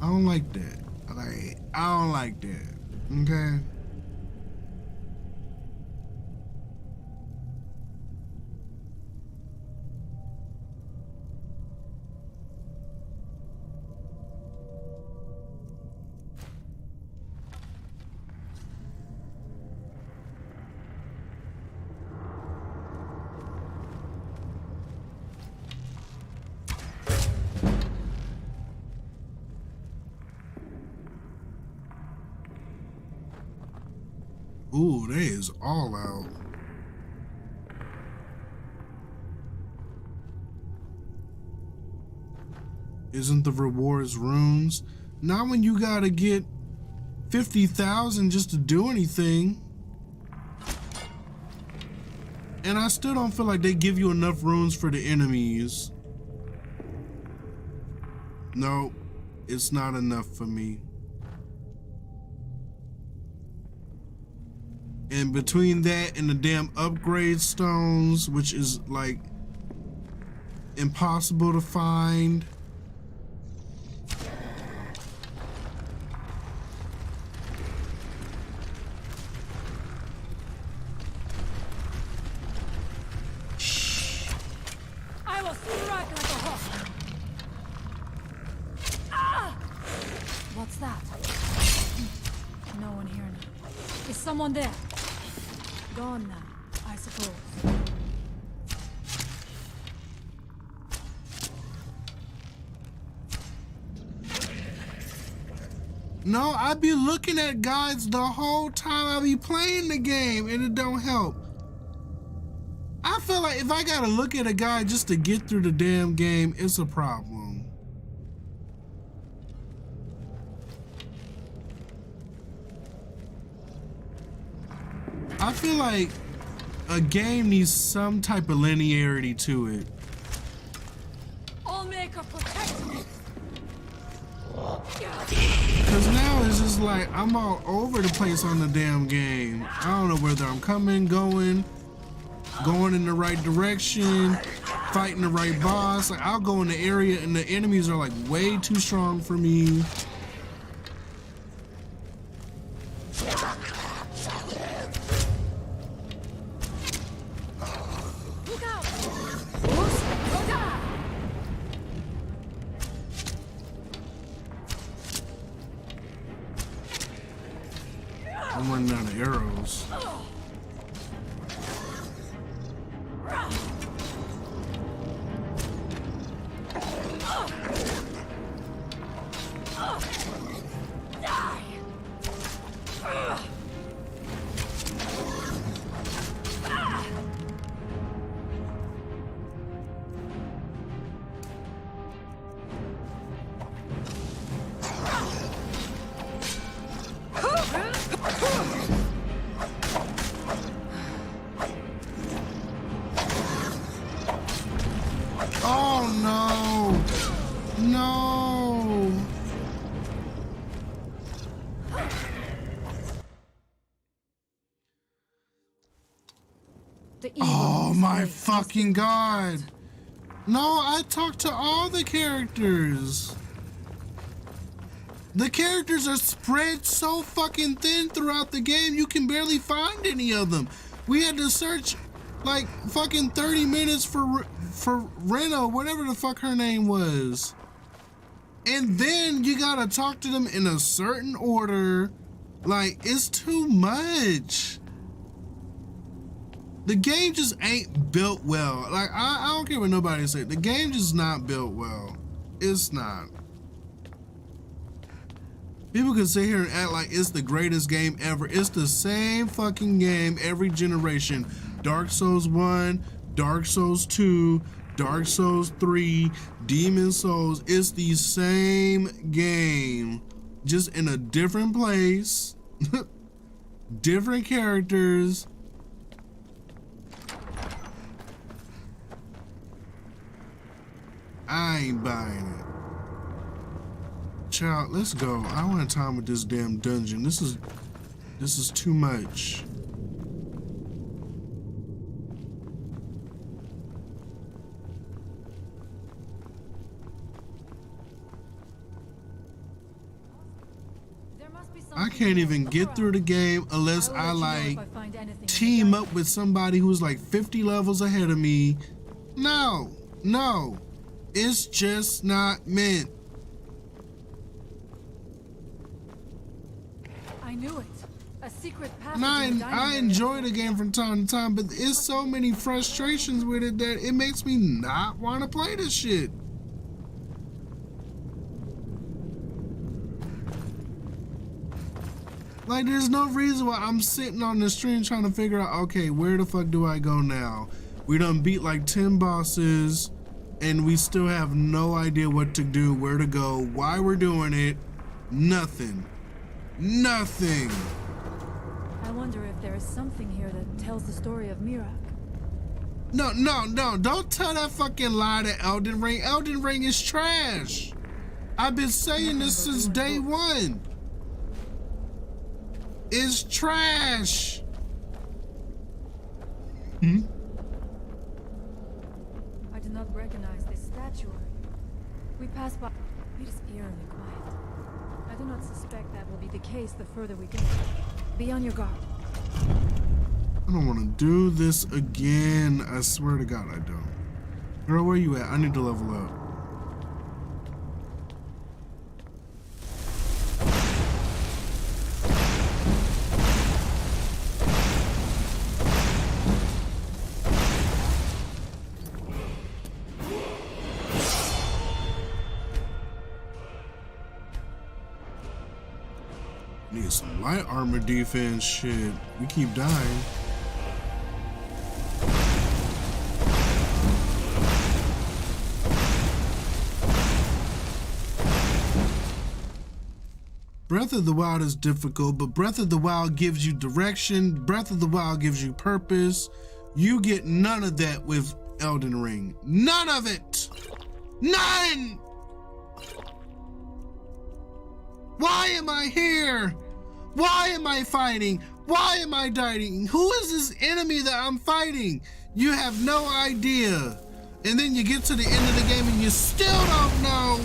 I don't like that. Like, I don't like that. Okay? Ooh, they is all out. Isn't the rewards runes? Not when you gotta get 50,000 just to do anything. And I still don't feel like they give you enough runes for the enemies. No, it's not enough for me. And between that and the damn upgrade stones, which is like impossible to find. I will strike like a hawk. Ah! What's that? No one here now. Is someone there? Gone now, I suppose. No, I be looking at guides the whole time I be playing the game and it don't help. I feel like if I gotta look at a guide just to get through the damn game, it's a problem. I feel like a game needs some type of linearity to it. All maker protect me. Cause now it's just like I'm all over the place on the damn game. I don't know whether I'm coming, going in the right direction, fighting the right boss. Like I'll go in the area and the enemies are like way too strong for me. I'm running out of arrows. Oh no! No! Oh my fucking god! No, I talked to all the characters. The characters are spread so fucking thin throughout the game, you can barely find any of them. We had to search like fucking 30 minutes for Rena, whatever the fuck her name was. And then you gotta talk to them in a certain order Like, it's too much. The game just ain't built well. Like, I don't care what nobody say. The game just not built well. It's not. People can sit here and act like it's the greatest game ever. It's the same fucking game every generation. Dark Souls 1, Dark Souls 2, Dark Souls 3, Demon Souls. It's the same game, just in a different place, different characters. I ain't buying it. Child, let's go. I don't have time with this damn dungeon. This is too much. I can't even get through the game unless I like team up with somebody who's like 50 levels ahead of me. No, it's just not meant. I knew it. A secret passage. And I enjoy the game from time to time, but it's so many frustrations with it that it makes me not want to play this shit. Like, there's no reason why I'm sitting on the stream trying to figure out, okay, where the fuck do I go now? We done beat like 10 bosses, and we still have no idea what to do, where to go, why we're doing it. Nothing. Nothing. I wonder if there is something here that tells the story of Mirak. No. Don't tell that fucking lie to Elden Ring. Elden Ring is trash. I've been saying this since day one. It's trash. I do not recognize this statuary. We pass by. It is eerily quiet. I do not suspect that will be the case the further we go. Be on your guard. I don't want to do this again. I swear to God I don't. Girl, where you at? I need to level up. Need some light armor defense shit. We keep dying. Breath of the Wild is difficult, but Breath of the Wild gives you direction. Breath of the Wild gives you purpose. You get none of that with Elden Ring. None of it. None. Why am I here? Why am I fighting? Why am I dying? Who is this enemy that I'm fighting? You have no idea. And then you get to the end of the game and you still don't know.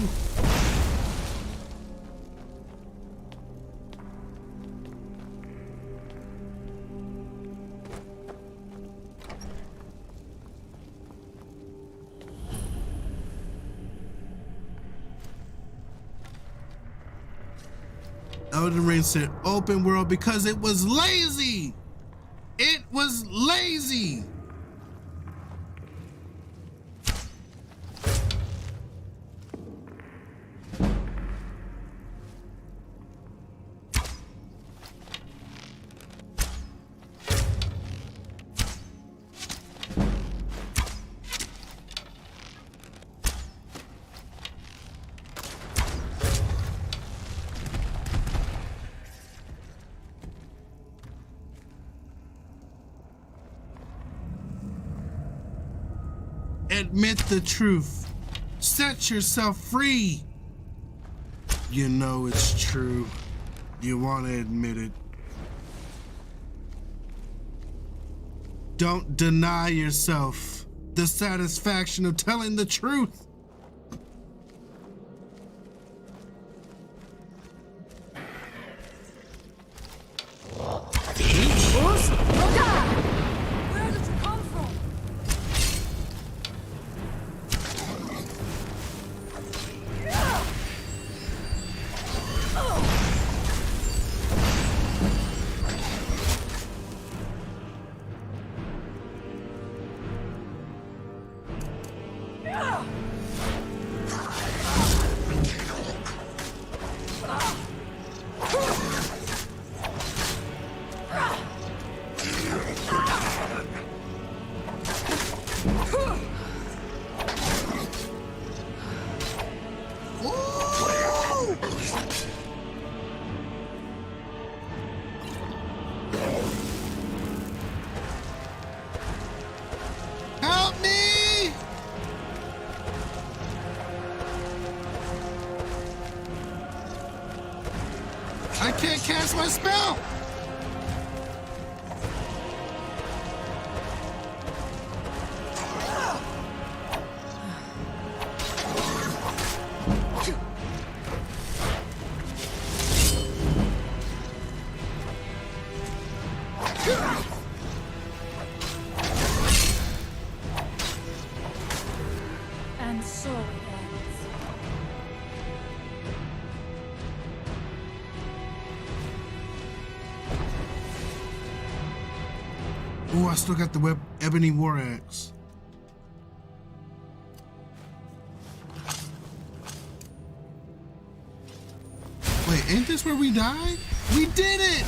Elden Ring said open world because it was lazy. It was lazy. Admit the truth. Set yourself free. You know it's true. You want to admit it. Don't deny yourself the satisfaction of telling the truth. Where did you come from? Oh, I still got the ebony war axe. Wait, ain't this where we died? We did it!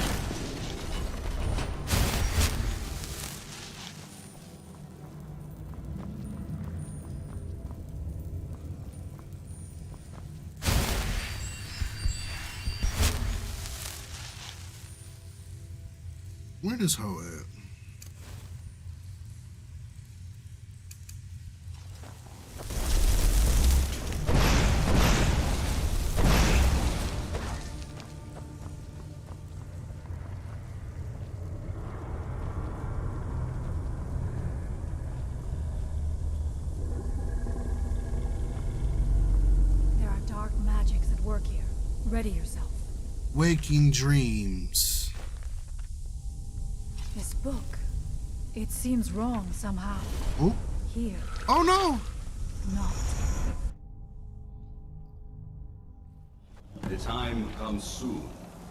Where this hoe at? There are dark magics at work here. Ready yourself. Waking dreams. This book. It seems wrong somehow. Oh. Here. Oh no! Not. The time comes soon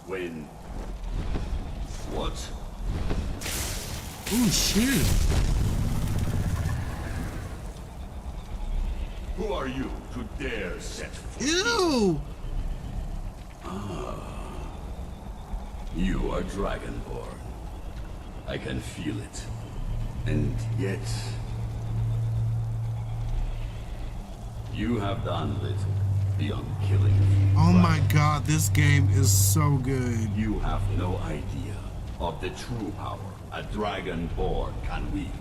when... What? Oh shit. Who are you to dare set foot? Ew! Ah. You are Dragonborn. I can feel it. And yet... You have done little beyond killing. Oh my god, this game is so good. You have no idea of the true power a Dragonborn can wield.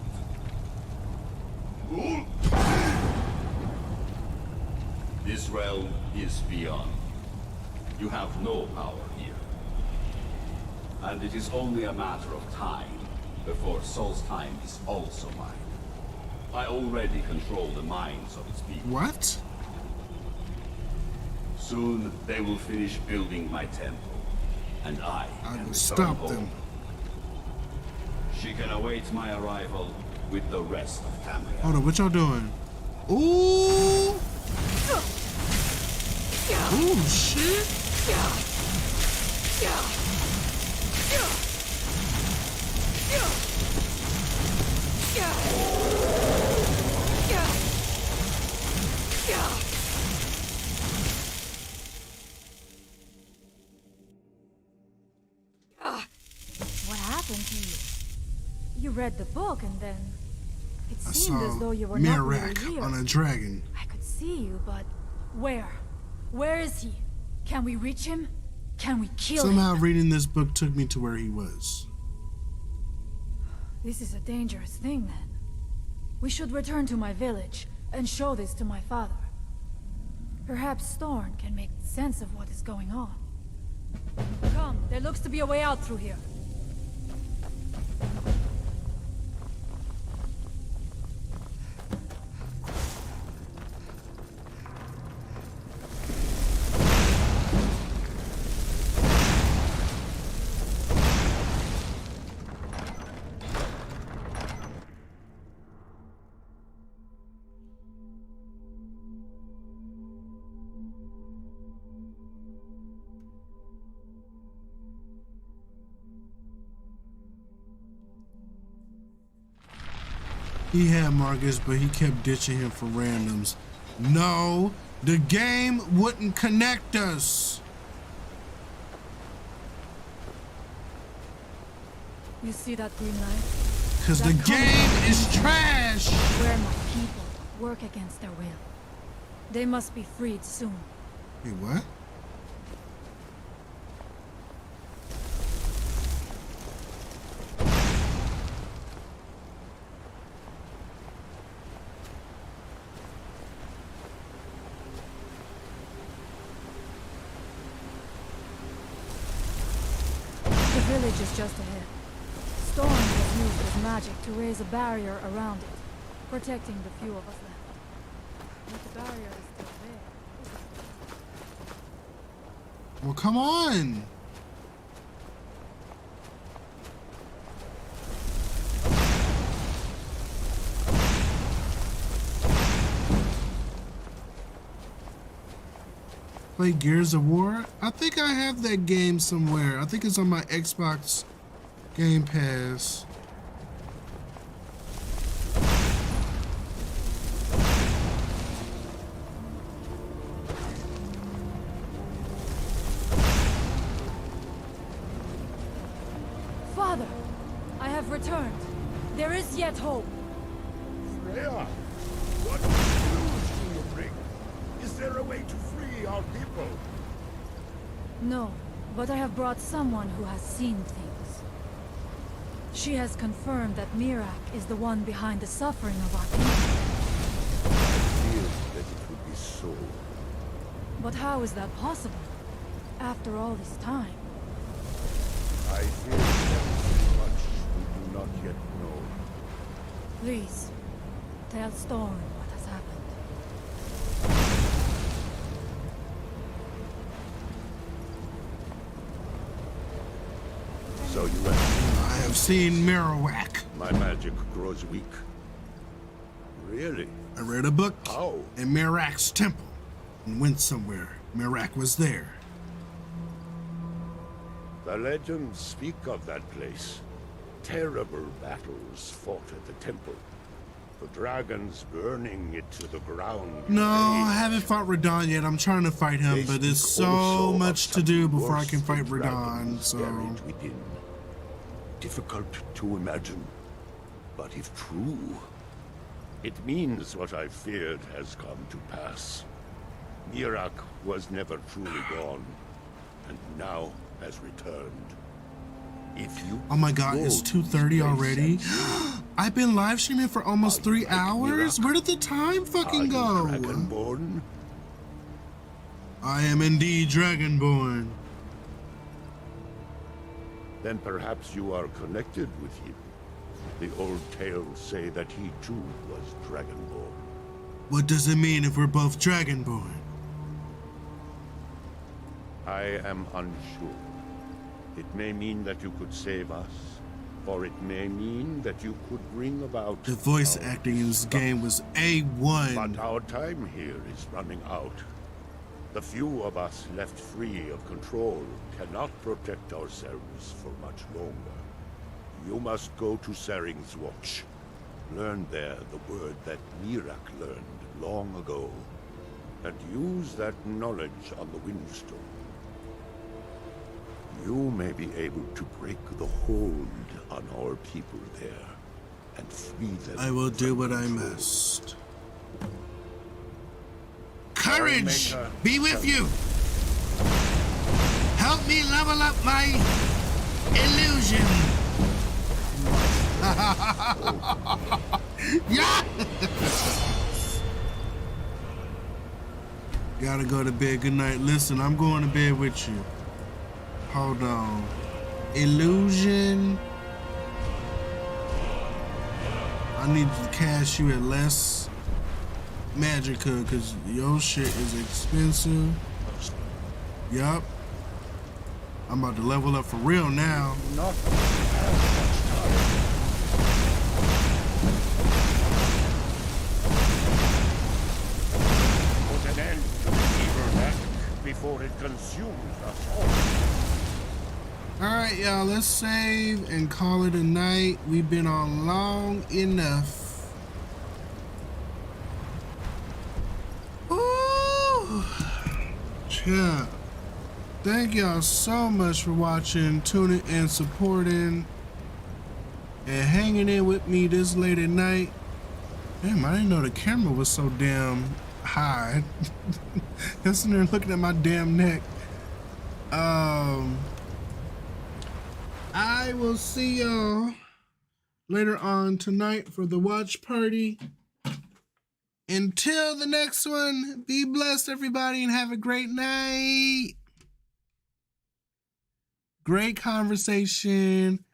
This realm is beyond. You have no power here. And it is only a matter of time before Soul's time is also mine. I already control the minds of its people. What? Soon they will finish building my temple, and I will stop home. them. She can await my arrival with the rest of Tamriel. Hold on, what y'all doing? Ooh! Ooh, shit! What happened to you? You read the book and then it I seemed as saw though you were not really Mirak here. on a dragon. I could see you, but where? Where is he? Can we reach him? Can we kill Somehow him? reading this book took me to where he was. This is a dangerous thing then. We should return to my village and show this to my father. Perhaps Storn can make sense of what is going on. Come, there looks to be a way out through here. He had Marcus, but he kept ditching him for randoms. No, the game wouldn't connect us. You see that green light? Because the game is trash. Where my people work against their will. They must be freed soon. Wait, what? The village is just ahead. Storm has used his magic to raise a barrier around it, protecting the few of us left. But the barrier is still there. Well, come on. Play Gears of War? I think I have that game somewhere. I think it's on my Xbox Game Pass. have returned. There is yet hope. Freya, what news do you bring? Is there a way to free our people? No, but I have brought someone who has seen things. She has confirmed that Mirak is the one behind the suffering of our people. I feared that it would be so. But how is that possible? After all this time? I fear there is much we do not yet know. Please, tell Storm what has happened. So you have... I have seen Marowak. My magic grows weak. Really? I read a book How? in Mirak's temple and went somewhere. Mirak was there. The legends speak of that place. Terrible battles fought at the temple. The dragons burning it to the ground. No, I haven't fought Radon yet. I'm trying to fight him, but there's so much to do before I can fight Radon, so... Buried within. Difficult to imagine, but if true, it means what I feared has come to pass. Mirak was never truly gone, and now has returned. If you oh my god, it's 2:30 already? I've been live streaming for almost 3 hours? Where did the time fucking go? Dragonborn? I am indeed Dragonborn. Then perhaps you are connected with him. The old tales say that he too was Dragonborn. What does it mean if we're both Dragonborn? I am unsure. It may mean that you could save us, or it may mean that you could bring about... The voice acting in this game was A1. But our time here is running out. The few of us left free of control cannot protect ourselves for much longer. You must go to Saring's Watch. Learn there the word that Mirak learned long ago, and use that knowledge on the Windstone. You may be able to break the hold on our people there, and free them. I will do what I must. Courage be with you! Help me level up my illusion! Yeah! Gotta go to bed. Good night. Listen, I'm going to bed with you. Hold on. Illusion. I need to cash you at less Magica because your shit is expensive. Yup. I'm about to level up for real now. Not put an end to the evil magic before it consumes us all. Alright, y'all, let's save and call it a night. We've been on long enough. Ooh. Yeah. Thank y'all so much for watching, tuning, and supporting, and hanging in with me this late at night. Damn, I didn't know the camera was so damn high. I'm sitting there looking at my damn neck. I will see y'all later on tonight for the watch party. Until the next one, be blessed, everybody, and have a great night. Great conversation.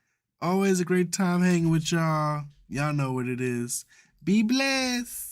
Always a great time hanging with y'all. Y'all know what it is. Be blessed.